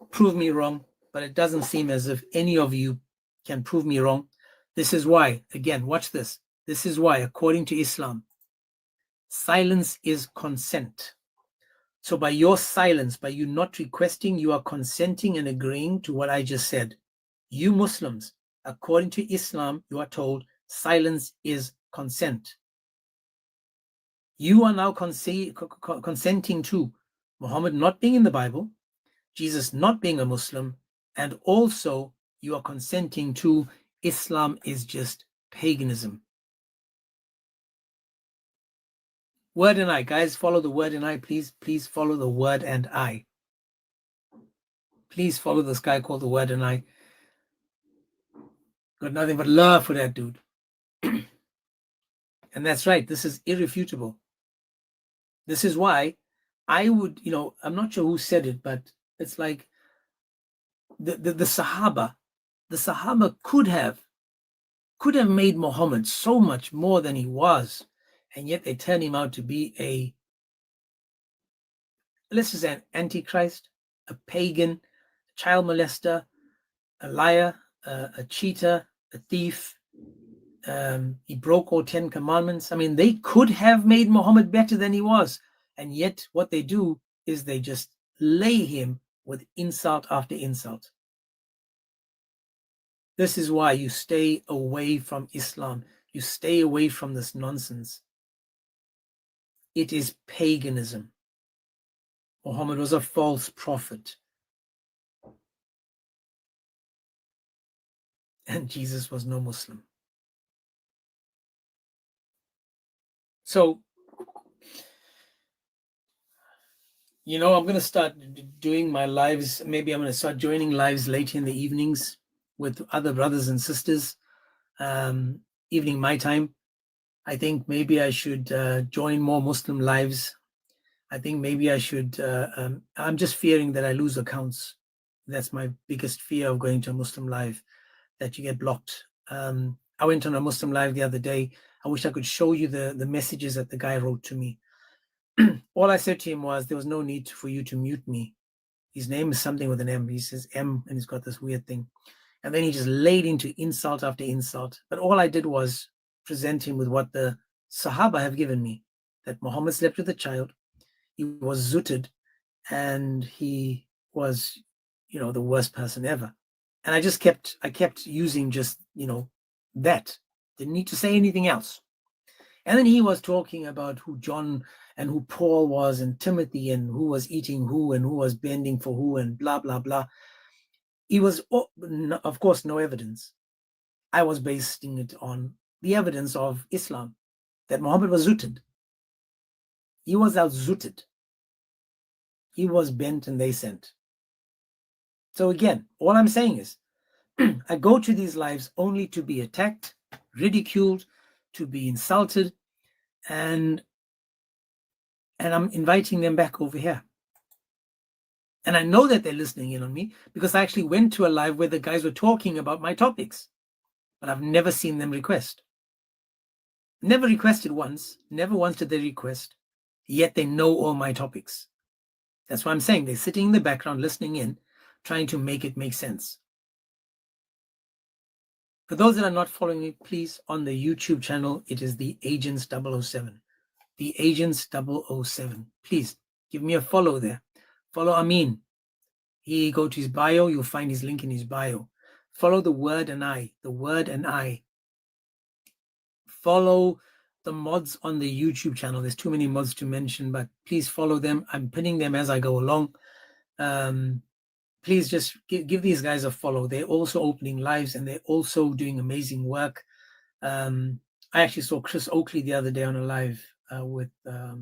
prove me wrong, but it doesn't seem as if any of you can prove me wrong. This is why, again, watch this. This is why, according to Islam, silence is consent. So by your silence, by you not requesting, you are consenting and agreeing to what I just said. You Muslims, according to Islam, you are told silence is consent. You are now consenting to Muhammad not being in the Bible, Jesus not being a Muslim, and also you are consenting to Islam is just paganism. Word and I, guys, follow the word and I. Please follow the word and I. Please follow this guy called the word and I. Got nothing but love for that dude. And that's right. This is irrefutable. This is why I would, I'm not sure who said it, but it's like the Sahaba could have made Muhammad so much more than he was, and yet they turned him out to be let's just say an antichrist, a pagan, a child molester, a liar, a cheater, a thief. He broke all 10 commandments. I mean, they could have made Muhammad better than he was. And yet what they do is they just lay him with insult after insult. This is why you stay away from Islam. You stay away from this nonsense. It is paganism. Muhammad was a false prophet. And Jesus was no Muslim. So, I'm going to start doing my lives. Maybe I'm going to start joining lives late in the evenings with other brothers and sisters, evening my time. I think maybe I should join more Muslim lives. I think maybe I should, I'm just fearing that I lose accounts. That's my biggest fear of going to a Muslim live, that you get blocked. I went on a Muslim live the other day. I wish I could show you the messages that the guy wrote to me. All I said to him was, there was no need for you to mute me. His name is something with an M. He says M, and he's got this weird thing. And then he just laid into insult after insult. But all I did was present him with what the Sahaba have given me, that Muhammad slept with a child, he was zooted, and he was, the worst person ever. And I kept using just, that. Didn't need to say anything else. And then he was talking about who John and who Paul was and Timothy and who was eating who and who was bending for who and blah, blah, blah. He was, of course, no evidence. I was basing it on the evidence of Islam, that Muhammad was zooted. He was out-zooted. He was bent and they sent. So again, all I'm saying is, I go to these lives only to be attacked, ridiculed, to be insulted, and I'm inviting them back over here. And I know that they're listening in on me because I actually went to a live where the guys were talking about my topics, but I've never seen them request. Never requested once, never once did they request, yet they know all my topics. That's why I'm saying they're sitting in the background, listening in, trying to make it make sense. For those that are not following me, please, on the YouTube channel, it is the Agents 007. The Agents 007. Please give me a follow there. Follow Amin. He go to his bio, you'll find his link in his bio. Follow the word and I, the word and I. Follow the mods on the YouTube channel. There's too many mods to mention, but please follow them. I'm pinning them as I go along. Please just give these guys a follow. They're also opening lives and they're also doing amazing work. I actually saw Chris Oakley the other day on a live with, I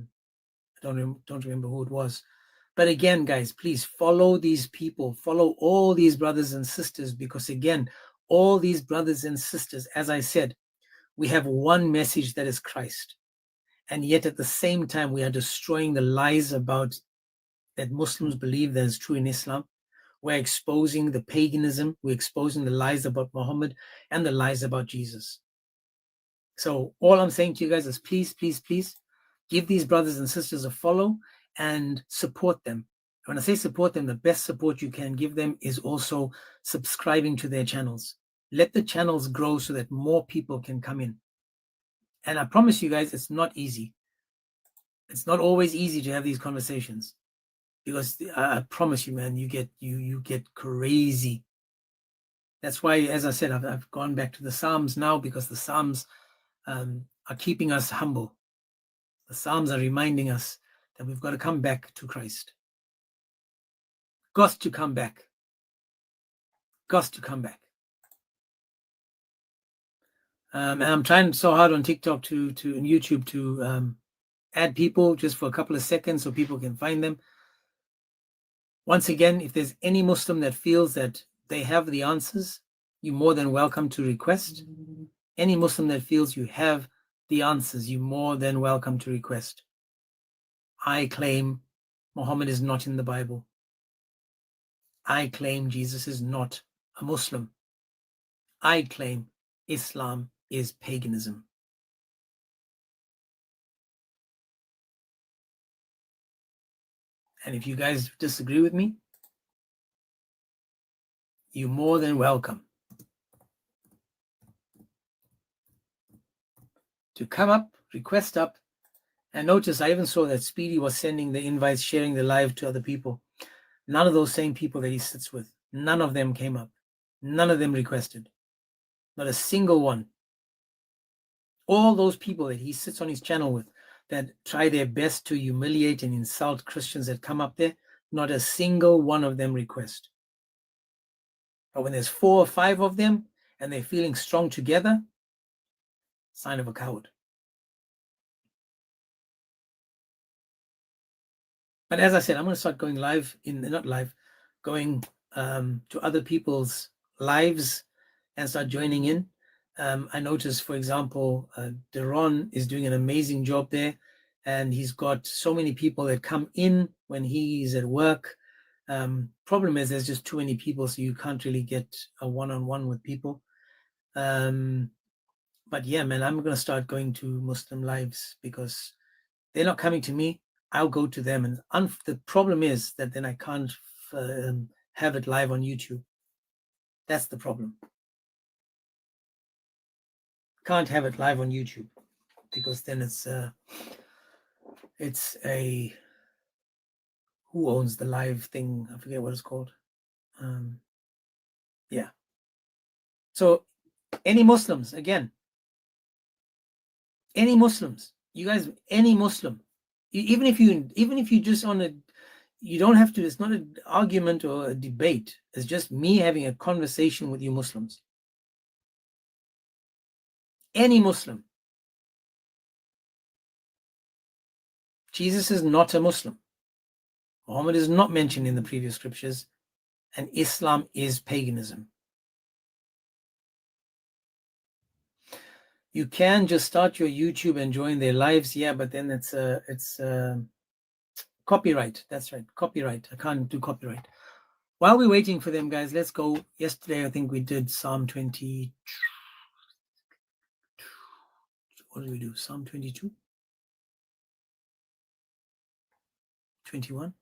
don't remember who it was. But again, guys, please follow these people. Follow all these brothers and sisters because, again, all these brothers and sisters, as I said, we have one message that is Christ. And yet at the same time, we are destroying the lies about that Muslims believe that is true in Islam. We're exposing the paganism. We're exposing the lies about Muhammad and the lies about Jesus. So all I'm saying to you guys is please, please, please give these brothers and sisters a follow and support them. When I say support them, the best support you can give them is also subscribing to their channels. Let the channels grow so that more people can come in. And I promise you guys, it's not easy. It's not always easy to have these conversations. Because I promise you, man, you get crazy. That's why, as I said, I've gone back to the Psalms now because the Psalms are keeping us humble. The Psalms are reminding us that we've got to come back to Christ. Got to come back. Got to come back. And I'm trying so hard on TikTok and YouTube to add people just for a couple of seconds so people can find them. Once again, if there's any Muslim that feels that they have the answers, you're more than welcome to request. Any Muslim that feels you have the answers, you're more than welcome to request. I claim Muhammad is not in the Bible. I claim Jesus is not a Muslim. I claim Islam is paganism. And if you guys disagree with me, you're more than welcome to come up, request up. And notice I even saw that Speedy was sending the invites, sharing the live to other people. None of those same people that he sits with, none of them came up. None of them requested. Not a single one. All those people that he sits on his channel with that try their best to humiliate and insult Christians that come up there, not a single one of them request. But when there's 4 or 5 of them and they're feeling strong together, sign of a coward. But as I said, I'm going to start going live going to other people's lives and start joining in. I noticed, for example, Deron is doing an amazing job there, and he's got so many people that come in when he's at work. Problem is there's just too many people, so you can't really get a one-on-one with people. But yeah, man, I'm going to start going to Muslim lives because they're not coming to me. I'll go to them. And the problem is that then I can't have it live on YouTube. That's the problem. Can't have it live on YouTube because then it's a who owns the live thing? I forget what it's called. Yeah. So any Muslims, again, any Muslims, you guys, any Muslim, even if you just you don't have to, it's not an argument or a debate. It's just me having a conversation with you Muslims. Any Muslim. Jesus is not a Muslim. Muhammad is not mentioned in the previous scriptures, and Islam is paganism. You can just start your YouTube and join their lives, yeah, but then it's copyright. That's right, copyright. I can't do copyright. While we're waiting for them, guys, let's go. Yesterday, I think we did Psalm 20. What did we do? Psalm 22? 21?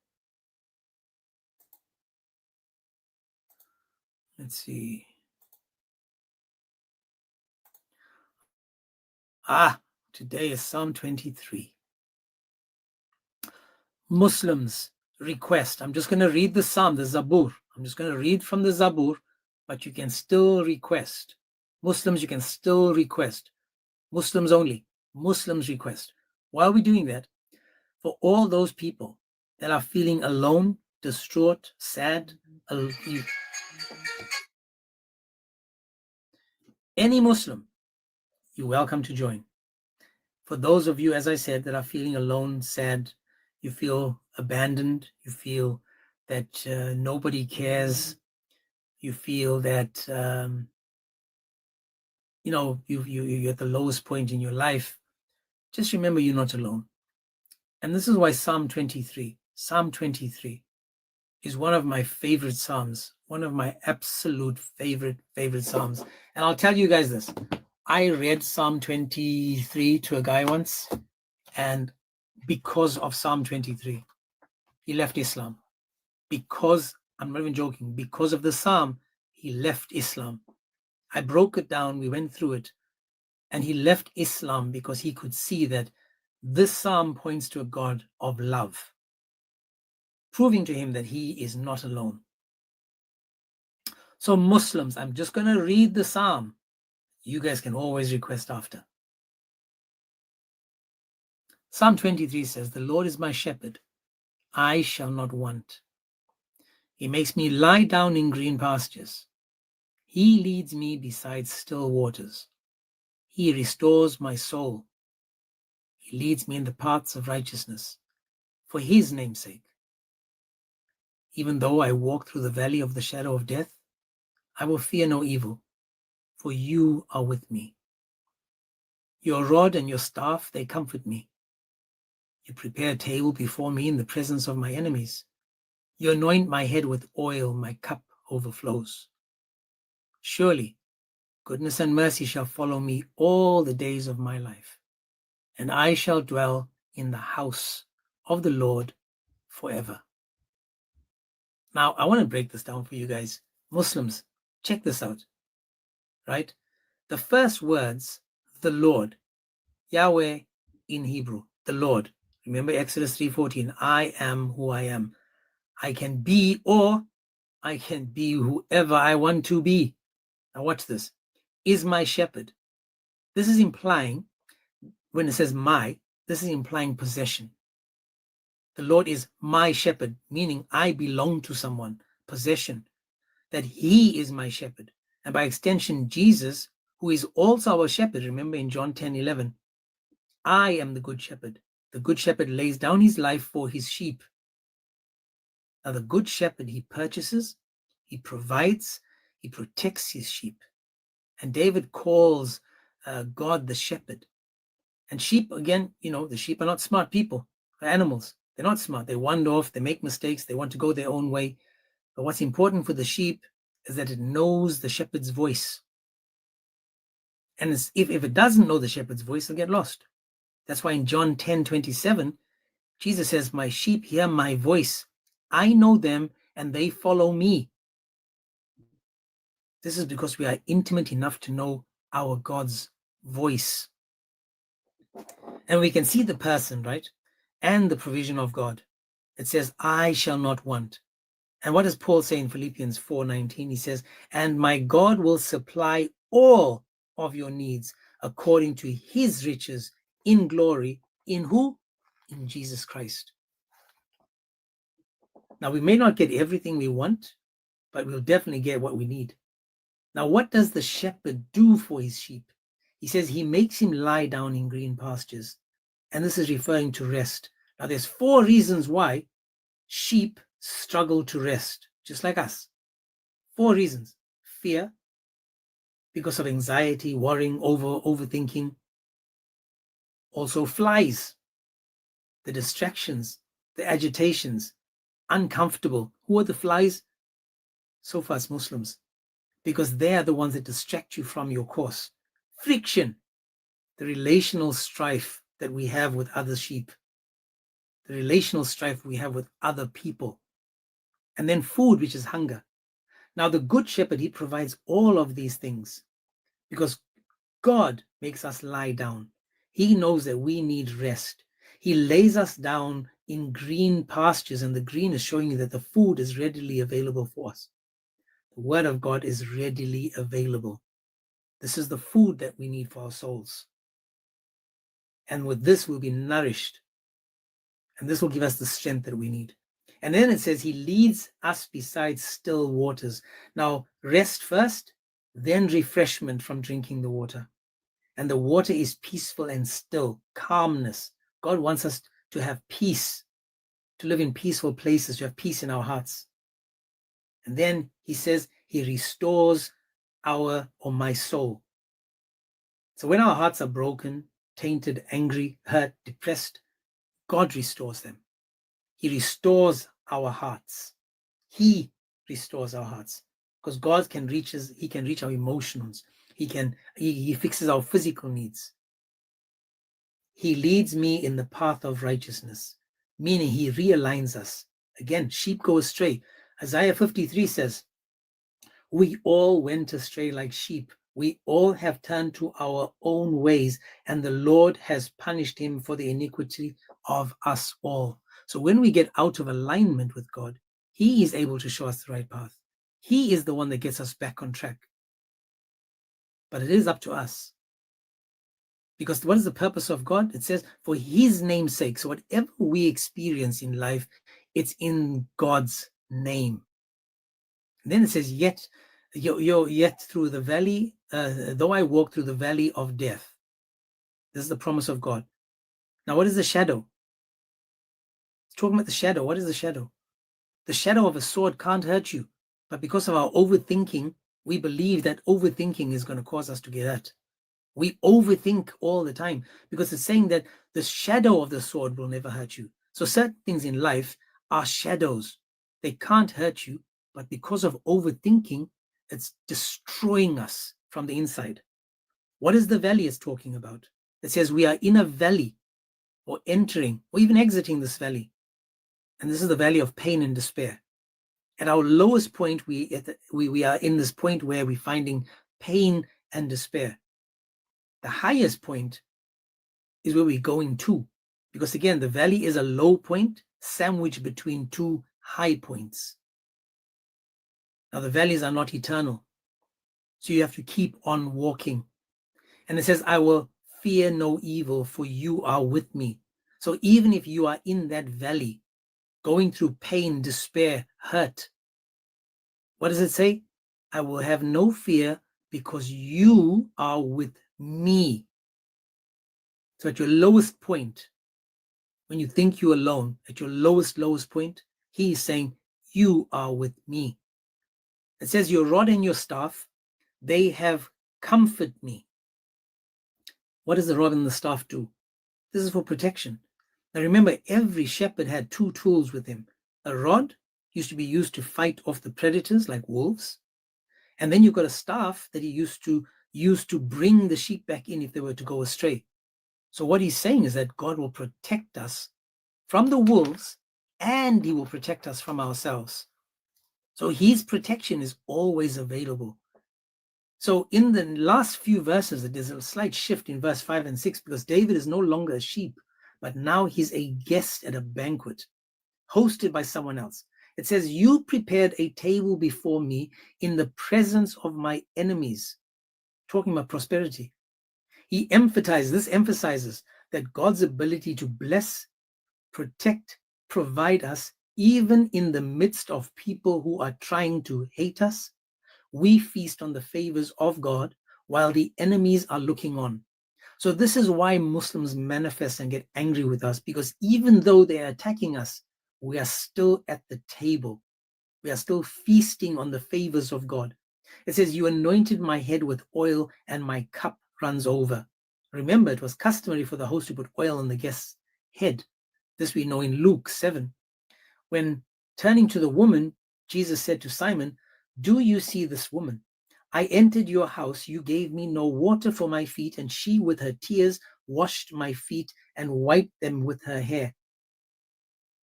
Let's see. Today is Psalm 23. Muslims request. I'm just going to read the Psalm, the Zabur. I'm just going to read from the Zabur, but you can still request. Muslims, you can still request. Muslims only. Muslims request. Why are we doing that? For all those people that are feeling alone, distraught, sad, any Muslim, you're welcome to join. For those of you, as I said, that are feeling alone, sad, you feel abandoned, you feel that nobody cares, you feel that you're at the lowest point in your life, just remember you're not alone. And this is why Psalm 23 is one of my favorite Psalms, one of my absolute favorite Psalms. And I'll tell you guys this. I read Psalm 23 to a guy once, and because of Psalm 23, he left Islam. Because, I'm not even joking, because of the Psalm, he left Islam. I broke it down, we went through it, and he left Islam because he could see that this Psalm points to a God of love, proving to him that he is not alone. So Muslims, I'm just going to read the Psalm. You guys can always request after. Psalm 23 says, "The Lord is my shepherd, I shall not want. He makes me lie down in green pastures. He leads me beside still waters. He restores my soul. He leads me in the paths of righteousness for his name's sake. Even though I walk through the valley of the shadow of death, I will fear no evil, for you are with me. Your rod and your staff, they comfort me. You prepare a table before me in the presence of my enemies. You anoint my head with oil, my cup overflows. Surely, goodness and mercy shall follow me all the days of my life, and I shall dwell in the house of the Lord forever." Now, I want to break this down for you guys. Muslims, check this out, right? The first words, the Lord, Yahweh in Hebrew, the Lord. Remember Exodus 3:14, I am who I am. I can be, or I can be whoever I want to be. Now watch this. Is my shepherd. This is implying, when it says my, this is implying possession. The Lord is my shepherd, meaning I belong to someone, possession, that he is my shepherd. And by extension, Jesus, who is also our shepherd, remember in John 10:11, I am the good shepherd. The good shepherd lays down his life for his sheep. Now, the good shepherd, he purchases, he provides, he protects his sheep. And David calls God the shepherd. And sheep, again, the sheep are not smart people, they're animals. They're not smart. They wander off, they make mistakes, they want to go their own way. But what's important for the sheep is that it knows the shepherd's voice. And if it doesn't know the shepherd's voice, it'll get lost. That's why in John 10:27, Jesus says, my sheep hear my voice. I know them and they follow me. This is because we are intimate enough to know our God's voice. And we can see the person, right? And the provision of God. It says, I shall not want. And what does Paul say in Philippians 4:19? He says, and my God will supply all of your needs according to his riches in glory. In who? In Jesus Christ. Now, we may not get everything we want, but we'll definitely get what we need. Now, what does the shepherd do for his sheep? He says he makes him lie down in green pastures. And this is referring to rest. Now, there's 4 reasons why sheep struggle to rest, just like us. 4 reasons. Fear, because of anxiety, worrying, overthinking. Also flies, the distractions, the agitations, uncomfortable. Who are the flies? So far as Muslims, because they are the ones that distract you from your course. Friction, the relational strife that we have with other sheep, the relational strife we have with other people. And then food, which is hunger. Now, the good shepherd, he provides all of these things because God makes us lie down. He knows that we need rest. He lays us down in green pastures, and the green is showing you that the food is readily available for us. The word of God is readily available. This is the food that we need for our souls. And with this, we'll be nourished. And this will give us the strength that we need. And then it says he leads us beside still waters. Now, rest first, then refreshment from drinking the water. And the water is peaceful and still, calmness. God wants us to have peace, to live in peaceful places, to have peace in our hearts. And then he says he restores my soul. So when our hearts are broken, tainted, angry, hurt, depressed, God restores them. He restores our hearts. He restores our hearts because God can reach us. He can reach our emotions. He fixes our physical needs. He leads me in the path of righteousness, meaning he realigns us. Again, sheep go astray. Isaiah 53 says, we all went astray like sheep. We all have turned to our own ways, and the Lord has punished him for the iniquity of us all. So when we get out of alignment with God, he is able to show us the right path. He is the one that gets us back on track. But it is up to us. Because what is the purpose of God? It says, for his name's sake. So whatever we experience in life, it's in God's name. And then it says, yet through the valley, though I walk through the valley of death. This is the promise of God. Now, what is the shadow? It's talking about the shadow. What is the shadow? The shadow of a sword can't hurt you. But because of our overthinking, we believe that overthinking is going to cause us to get hurt. We overthink all the time because it's saying that the shadow of the sword will never hurt you. So certain things in life are shadows. They can't hurt you, but because of overthinking, it's destroying us from the inside. What is the valley it's talking about? It says we are in a valley or entering or even exiting this valley. And this is the valley of pain and despair. At our lowest point, we are in this point where we're finding pain and despair. The highest point is where we're going to, because again, the valley is a low point sandwiched between 2 high points. Now, the valleys are not eternal, so you have to keep on walking. And it says, I will fear no evil, for you are with me. So even if you are in that valley, going through pain, despair, hurt, what does it say? I will have no fear because you are with me. So at your lowest point, when you think you're alone, at your lowest point, he is saying, you are with me. It says, your rod and your staff, they have comforted me. What does the rod and the staff do? This is for protection. Now remember, every shepherd had 2 tools with him. A rod used to be used to fight off the predators like wolves. And then you've got a staff that he used to bring the sheep back in if they were to go astray. So what he's saying is that God will protect us from the wolves and he will protect us from ourselves. So his protection is always available. So in the last few verses, there's a slight shift in verse 5 and 6 because David is no longer a sheep, but now he's a guest at a banquet hosted by someone else. It says, you prepared a table before me in the presence of my enemies. Talking about prosperity. This emphasizes that God's ability to bless, protect, provide us, even in the midst of people who are trying to hate us. We feast on the favors of God while the enemies are looking on. So this is why Muslims manifest and get angry with us, because even though they are attacking us, we are still at the table. We are still feasting on the favors of God. It says, you anointed my head with oil and my cup runs over. Remember, it was customary for the host to put oil on the guest's head. This we know in Luke 7. When turning to the woman, Jesus said to Simon, do you see this woman? I entered your house, you gave me no water for my feet, and she with her tears washed my feet and wiped them with her hair.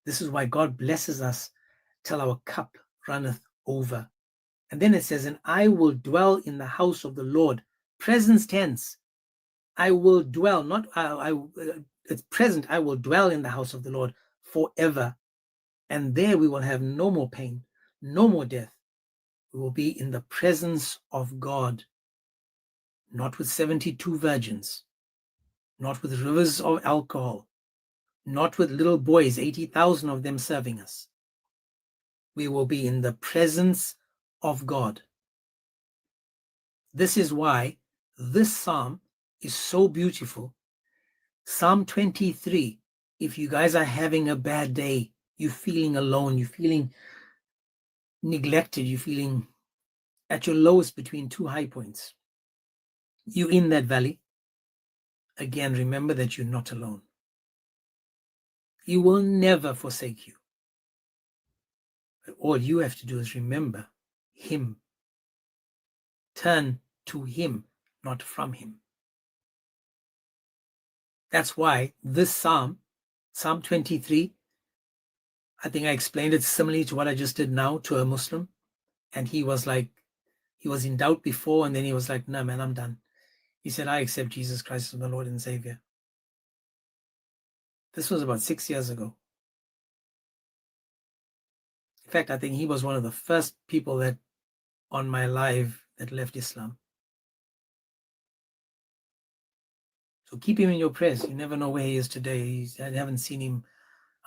This is why God blesses us till our cup runneth over. And then it says, and I will dwell in the house of the Lord. Present tense. I will dwell, not it's present. I will dwell in the house of the Lord forever. And there we will have no more pain, no more death. We will be in the presence of God, not with 72 virgins, not with rivers of alcohol, not with little boys, 80,000 of them serving us. We will be in the presence of God. This is why this psalm is so beautiful. Psalm 23, if you guys are having a bad day, you're feeling alone, you're feeling neglected, you're feeling at your lowest between two high points, you in that valley, again, remember that you're not alone. He will never forsake you. But all you have to do is remember him. Turn to him, not from him. That's why this Psalm 23, I think I explained it similarly to what I just did now to a Muslim. And he was like, he was in doubt before, and then he was like, no, man, I'm done. He said, I accept Jesus Christ as my Lord and Savior. This was about 6 years ago. In fact, I think he was one of the first people that on my live that left Islam. So keep him in your prayers. You never know where he is today. I haven't seen him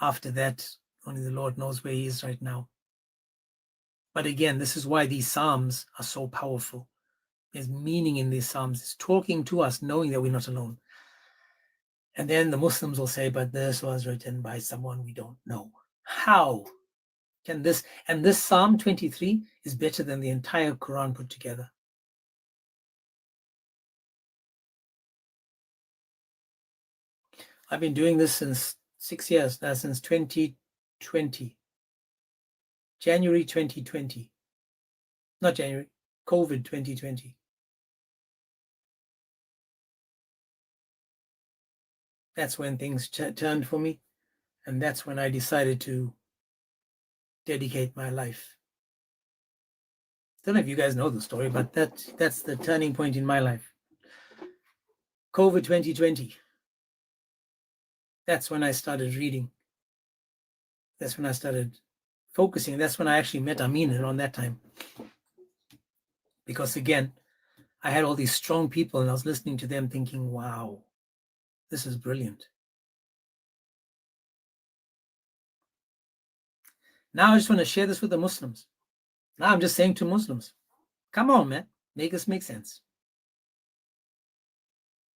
after that. Only the Lord knows where he is right now. But again, this is why these Psalms are so powerful. There's meaning in these Psalms. It's talking to us, knowing that we're not alone. And then the Muslims will say, but this was written by someone we don't know. How can this? And this Psalm 23 is better than the entire Quran put together. I've been doing this since 6 years now, since 2020. January 2020. Not January, COVID 2020. That's when things turned for me. And that's when I decided to dedicate my life. Don't know if you guys know the story, but that's the turning point in my life. COVID 2020. That's when I started reading. That's when I started focusing. That's when I actually met Amin around that time. Because again, I had all these strong people and I was listening to them thinking, wow, this is brilliant. Now I just want to share this with the Muslims. Now I'm just saying to Muslims, come on, man, make this make sense.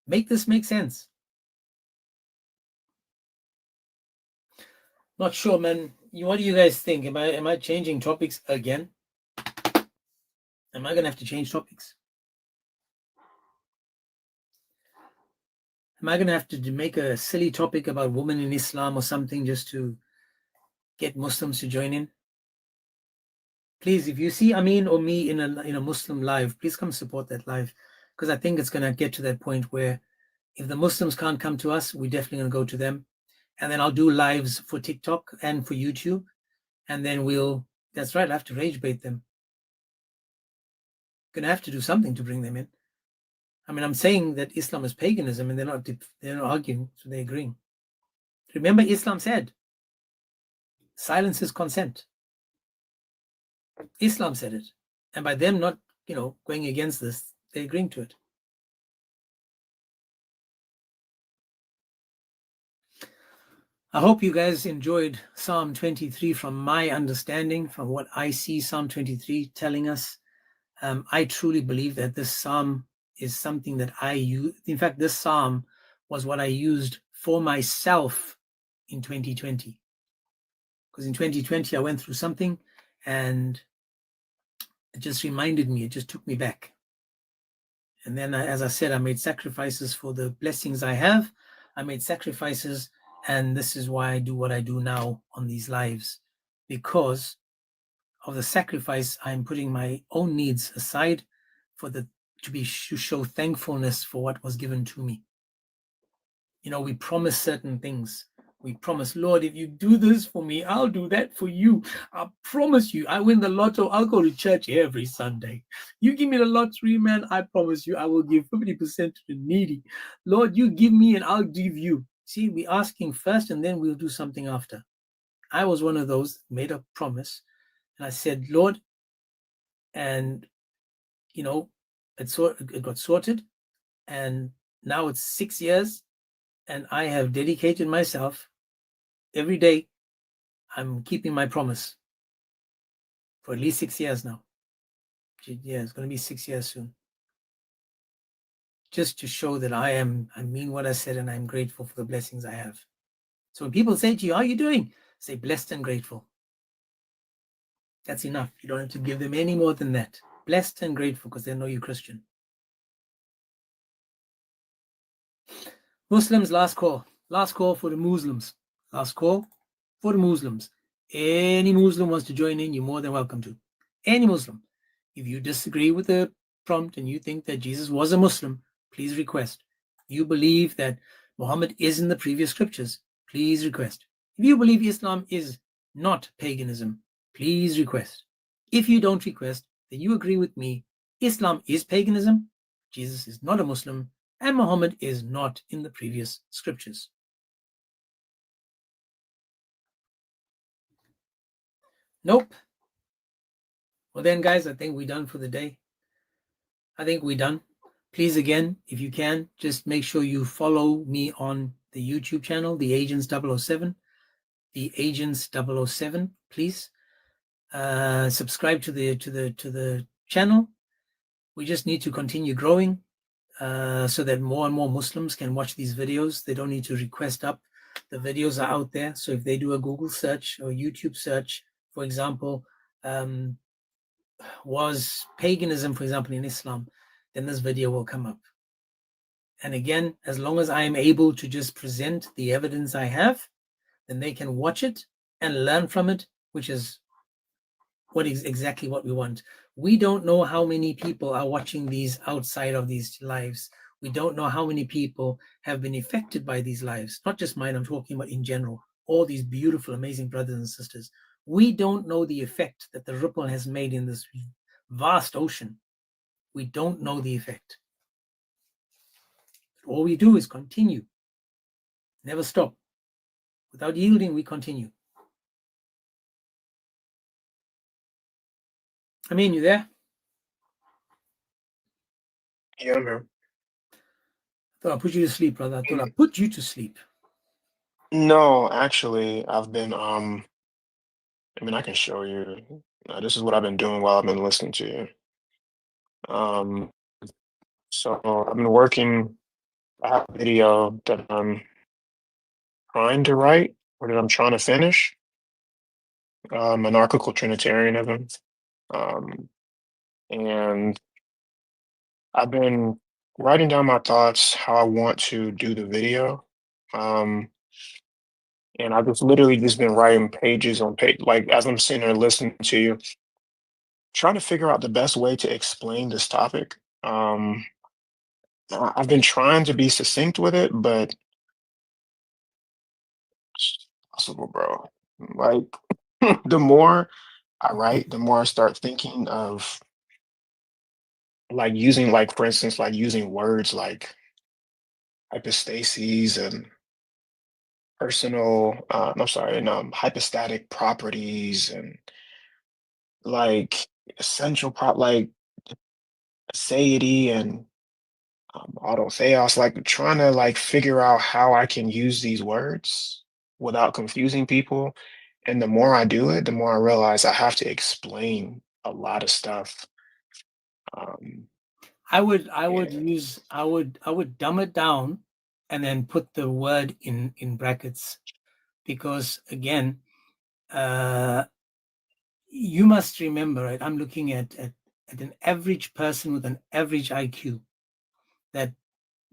Make this make sense. Not sure, man. What do you guys think? Am I changing topics again? Am I gonna have to change topics? Am I gonna have to make a silly topic about women in Islam or something just to get Muslims to join in? Please, if you see Amin or me in a Muslim live, please come support that live, because I think it's gonna get to that point where if the Muslims can't come to us, we're definitely gonna go to them. And then I'll do lives for TikTok and for YouTube. And then that's right, I have to rage bait them. Gonna have to do something to bring them in. I mean, I'm saying that Islam is paganism and they're not arguing, so they're agreeing. Remember, Islam said, silence is consent. Islam said it. And by them not, going against this, they're agreeing to it. I hope you guys enjoyed Psalm 23 from my understanding, from what I see Psalm 23 telling us. I truly believe that this Psalm is something that I use. In fact, this psalm was what I used for myself in 2020. Because in 2020, I went through something and it just reminded me, it just took me back. And then, as I said, I made sacrifices for the blessings I have. I made sacrifices, and this is why I do what I do now on these lives. Because of the sacrifice, I'm putting my own needs aside to show thankfulness for what was given to me. You know, we promise certain things. We promise, Lord, if you do this for me, I'll do that for you. I promise you, I win the lotto, I'll go to church every Sunday. You give me the lottery, man, I promise you, I will give 50% to the needy. Lord, you give me and I'll give you. See, we're asking first and then we'll do something after. I was one of those, made a promise. And I said, Lord, and, you know, it got sorted. And now it's 6 years. And I have dedicated myself every day. I'm keeping my promise for at least 6 years now. Yeah, it's going to be 6 years soon. Just to show that I mean what I said, and I'm grateful for the blessings I have. So when people say to you, how are you doing? Say blessed and grateful. That's enough. You don't have to give them any more than that. Blessed and grateful, because they know you're Christian. Muslims, last call. Last call for the Muslims. Last call for the Muslims. Any Muslim wants to join in, you're more than welcome to. Any Muslim. If you disagree with the prompt and you think that Jesus was a Muslim, please request. You believe that Muhammad is in the previous scriptures, please request. If you believe Islam is not paganism, please request. If you don't request, then you agree with me. Islam is paganism, Jesus is not a Muslim, and Muhammad is not in the previous scriptures. Nope. Well then, guys, I think we're done for the day. I think we're done. Please, again, if you can, just make sure you follow me on the YouTube channel, The Agents 007. The Agents 007, please. Subscribe to the channel. We just need to continue growing so that more and more Muslims can watch these videos. They don't need to request up. The videos are out there. So if they do a Google search or YouTube search, for example, was paganism, for example, in Islam, then this video will come up. And again, as long as I am able to just present the evidence I have, then they can watch it and learn from it, which is exactly what we want. We don't know how many people are watching these outside of these lives. We don't know how many people have been affected by these lives. Not just mine, I'm talking about in general. All these beautiful, amazing brothers and sisters. We don't know the effect that the ripple has made in this vast ocean. We don't know the effect. All we do is continue. Never stop. Without yielding, we continue. I mean, you there? Yeah, man. I thought I put you to sleep, brother. I thought I put you to sleep. No, actually, I've been I mean, I can show you. This is what I've been doing while I've been listening to you. So I've been working. I have a video that I'm trying to write or that I'm trying to finish. Monarchical Trinitarianism. And I've been writing down my thoughts, how I want to do the video. And I've just literally just been writing pages on page, like as I'm sitting there listening to you, trying to figure out the best way to explain this topic. I've been trying to be succinct with it, but it's possible, bro. Like the more I write, the more I start thinking of like using, like for instance, like using words like hypostases and personal, I'm sorry, and hypostatic properties and like essential like aseity and autotheos, like trying to like figure out how I can use these words without confusing people. And the more I do it, the more I realize I have to explain a lot of stuff. I would dumb it down and then put the word in brackets, because again, you must remember, right? I'm looking at an average person with an average IQ, that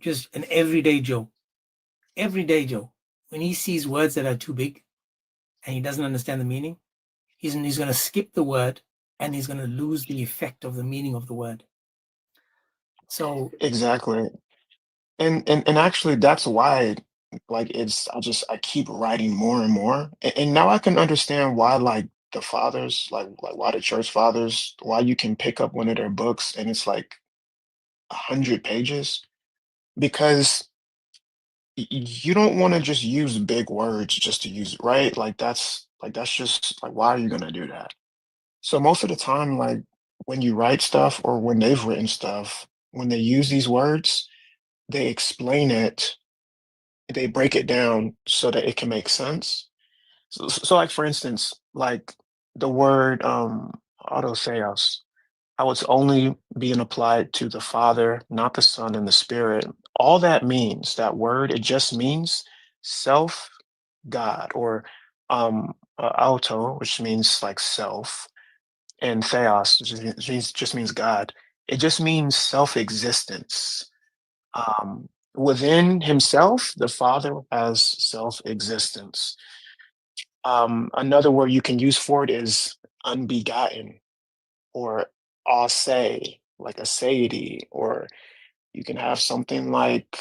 just an everyday Joe, when he sees words that are too big and he doesn't understand the meaning, he's going to skip the word and he's going to lose the effect of the meaning of the word. So Exactly. And actually that's why like I keep writing more and more. And now I can understand why like the fathers, like why the church fathers, why you can pick up one of their books and it's like 100 pages, because you don't want to just use big words just to use it, right? Like that's just like, why are you gonna do that? So most of the time, like when you write stuff or when they've written stuff, when they use these words, they explain it, they break it down so that it can make sense. So like for instance, like the word autotheos, how it's only being applied to the Father, not the Son and the Spirit. All that means, that word, it just means self God, or auto, which means like self, and theos, just means God. It just means self-existence. Within himself, the Father has self-existence. Another word you can use for it is unbegotten, or ase, like a aseity, or you can have something like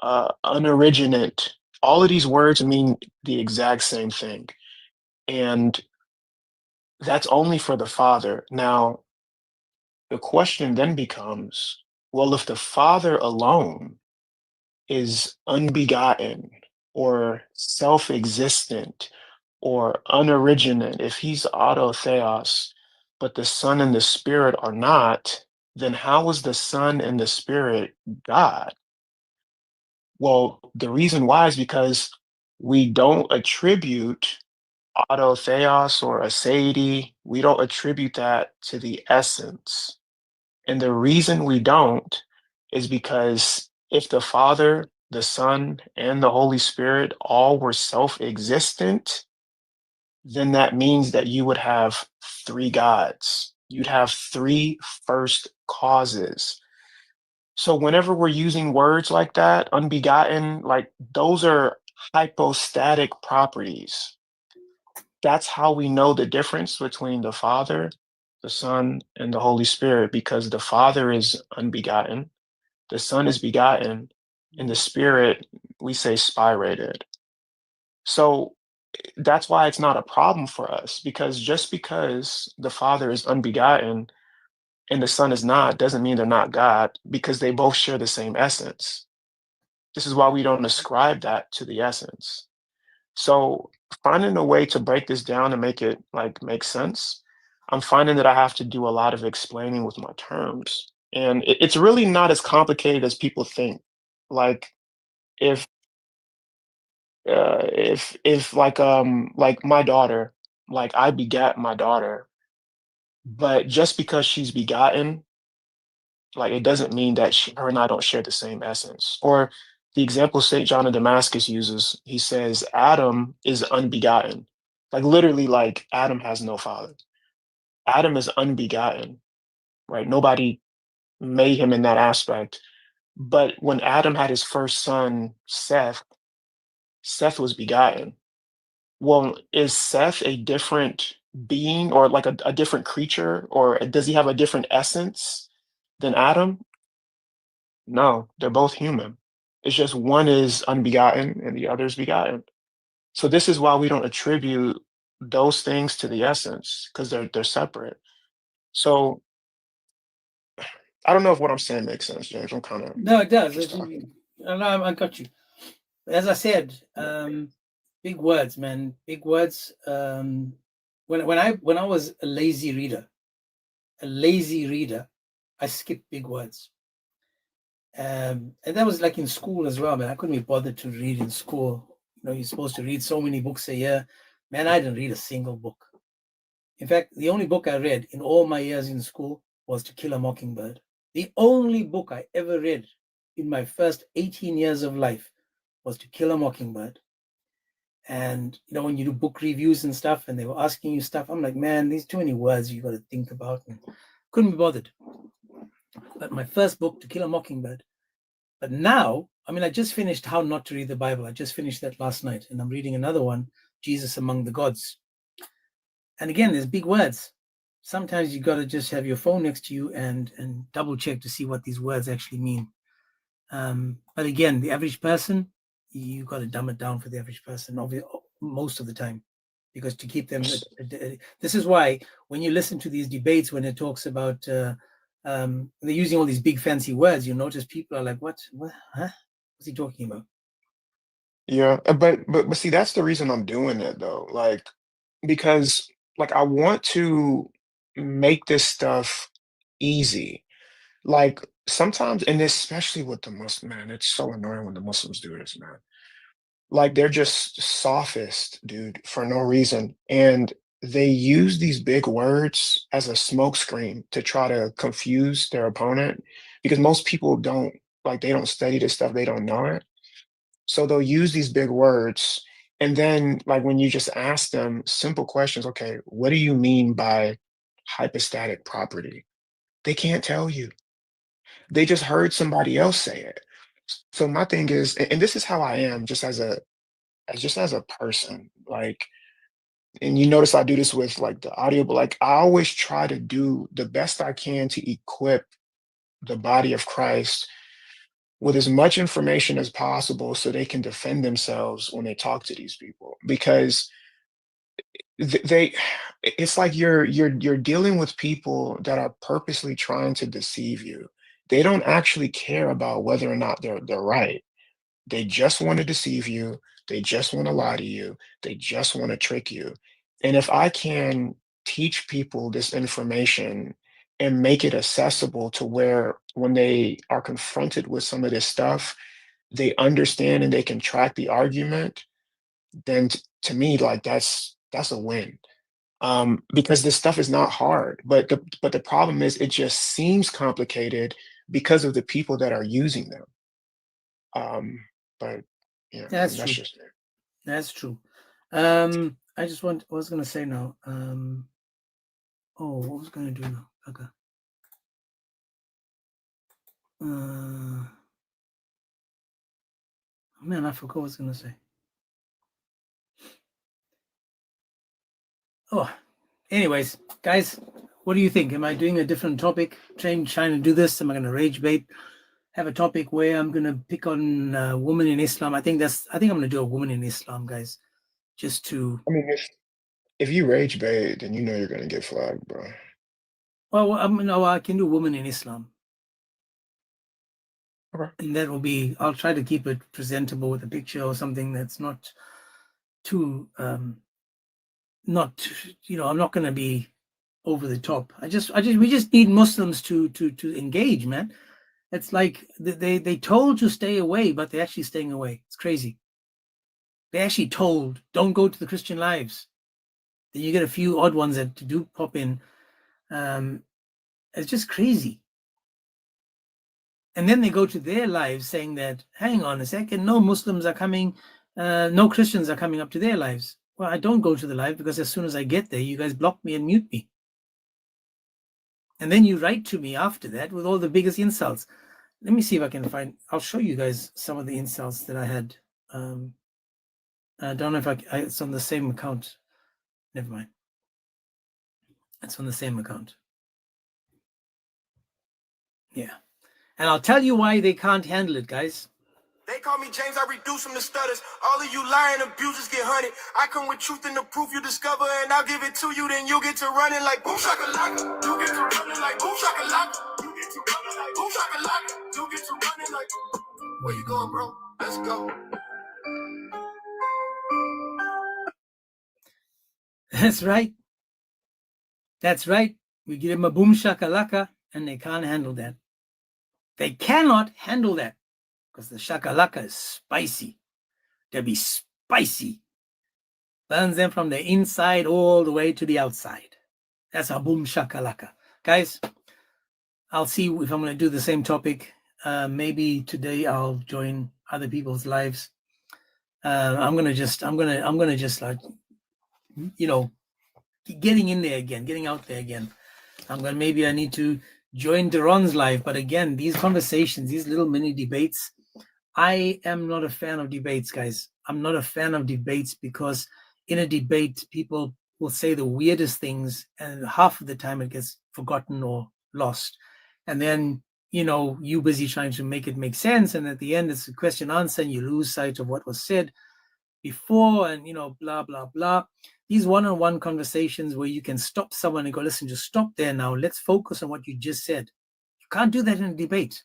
unoriginate. All of these words mean the exact same thing. And that's only for the Father. Now, the question then becomes, well, if the Father alone is unbegotten or self-existent or unoriginate, if he's autotheos, but the Son and the Spirit are not, then how is the Son and the Spirit God? Well, the reason why is because we don't attribute autotheos or aseity, we don't attribute that to the essence. And the reason we don't is because if the Father, the Son, and the Holy Spirit all were self-existent, then that means that you would have three gods. You'd have three first causes. So whenever we're using words like that, unbegotten, like those are hypostatic properties. That's how we know the difference between the Father, the Son, and the Holy Spirit, because the Father is unbegotten, the Son is begotten, and the Spirit, we say spirated. So that's why it's not a problem for us, because just because the Father is unbegotten and the Son is not doesn't mean they're not God, because they both share the same essence. This is why we don't ascribe that to the essence. So finding a way to break this down and make it like make sense, I'm finding that I have to do a lot of explaining with my terms. And it's really not as complicated as people think. Like if if like my daughter, like I begat my daughter, but just because she's begotten, like it doesn't mean that her and I don't share the same essence. Or the example St. John of Damascus uses, he says Adam is unbegotten. Like literally, like Adam has no father. Adam is unbegotten, right? Nobody made him in that aspect. But when Adam had his first son, Seth, Seth was begotten. Well, is Seth a different being, or like a different creature, or does he have a different essence than Adam? No, they're both human. It's just one is unbegotten and the other is begotten. So this is why we don't attribute those things to the essence, because they're separate. So I don't know if what I'm saying makes sense, James. I'm kind of no, it does. just talking. I got you. As I said, big words, man, big words. When I was a lazy reader, I skipped big words. And that was like in school as well, man. I couldn't be bothered to read in school. You know, you're supposed to read so many books a year. Man, I didn't read a single book. In fact, the only book I read in all my years in school was To Kill a Mockingbird. The only book I ever read in my first 18 years of life was To Kill a Mockingbird. And, you know, when you do book reviews and stuff and they were asking you stuff, I'm like, man, these too many words you got to think about. And couldn't be bothered. But my first book, To Kill a Mockingbird. But now, I mean, I just finished How Not to Read the Bible. I just finished that last night. And I'm reading another one, Jesus Among the Gods. And again, there's big words. Sometimes you got to just have your phone next to you and double check to see what these words actually mean. But again, the average person, you got to dumb it down for the average person most of the time, because to keep them, this is why when you listen to these debates, when it talks about, they're using all these big fancy words, you notice people are like, what, huh? What's he talking about? Yeah, but see, that's the reason I'm doing it though. Like, because like I want to make this stuff easy. Like sometimes, and especially with the Muslim, man, it's so annoying when the Muslims do this, man. Like they're just sophist, dude, for no reason. And they use these big words as a smokescreen to try to confuse their opponent because most people don't like they don't study this stuff, they don't know it. So they'll use these big words. And then like when you just ask them simple questions, okay, what do you mean by hypostatic property? They can't tell you. They just heard somebody else say it. So my thing is, and this is how I am just as a person, like, and you notice I do this with like the audio, but like I always try to do the best I can to equip the body of Christ with as much information as possible so they can defend themselves when they talk to these people because they it's like you're dealing with people that are purposely trying to deceive you. They don't actually care about whether or not they're right. They just want to deceive you. They just want to lie to you. They just want to trick you. And if I can teach people this information and make it accessible to where when they are confronted with some of this stuff, they understand and they can track the argument, then to me, like that's a win. Because this stuff is not hard, but the problem is it just seems complicated because of the people that are using them. But yeah, That's that's true. just it. That's true. I was going to say now. What was going to do now? Okay. Man, I forgot what I was going to say. Oh, anyways, guys, what do you think? Am I doing a different topic? Trying to do this? Am I going to rage bait? Have a topic where I'm going to pick on women in Islam? I think I'm going to do a woman in Islam, guys. Just to. I mean, if you rage bait, then you know you're gonna get flagged, bro. Well, no, I can do woman in Islam. Okay. And that will be. I'll try to keep it presentable with a picture or something that's not too. I'm not going to be over the top. We just need Muslims to engage, man. It's like they told to stay away, but they're actually staying away. It's crazy. They actually told, don't go to the Christian lives. Then you get a few odd ones that do pop in. It's just crazy. And then they go to their lives saying that, hang on a second, no Muslims are coming, no Christians are coming up to their lives. Well, I don't go to the live because as soon as I get there, you guys block me and mute me. And then you write to me after that with all the biggest insults. Let me see if I can I'll show you guys some of the insults that I had. I don't know if it's on the same account. Never mind. It's on the same account. Yeah. And I'll tell you why they can't handle it, guys. They call me James, I reduce them to stutters. All of you lying abusers get hunted. I come with truth and the proof you discover, and I'll give it to you, then you'll get to running like boom shakalaka. You get to running like boom shakalaka. You get to running like boom shakalaka. You get to running like where you going, bro? Let's go. That's right. That's right. We give them a boom shakalaka, and they can't handle that. They cannot handle that because the shakalaka is spicy. They'll be spicy. Burns them from the inside all the way to the outside. That's a boom shakalaka. Guys, I'll see if I'm going to do the same topic. Maybe today I'll join other people's lives. I'm gonna just like, you know, getting in there again, getting out there again. Maybe I need to join Duran's live. But again, these conversations, these little mini debates, I am not a fan of debates, guys. I'm not a fan of debates because in a debate, people will say the weirdest things, and half of the time it gets forgotten or lost. And then, you know, you busy trying to make it make sense. And at the end, it's a question answer, and you lose sight of what was said before, and, you know, blah, blah, blah. These one-on-one conversations where you can stop someone and go, listen, just stop there now. Let's focus on what you just said. You can't do that in a debate.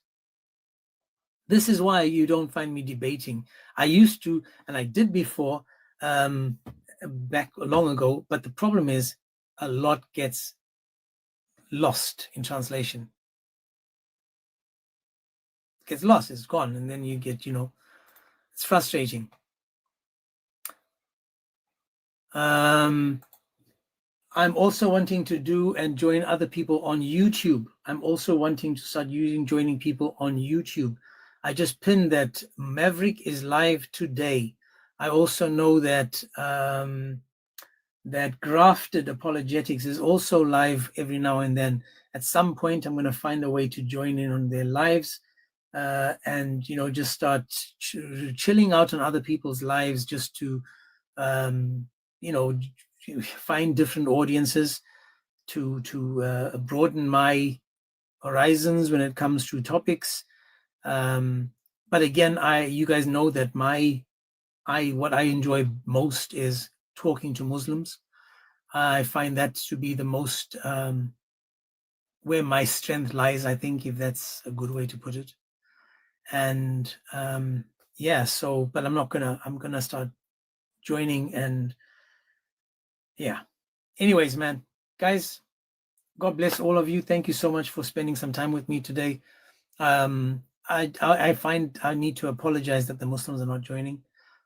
This is why you don't find me debating. I used to, and I did before, back long ago, but the problem is a lot gets lost in translation. It gets lost, it's gone, and then you get, you know, it's frustrating. I'm also wanting to do and join other people on YouTube. I'm also wanting to start joining people on YouTube. I just pinned that Maverick is live today. I also know that that Grafted Apologetics is also live every now and then. At some point, I'm going to find a way to join in on their lives and, you know, just start chilling out on other people's lives, just to, you know, find different audiences to broaden my horizons when it comes to topics. But again, you guys know that what I enjoy most is talking to Muslims. I find that to be the most where my strength lies, I think, if that's a good way to put it. And yeah, so, but I'm gonna start joining, and yeah. Anyways, man, guys, God bless all of you. Thank you so much for spending some time with me today. I find I need to apologize that the Muslims are not joining.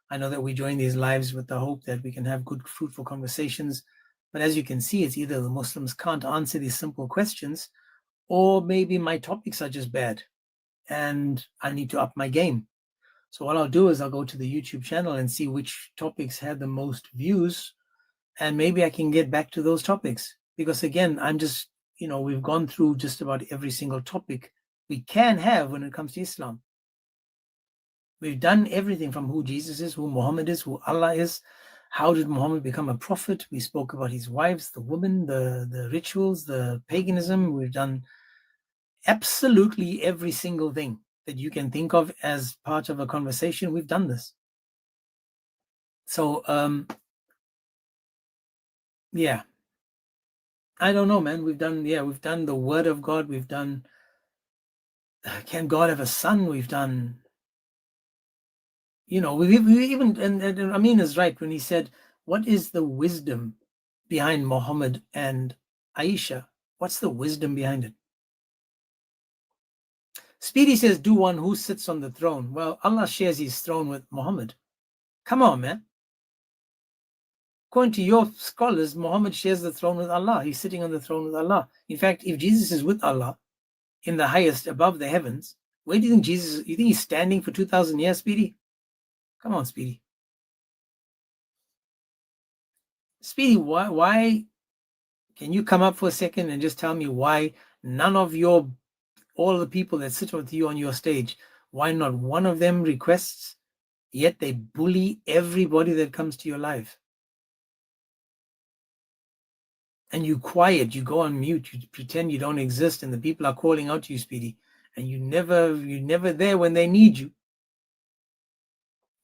I know that we join these lives with the hope that we can have good, fruitful conversations. But as you can see, it's either the Muslims can't answer these simple questions, or maybe my topics are just bad and I need to up my game. So what I'll do is I'll go to the YouTube channel and see which topics had the most views, and maybe I can get back to those topics. Because again, I'm just, you know, we've gone through just about every single topic we can have when it comes to Islam. We've done everything from who Jesus is, who Muhammad is, who Allah is. How did Muhammad become a prophet? We spoke about his wives, the women, the rituals, the paganism. We've done absolutely every single thing that you can think of as part of a conversation. We've done this. So, yeah. I don't know, man. We've done the word of God. We've done, can God have a son? We've done, you know, we even, and Amin is right when he said, what is the wisdom behind Muhammad and Aisha? What's the wisdom behind it? Speedy says, do one who sits on the throne. Well, Allah shares his throne with Muhammad. Come on, man. According to your scholars, Muhammad shares the throne with Allah. He's sitting on the throne with Allah. In fact, if Jesus is with Allah in the highest above the heavens, where do you think Jesus is? You think he's standing for 2,000 years, Speedy? Come on, Speedy. Speedy, why can you come up for a second and just tell me why none of all the people that sit with you on your stage, why not one of them requests, yet they bully everybody that comes to your live? And you quiet, you go on mute, you pretend you don't exist, and the people are calling out to you, Speedy, and you're never there when they need you.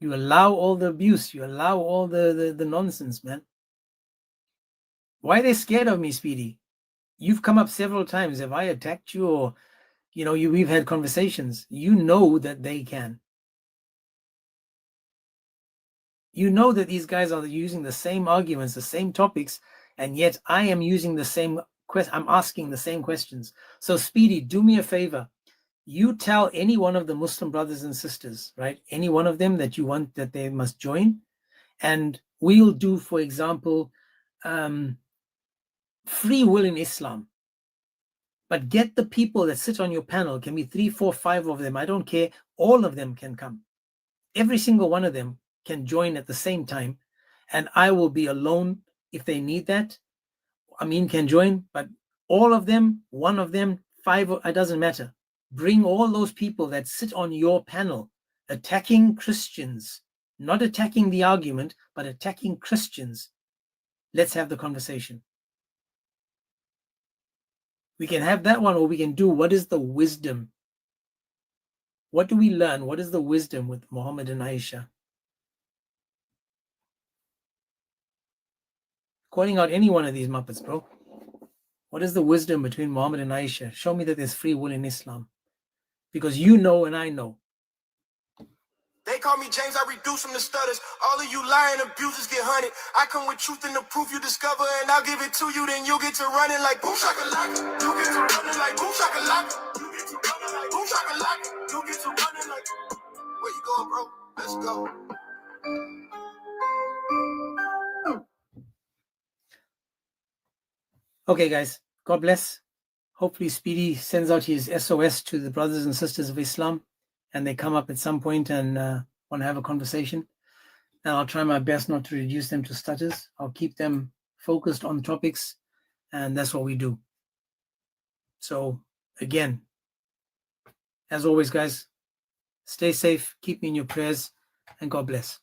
You allow all the abuse, you allow all the nonsense, man. Why are they scared of me, Speedy? You've come up several times. Have I attacked you, or, you know, we've had conversations? You know that they can. You know that these guys are using the same arguments, the same topics, and yet I am using the same I'm asking the same questions. So Speedy, do me a favor. You tell any one of the Muslim brothers and sisters, right? Any one of them that you want that they must join. And we'll do, for example, free will in Islam. But get the people that sit on your panel. Can be 3, 4, 5 of them. I don't care. All of them can come. Every single one of them can join at the same time. And I will be alone if they need that. Amin can join, but all of them, one of them, 5, it doesn't matter. Bring all those people that sit on your panel attacking Christians, not attacking the argument, but attacking Christians. Let's have the conversation. We can have that one, or we can do what is the wisdom? What do we learn? What is the wisdom with Muhammad and Aisha? Calling out any one of these Muppets, bro. What is the wisdom between Muhammad and Aisha? Show me that there's free will in Islam. Because you know and I know. They call me James, I reduce them to stutters. All of you lying abusers get hunted. I come with truth and the proof you discover, and I'll give it to you, then you get to running like boom shakalaka. You get to running like boom shakalaka. You get to running like boom shakalaka. You get to running like. Where you going, bro? Let's go. Okay, guys. God bless. Hopefully Speedy sends out his SOS to the brothers and sisters of Islam, and they come up at some point and want to have a conversation. And I'll try my best not to reduce them to stutters. I'll keep them focused on topics, and that's what we do. So again, as always, guys, stay safe, keep me in your prayers, and God bless.